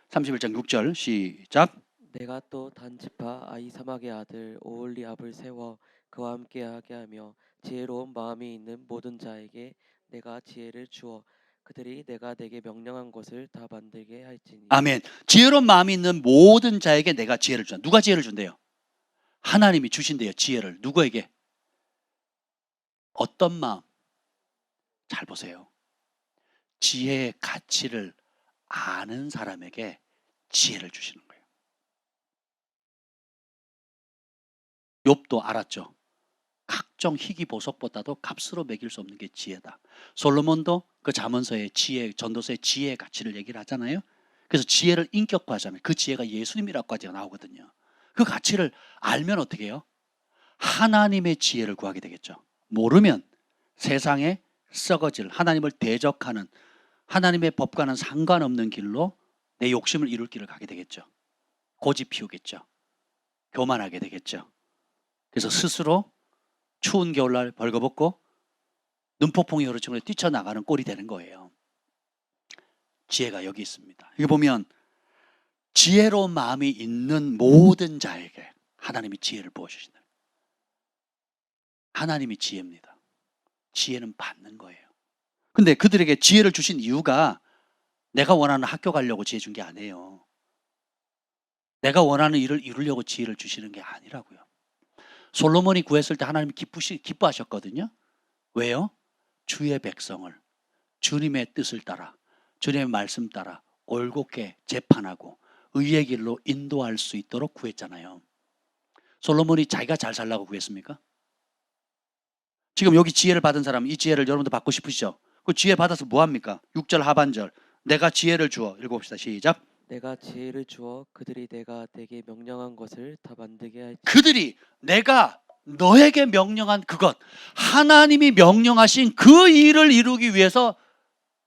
Speaker 1: 31장 6절 시작.
Speaker 2: 내가 또 단지파 아히사막의 아들 오홀리압을 세워 그와 함께하게 하며 지혜로운 마음이 있는 모든 자에게 내가 지혜를 주어 그들이 내가 내게 명령한 것을 다 만들게 할지니.
Speaker 1: 아멘. 지혜로운 마음이 있는 모든 자에게 내가 지혜를 준다. 누가 지혜를 준대요? 하나님이 주신대요. 지혜를. 누구에게? 어떤 마음? 잘 보세요. 지혜의 가치를 아는 사람에게 지혜를 주시는 거예요. 욥도 알았죠. 각종 희귀 보석보다도 값으로 매길 수 없는 게 지혜다. 솔로몬도 그 잠언서의 지혜, 전도서의 지혜의 가치를 얘기를 하잖아요. 그래서 지혜를 인격화하자면 그 지혜가 예수님이라고까지 나오거든요. 그 가치를 알면 어떻게 해요? 하나님의 지혜를 구하게 되겠죠. 모르면 세상에 썩어질, 하나님을 대적하는, 하나님의 법과는 상관없는 길로 내 욕심을 이룰 길을 가게 되겠죠. 고집 피우겠죠. 교만하게 되겠죠. 그래서 스스로 추운 겨울날 벌거벗고 눈폭풍이 흐르치면 뛰쳐나가는 꼴이 되는 거예요. 지혜가 여기 있습니다. 여기 보면 지혜로운 마음이 있는 모든 자에게 하나님이 지혜를 부어주신다. 하나님이 지혜입니다. 지혜는 받는 거예요. 근데 그들에게 지혜를 주신 이유가 내가 원하는 학교 가려고 지혜 준 게 아니에요. 내가 원하는 일을 이루려고 지혜를 주시는 게 아니라고요. 솔로몬이 구했을 때 하나님이 기뻐하셨거든요. 왜요? 주의 백성을 주님의 뜻을 따라, 주님의 말씀 따라 올곧게 재판하고 의의 길로 인도할 수 있도록 구했잖아요. 솔로몬이 자기가 잘 살라고 구했습니까? 지금 여기 지혜를 받은 사람, 이 지혜를 여러분도 받고 싶으시죠? 그 지혜 받아서 뭐합니까? 6절 하반절 내가 지혜를 주어. 읽어봅시다. 시작.
Speaker 2: 내가 지혜를 주어 그들이 내가 내게 명령한 것을 다 만들게 할지.
Speaker 1: 그들이 내가 너에게 명령한 그것, 하나님이 명령하신 그 일을 이루기 위해서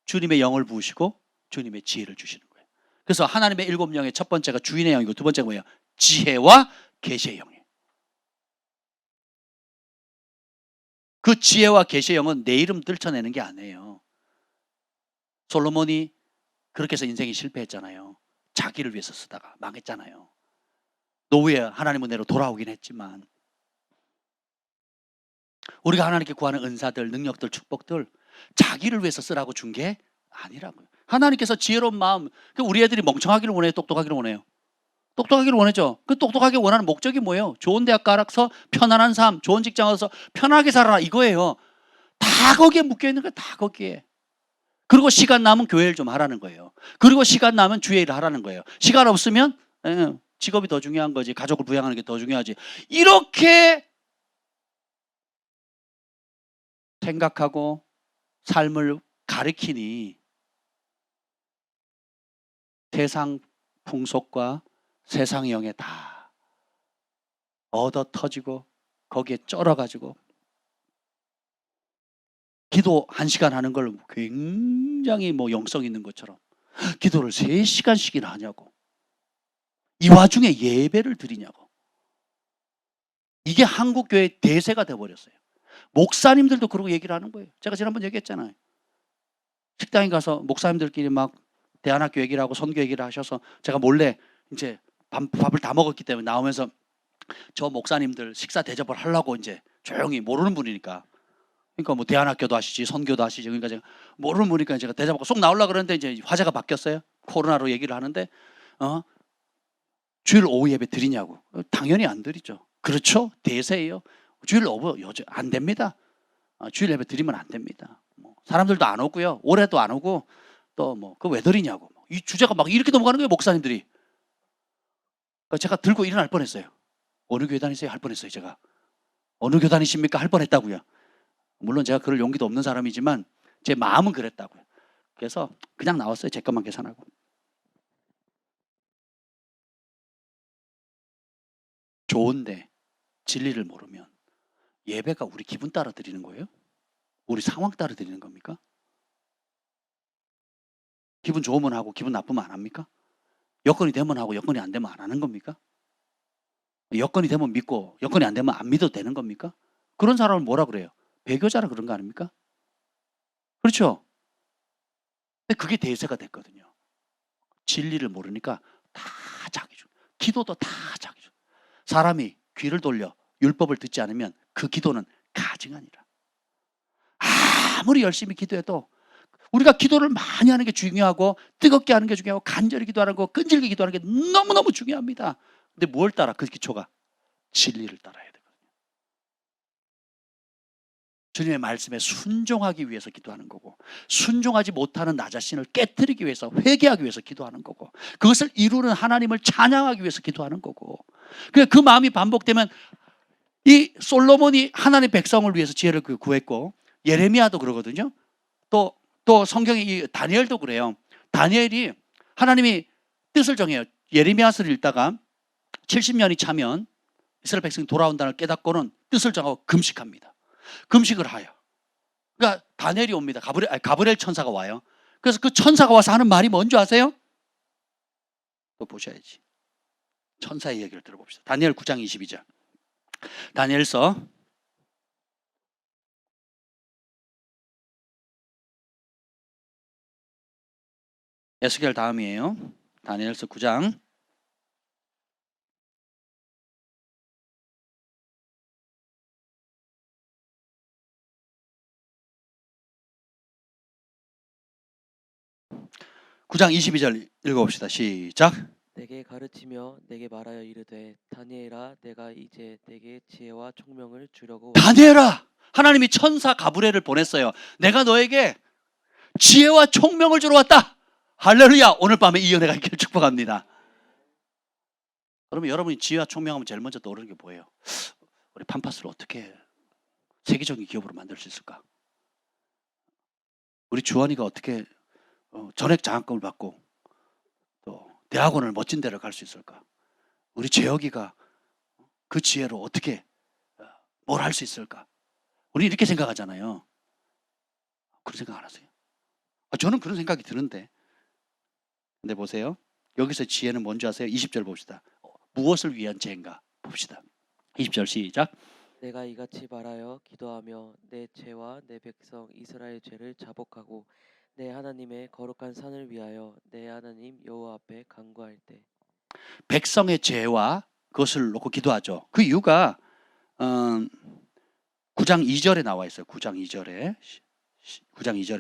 Speaker 1: 주님의 영을 부으시고 주님의 지혜를 주시는 거예요. 그래서 하나님의 7영의 첫 번째가 주인의 영이고 두 번째가 뭐예요? 지혜와 계시의 영이에요. 그 지혜와 계시의 영은 내 이름 들춰내는 게 아니에요. 솔로몬이 그렇게 해서 인생이 실패했잖아요. 자기를 위해서 쓰다가 망했잖아요. 노후에 하나님 은혜로 돌아오긴 했지만, 우리가 하나님께 구하는 은사들, 능력들, 축복들 자기를 위해서 쓰라고 준 게 아니라고요. 하나님께서 지혜로운 마음, 우리 애들이 멍청하기를 원해요? 똑똑하기를 원해요? 똑똑하기를 원하죠. 그 똑똑하게 원하는 목적이 뭐예요? 좋은 대학 가서 편안한 삶, 좋은 직장 가서 편하게 살아라 이거예요. 다 거기에 묶여있는 거예요. 다 거기에. 그리고 시간 남으면 교회를 좀 하라는 거예요. 그리고 시간 남으면 주의 일을 하라는 거예요. 시간 없으면 직업이 더 중요한 거지, 가족을 부양하는 게 더 중요하지, 이렇게 생각하고 삶을 가리키니 세상 풍속과 세상 영에 다 얻어 터지고 거기에 쩔어가지고 기도 1시간 하는 걸 굉장히 뭐 영성 있는 것처럼 기도를 3시간씩이나 하냐고. 이 와중에 예배를 드리냐고. 이게 한국교회의 대세가 돼버렸어요. 목사님들도 그러고 얘기를 하는 거예요. 제가 지난번 얘기했잖아요. 식당에 가서 목사님들끼리 막 대안학교 얘기를 하고 선교 얘기를 하셔서 제가 몰래 이제 밥을 다 먹었기 때문에 나오면서 저 목사님들 식사 대접을 하려고 이제 조용히 모르는 분이니까. 그러니까 뭐 대안학교도 하시지 선교도 하시지. 그러니까 제가 모르는 분이니까 제가 대접하고 쏙 나오려고 그러는데 이제 화제가 바뀌었어요. 코로나로 얘기를 하는데 주일 오후 예배 드리냐고. 당연히 안 드리죠. 그렇죠? 대세예요. 주일 오후 요즘 안 됩니다. 주일 예배 드리면 안 됩니다. 뭐 사람들도 안 오고요. 올해도 안 오고 또 뭐 그 왜 드리냐고. 이 주제가 막 이렇게 넘어가는 거예요, 목사님들이. 그러니까 제가 들고 일어날 뻔했어요. 어느 교회 다니세요? 할 뻔했어요, 제가. 어느 교회 다니십니까? 할 뻔했다고요. 물론 제가 그럴 용기도 없는 사람이지만 제 마음은 그랬다고요. 그래서 그냥 나왔어요. 제 것만 계산하고. 좋은데 진리를 모르면 예배가 우리 기분 따라 드리는 거예요? 우리 상황 따라 드리는 겁니까? 기분 좋으면 하고 기분 나쁘면 안 합니까? 여건이 되면 하고 여건이 안 되면 안 하는 겁니까? 여건이 되면 믿고 여건이 안 되면 안 믿어도 되는 겁니까? 그런 사람을 뭐라 그래요? 배교자라 그런 거 아닙니까? 그렇죠? 근데 그게 대세가 됐거든요. 진리를 모르니까 다 자기 중. 기도도 다 자기 중. 사람이 귀를 돌려 율법을 듣지 않으면 그 기도는 가증하니라. 아무리 열심히 기도해도 우리가 기도를 많이 하는 게 중요하고 뜨겁게 하는 게 중요하고 간절히 기도하는 거 끈질기게 기도하는 게 너무너무 중요합니다. 근데 뭘 따라? 그 기초가 진리를 따라야 되거든요. 주님의 말씀에 순종하기 위해서 기도하는 거고 순종하지 못하는 나 자신을 깨트리기 위해서 회개하기 위해서 기도하는 거고 그것을 이루는 하나님을 찬양하기 위해서 기도하는 거고 그 마음이 반복되면 이 솔로몬이 하나님의 백성을 위해서 지혜를 구했고 예레미야도 그러거든요. 또 성경의 이 다니엘도 그래요. 다니엘이 하나님이 뜻을 정해요. 예레미야서를 읽다가 70년이 차면 이스라엘 백성이 돌아온다는 걸 깨닫고는 뜻을 정하고 금식합니다. 금식을 하여. 그러니까 다니엘이 옵니다. 가브리엘 천사가 와요. 그래서 그 천사가 와서 하는 말이 뭔지 아세요? 또 보셔야지. 천사의 얘기를 들어봅시다. 다니엘 9장 22절. 다니엘서 에스겔 다음이에요. 다니엘서 9장 9장 22절 읽어봅시다. 시작.
Speaker 2: 내게 가르치며 내게 말하여 이르되 다니엘아 내가 이제 내게 지혜와 총명을 주려고
Speaker 1: 다니엘아 하나님이 천사 가브리엘을 보냈어요. 내가 너에게 지혜와 총명을 주러 왔다. 할렐루야. 오늘 밤에 이 은혜가 있기를 축복합니다. 그러면 여러분이 지혜와 총명하면 제일 먼저 떠오르는 게 뭐예요? 우리 팜파스를 어떻게 세계적인 기업으로 만들 수 있을까? 우리 주원이가 어떻게 전액 장학금을 받고 또 대학원을 멋진 데를 갈 수 있을까? 우리 재혁이가 그 지혜로 어떻게 뭘 할 수 있을까? 우리 이렇게 생각하잖아요. 그런 생각 안 하세요? 저는 그런 생각이 드는데. 근데 보세요. 여기서 지혜는 뭔지 아세요? 20절 봅시다. 무엇을 위한 지혜인가 봅시다. 20절 시작.
Speaker 2: 내가 이같이 말하여 기도하며 내 죄와 내 백성 이스라엘 죄를 자복하고 내 하나님의 거룩한 산을 위하여 내 하나님 여호와 앞에 간구할 때
Speaker 1: 백성의 죄와 그것을 놓고 기도하죠. 그 이유가 9장 2절에 나와 있어요. 9장 2절에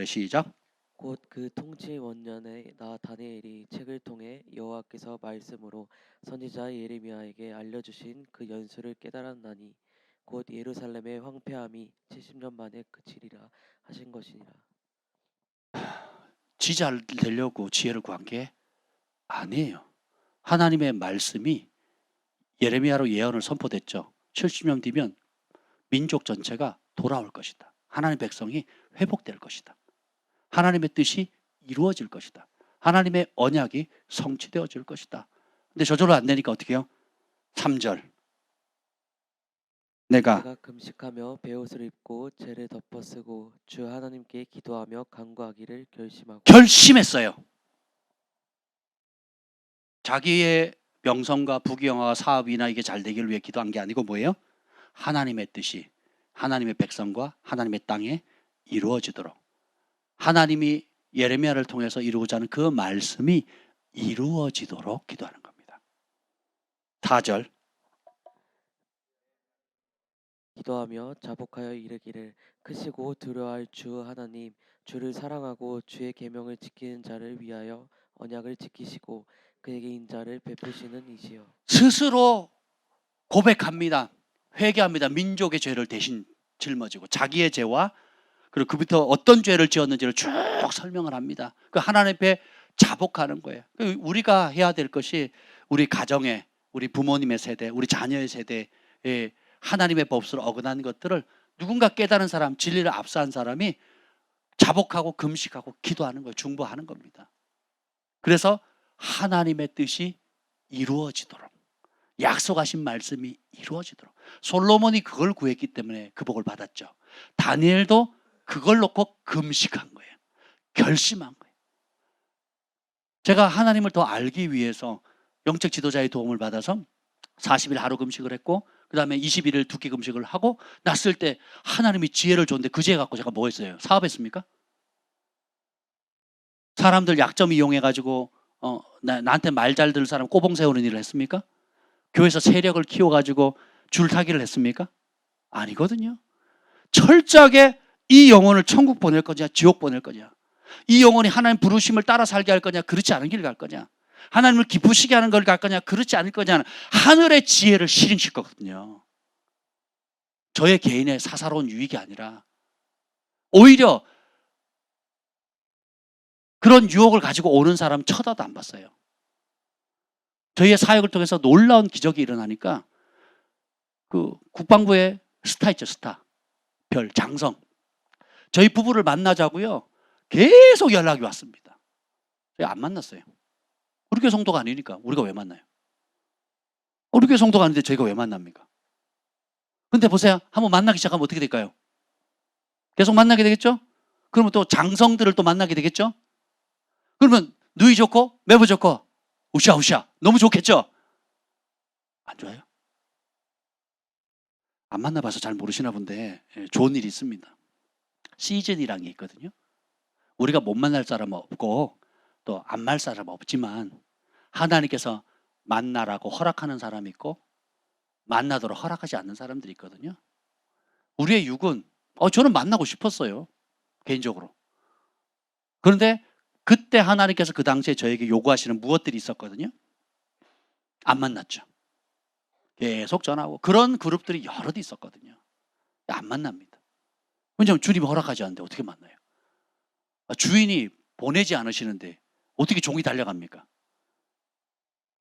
Speaker 1: 시작.
Speaker 2: 곧 그 통치 원년에 나 다니엘이 책을 통해 여호와께서 말씀으로 선지자 예레미야에게 알려주신 그 연수를 깨달았나니 곧 예루살렘의 황폐함이 70년 만에 그치리라 하신 것이니라.
Speaker 1: 지잘 되려고 지혜를 구한 게 아니에요. 하나님의 말씀이 예레미야로 예언을 선포됐죠. 70년 뒤면 민족 전체가 돌아올 것이다. 하나님의 백성이 회복될 것이다. 하나님의 뜻이 이루어질 것이다. 하나님의 언약이 성취되어질 것이다. 근데 저절로 안 되니까 어떻게 해요? 3절. 내가
Speaker 2: 내가 금식하며 베옷을 입고 죄를 덮어쓰고 주 하나님께 기도하며 간구하기를 결심하고
Speaker 1: 결심했어요. 자기의 명성과 부귀영화와 사업이나 이게 잘 되기를 위해 기도한 게 아니고 뭐예요? 하나님의 뜻이 하나님의 백성과 하나님의 땅에 이루어지도록, 하나님이 예레미야를 통해서 이루고자 하는 그 말씀이 이루어지도록 기도하는 겁니다. 4절.
Speaker 2: 기도하며 자복하여 이르기를 크시고 두려워할 주 하나님 주를 사랑하고 주의 계명을 지키는 자를 위하여 언약을 지키시고 그에게 인자를 베푸시는 이시여.
Speaker 1: 스스로 고백합니다. 회개합니다. 민족의 죄를 대신 짊어지고 자기의 죄와 그리고 그부터 어떤 죄를 지었는지를 쭉 설명을 합니다. 그 하나님 앞에 자복하는 거예요. 우리가 해야 될 것이 우리 가정에, 우리 부모님의 세대, 우리 자녀의 세대에 하나님의 법수를 어긋나는 것들을 누군가 깨달은 사람, 진리를 압사한 사람이 자복하고 금식하고 기도하는 거예요. 중보하는 겁니다. 그래서 하나님의 뜻이 이루어지도록, 약속하신 말씀이 이루어지도록. 솔로몬이 그걸 구했기 때문에 그 복을 받았죠. 다니엘도 그걸 놓고 금식한 거예요. 결심한 거예요. 제가 하나님을 더 알기 위해서 영적 지도자의 도움을 받아서 40일 하루 금식을 했고 그 다음에 21일 두 끼 금식을 하고 났을 때 하나님이 지혜를 줬는데 그 지혜 갖고 제가 뭐 했어요? 사업했습니까? 사람들 약점 이용해가지고 나한테 말 잘 들을 사람 꼬봉 세우는 일을 했습니까? 교회에서 세력을 키워가지고 줄타기를 했습니까? 아니거든요. 철저하게 이 영혼을 천국 보낼 거냐 지옥 보낼 거냐, 이 영혼이 하나님 부르심을 따라 살게 할 거냐 그렇지 않은 길 갈 거냐, 하나님을 기쁘시게 하는 걸 갈 거냐 그렇지 않을 거냐는 하늘의 지혜를 실행실 거거든요. 저의 개인의 사사로운 유익이 아니라 오히려 그런 유혹을 가지고 오는 사람 쳐다도 안 봤어요. 저희의 사역을 통해서 놀라운 기적이 일어나니까 그 국방부의 스타 있죠, 스타. 별, 장성. 저희 부부를 만나자고요. 계속 연락이 왔습니다. 저희 안 만났어요. 우리 교회 성도가 아니니까 우리가 왜 만나요? 우리 교회 성도가 아닌데 저희가 왜 만납니까? 근데 보세요. 한번 만나기 시작하면 어떻게 될까요? 계속 만나게 되겠죠? 그러면 또 장성들을 또 만나게 되겠죠? 그러면 누이 좋고 매부 좋고 우샤우샤 너무 좋겠죠? 안 좋아요? 안 만나봐서 잘 모르시나 본데 좋은 일이 있습니다. 시즌이라는 게 있거든요. 우리가 못 만날 사람 없고 또 안 말 사람 없지만 하나님께서 만나라고 허락하는 사람이 있고 만나도록 허락하지 않는 사람들이 있거든요. 우리의 육은 저는 만나고 싶었어요. 개인적으로. 그런데 그때 하나님께서 그 당시에 저에게 요구하시는 무엇들이 있었거든요. 안 만났죠. 계속 전화하고 그런 그룹들이 여럿 있었거든요. 안 만납니다. 왜냐하면 주님이 허락하지 않는데 어떻게 만나요? 주인이 보내지 않으시는데 어떻게 종이 달려갑니까?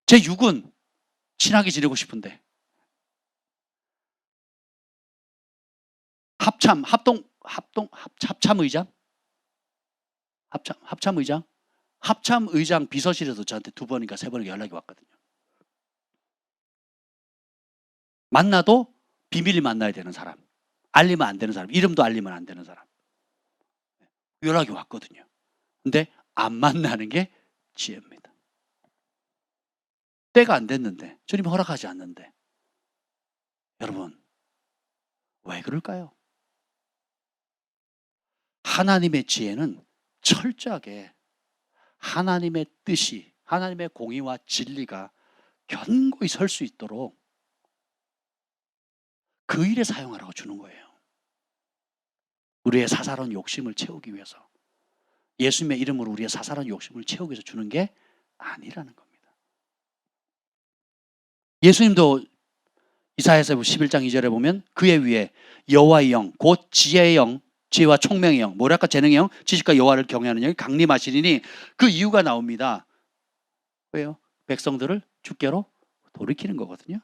Speaker 1: 제 육은 친하게 지내고 싶은데 합참의장 비서실에서 저한테 2번인가 3번인가 연락이 왔거든요. 만나도 비밀리 만나야 되는 사람, 알리면 안 되는 사람, 이름도 알리면 안 되는 사람 연락이 왔거든요. 근데 안 만나는 게 지혜입니다. 때가 안 됐는데, 주님이 허락하지 않는데. 여러분, 왜 그럴까요? 하나님의 지혜는 철저하게 하나님의 뜻이, 하나님의 공의와 진리가 견고히 설 수 있도록 그 일에 사용하라고 주는 거예요. 우리의 사사로운 욕심을 채우기 위해서, 예수님의 이름으로 우리의 사사로운 욕심을 채우기 위해서 주는 게 아니라는 겁니다. 예수님도 이사야서 11장 2절에 보면 그의 위에 여호와의 영, 곧 지혜의 영, 지혜와 총명의 영, 모략과 재능의 영, 지식과 여호와를 경외하는 영이 강림하시리니, 그 이유가 나옵니다. 왜요? 백성들을 주께로 돌이키는 거거든요.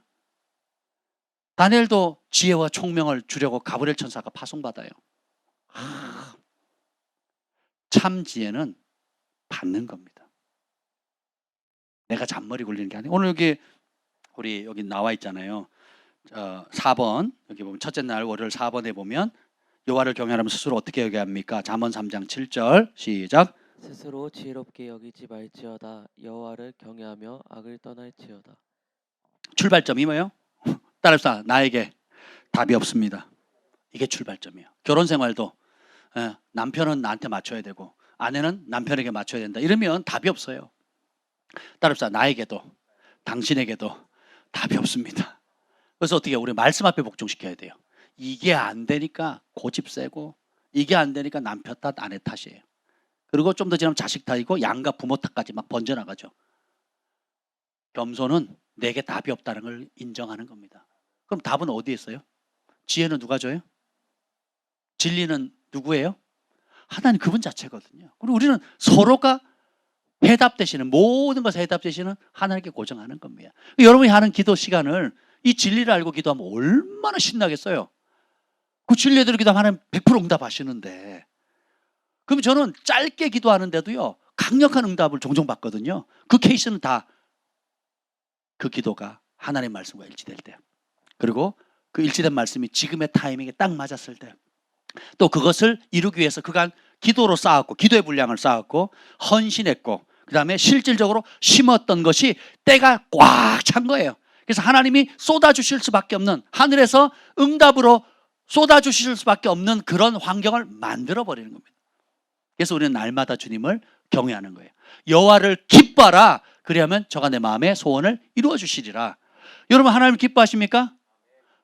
Speaker 1: 다니엘도 지혜와 총명을 주려고 가브리엘 천사가 파송받아요. 참 지혜는 받는 겁니다. 내가 잔머리 굴리는 게 아니에요. 오늘 우리 여기 나와 있잖아요. 4번 여기 보면 첫째 날 월요일 4번에 보면 여호와를 경외하면 스스로 어떻게 여겨야 합니까? 잠언 3장 7절 시작.
Speaker 2: 스스로 지혜롭게 여기지 말지어다. 여호와를 경외하며 악을 떠날지어다.
Speaker 1: 출발점이 뭐예요? 따라합시다. 나에게 답이 없습니다. 이게 출발점이에요. 결혼 생활도 남편은 나한테 맞춰야 되고 아내는 남편에게 맞춰야 된다. 이러면 답이 없어요. 따라합시다. 나에게도 당신에게도 답이 없습니다. 그래서 어떻게 우리 말씀 앞에 복종시켜야 돼요. 이게 안 되니까 고집 세고 이게 안 되니까 남편 탓 아내 탓이에요. 그리고 좀 더 지나면 자식 탓이고 양가 부모 탓까지 막 번져나가죠. 겸손은 내게 답이 없다는 걸 인정하는 겁니다. 그럼 답은 어디에 있어요? 지혜는 누가 줘요? 진리는 누구예요? 하나님 그분 자체거든요. 그리고 우리는 서로가 해답 되시는 모든 것에 해답 되시는 하나님께 고정하는 겁니다. 여러분이 하는 기도 시간을 이 진리를 알고 기도하면 얼마나 신나겠어요. 그 진리에 대로 기도하면 하나님 100% 응답하시는데 그럼 저는 짧게 기도하는데도요 강력한 응답을 종종 받거든요. 그 케이스는 다 그 기도가 하나님의 말씀과 일치될 때, 그리고 그 일치된 말씀이 지금의 타이밍에 딱 맞았을 때, 또 그것을 이루기 위해서 그간 기도로 쌓았고 기도의 분량을 쌓았고 헌신했고 그 다음에 실질적으로 심었던 것이 때가 꽉 찬 거예요. 그래서 하나님이 쏟아주실 수밖에 없는, 하늘에서 응답으로 쏟아주실 수밖에 없는 그런 환경을 만들어버리는 겁니다. 그래서 우리는 날마다 주님을 경외하는 거예요. 여호와를 기뻐하라. 그리하면 저가 내 마음의 소원을 이루어 주시리라. 여러분 하나님을 기뻐하십니까?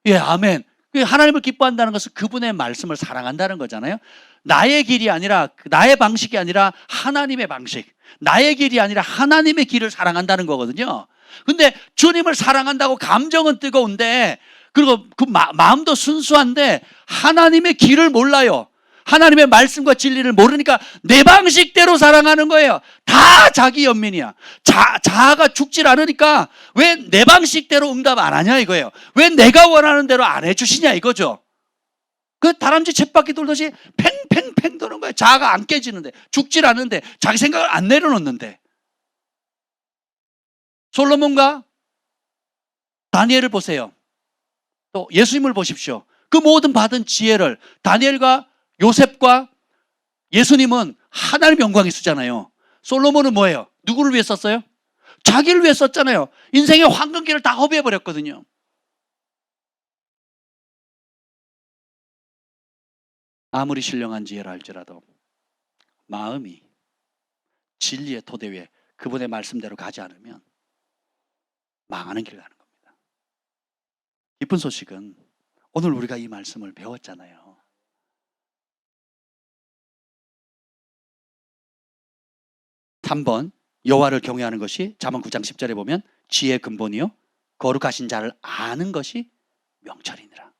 Speaker 1: 예, 아멘. 하나님을 기뻐한다는 것은 그분의 말씀을 사랑한다는 거잖아요. 나의 길이 아니라, 나의 방식이 아니라 하나님의 방식, 나의 길이 아니라 하나님의 길을 사랑한다는 거거든요. 근데 주님을 사랑한다고 감정은 뜨거운데, 그리고 그 마음도 순수한데 하나님의 길을 몰라요. 하나님의 말씀과 진리를 모르니까 내 방식대로 사랑하는 거예요. 다 자기 연민이야. 자아가 죽질 않으니까 왜 내 방식대로 응답 안 하냐 이거예요. 왜 내가 원하는 대로 안 해주시냐 이거죠. 그 다람쥐 쳇바퀴 돌듯이 팽팽팽 도는 거예요. 자아가 안 깨지는데, 죽질 않는데, 자기 생각을 안 내려놓는데. 솔로몬과 다니엘을 보세요. 또 예수님을 보십시오. 그 모든 받은 지혜를, 다니엘과 요셉과 예수님은 하나님의 영광이 쓰잖아요. 솔로몬은 뭐예요? 누구를 위해 썼어요? 자기를 위해 썼잖아요. 인생의 황금기를 다 허비해버렸거든요. 아무리 신령한 지혜라 할지라도 마음이 진리의 토대 위에 그분의 말씀대로 가지 않으면 망하는 길 가는 겁니다. 기쁜 소식은 오늘 우리가 이 말씀을 배웠잖아요. 삼 번 여호와를 경외하는 것이 잠언 9장 10절에 보면 지혜의 근본이요 거룩하신 자를 아는 것이 명철이니라.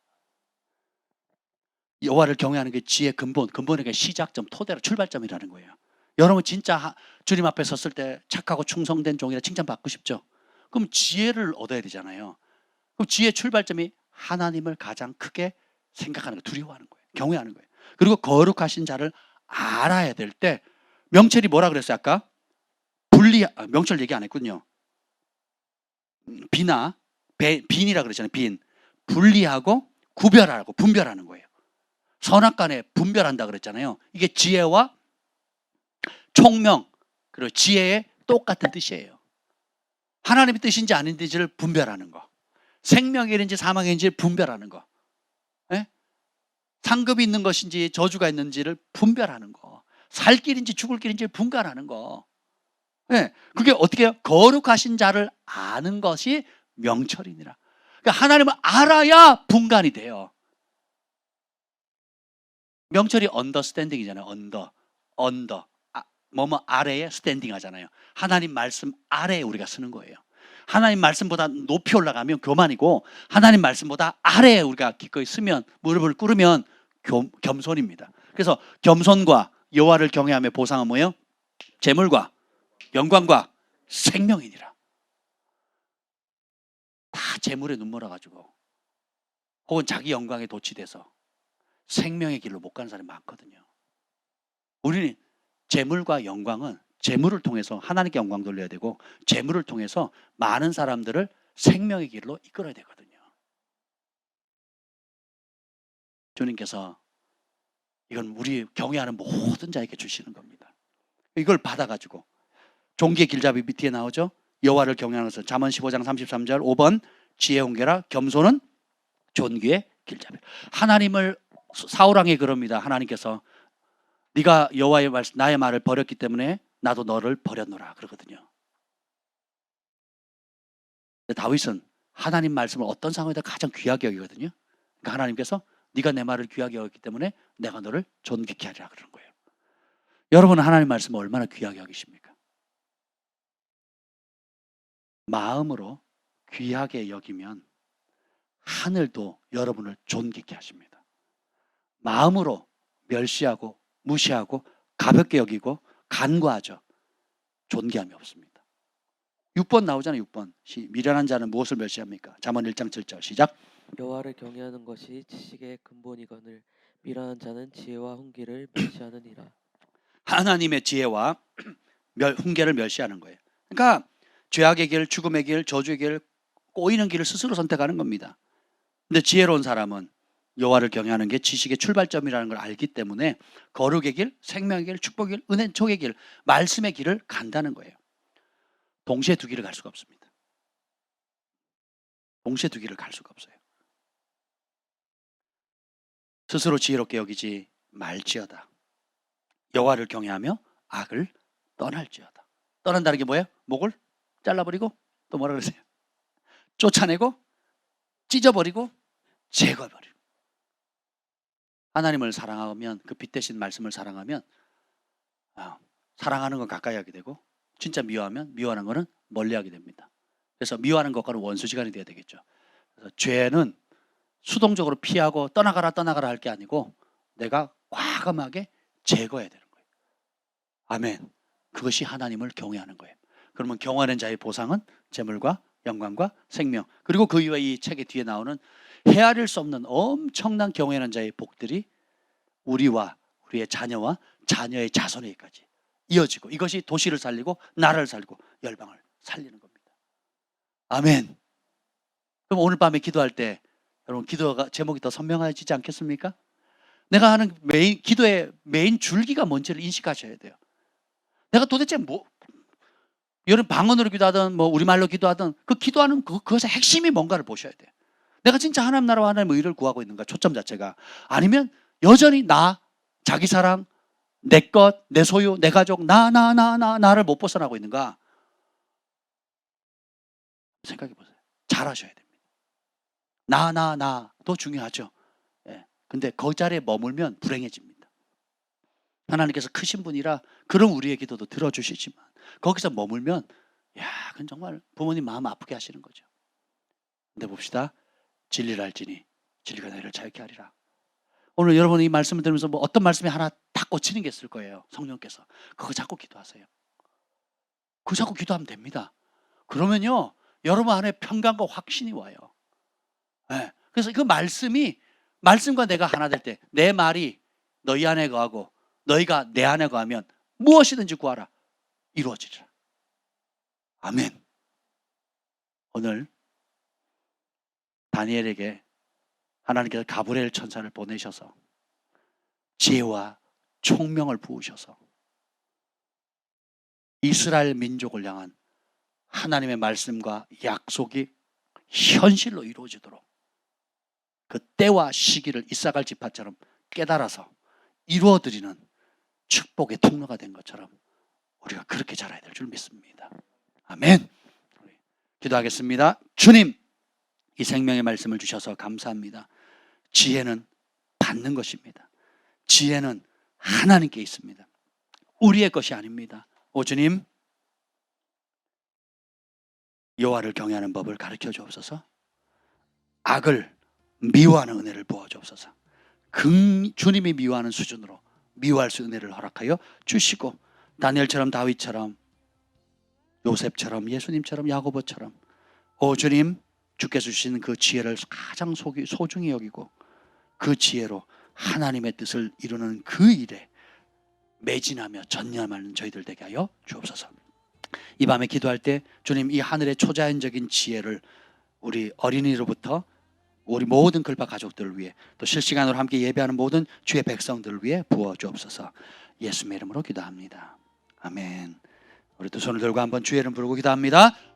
Speaker 1: 여호와를 경외하는 게 지혜의 근본의 시작점, 토대로 출발점이라는 거예요. 여러분 진짜 주님 앞에 섰을 때 착하고 충성된 종이라 칭찬받고 싶죠? 그럼 지혜를 얻어야 되잖아요. 그럼 지혜의 출발점이 하나님을 가장 크게 생각하는 거예요. 두려워하는 거예요. 경외하는 거예요. 그리고 거룩하신 자를 알아야 될 때, 명철이 뭐라 그랬어요 아까? 명철 얘기 안 했군요. 빈이라 그랬잖아요. 분리하고 구별하고 분별하는 거예요. 선악간에 분별한다 그랬잖아요. 이게 지혜와 총명 그리고 지혜의 똑같은 뜻이에요. 하나님의 뜻인지 아닌지를 분별하는 거, 생명의 일인지 사망의 일인지 분별하는 거, 상급이 있는 것인지 저주가 있는지를 분별하는 거, 살 길인지 죽을 길인지 분간하는 거. 그게 어떻게 해요? 거룩하신 자를 아는 것이 명철이니라. 그러니까 하나님을 알아야 분간이 돼요. 명철이 언더스탠딩이잖아요. 언더. 뭐뭐 아래에 스탠딩 하잖아요. 하나님 말씀 아래에 우리가 쓰는 거예요. 하나님 말씀보다 높이 올라가면 교만이고, 하나님 말씀보다 아래에 우리가 기꺼이 쓰면, 무릎을 꿇으면 겸손입니다. 그래서 겸손과 여호와를 경외함의 보상은 뭐예요? 재물과 영광과 생명이니라. 다 재물에 눈물어가지고 혹은 자기 영광에 도취돼서 생명의 길로 못 가는 사람이 많거든요. 우리는 재물과 영광은 재물을 통해서 하나님께 영광 돌려야 되고, 재물을 통해서 많은 사람들을 생명의 길로 이끌어야 되거든요. 주님께서 이건 우리 경외하는 모든 자에게 주시는 겁니다. 이걸 받아가지고 종기의 길잡이 밑에 나오죠. 여호와를 경외하는 것은 잠언 15장 33절 5번 지혜 훈계라 겸손은 존귀의 길잡이. 하나님을 사울왕이 그럽니다. 하나님께서 네가 여호와의 말씀 나의 말을 버렸기 때문에 나도 너를 버렸노라 그러거든요. 다윗은 하나님 말씀을 어떤 상황에다 가장 귀하게 여기거든요. 그러니까 하나님께서 네가 내 말을 귀하게 여겼기 때문에 내가 너를 존귀케 하리라 그러는 거예요. 여러분은 하나님 말씀을 얼마나 귀하게 여기십니까? 마음으로 귀하게 여기면 하늘도 여러분을 존귀케 하십니다. 마음으로 멸시하고 무시하고 가볍게 여기고 간과하죠. 존귀함이 없습니다. 6번 나오잖아요. 6번. 미련한 자는 무엇을 멸시합니까? 잠언 1장 7절 시작.
Speaker 2: 여호와를 경외하는 것이 지식의 근본이거늘 미련한 자는 지혜와 훈계를 멸시하느니라.
Speaker 1: 하나님의 지혜와 훈계를 멸시하는 거예요. 그러니까 죄악의 길, 죽음의 길, 저주의 길, 꼬이는 길을 스스로 선택하는 겁니다. 근데 지혜로운 사람은 여호와를 경외하는 게 지식의 출발점이라는 걸 알기 때문에 거룩의 길, 생명의 길, 축복의 길, 은혜촉의 길, 말씀의 길을 간다는 거예요. 동시에 두 길을 갈 수가 없습니다. 동시에 두 길을 갈 수가 없어요. 스스로 지혜롭게 여기지 말지어다. 여호와를 경외하며 악을 떠날지어다. 떠난다는 게 뭐예요? 목을 잘라버리고 또 뭐라 그러세요? 쫓아내고 찢어버리고 제거해버리고. 하나님을 사랑하면 그 빛 대신 말씀을 사랑하면 사랑하는 건 가까이 하게 되고 진짜 미워하면 미워하는 거는 멀리 하게 됩니다. 그래서 미워하는 것과는 원수지간이 돼야 되겠죠. 그래서 죄는 수동적으로 피하고 떠나가라 할 게 아니고 내가 과감하게 제거해야 되는 거예요. 아멘. 그것이 하나님을 경외하는 거예요. 그러면 경외하는 자의 보상은 재물과 영광과 생명, 그리고 그 이후에 이 책의 뒤에 나오는 헤아릴 수 없는 엄청난 경외하는 자의 복들이 우리와 우리의 자녀와 자녀의 자손에게까지 이어지고, 이것이 도시를 살리고 나라를 살리고 열방을 살리는 겁니다. 아멘. 그럼 오늘 밤에 기도할 때 여러분 기도가 제목이 더 선명해지지 않겠습니까? 내가 하는 기도의 메인 줄기가 뭔지를 인식하셔야 돼요. 내가 도대체 여러분 방언으로 기도하든 뭐 우리말로 기도하든 그 기도하는 그것의 핵심이 뭔가를 보셔야 돼요. 내가 진짜 하나님 나라와 하나님의 의를 구하고 있는가, 초점 자체가. 아니면 여전히 나, 자기 사랑, 내 것, 내 소유, 내 가족, 나를 못 벗어나고 있는가 생각해 보세요. 잘하셔야 됩니다. 나도 중요하죠. 예. 근데 그 자리에 머물면 불행해집니다. 하나님께서 크신 분이라 그런 우리의 기도도 들어주시지만 거기서 머물면 그건 정말 부모님 마음 아프게 하시는 거죠. 근데 봅시다. 진리를 알지니 진리가 너희를 자유케 하리라. 오늘 여러분 이 말씀을 들으면서 뭐 어떤 말씀이 하나 딱 꽂히는 게 있을 거예요. 성령께서. 그거 자꾸 기도하세요. 그거 자꾸 기도하면 됩니다. 그러면요 여러분 안에 평강과 확신이 와요. 네. 그래서 그 말씀과 내가 하나 될 때 내 말이 너희 안에 거하고 너희가 내 안에 거하면 무엇이든지 구하라 이루어지리라. 아멘. 오늘 다니엘에게 하나님께서 가브리엘 천사를 보내셔서 지혜와 총명을 부으셔서 이스라엘 민족을 향한 하나님의 말씀과 약속이 현실로 이루어지도록 그 때와 시기를 이사갈 지파처럼 깨달아서 이루어드리는 축복의 통로가 된 것처럼 우리가 그렇게 자라야 될 줄 믿습니다. 아멘. 기도하겠습니다. 주님, 이 생명의 말씀을 주셔서 감사합니다. 지혜는 받는 것입니다. 지혜는 하나님께 있습니다. 우리의 것이 아닙니다. 오 주님, 여호와를 경외하는 법을 가르쳐 주옵소서. 악을 미워하는 은혜를 부어 주옵소서. 주님이 미워하는 수준으로 미워할 수 은혜를 허락하여 주시고 다니엘처럼 다윗처럼 요셉처럼 예수님처럼 야고보처럼 오 주님, 주께서 주신 그 지혜를 가장 소중히 여기고 그 지혜로 하나님의 뜻을 이루는 그 일에 매진하며 전념하는 저희들 되게 하여 주옵소서. 이 밤에 기도할 때 주님, 이 하늘의 초자연적인 지혜를 우리 어린이로부터 우리 모든 글파 가족들을 위해, 또 실시간으로 함께 예배하는 모든 주의 백성들을 위해 부어 주옵소서. 예수님의 이름으로 기도합니다. 아멘. 우리 두 손을 들고 한번 주의 이름 부르고 기도합니다.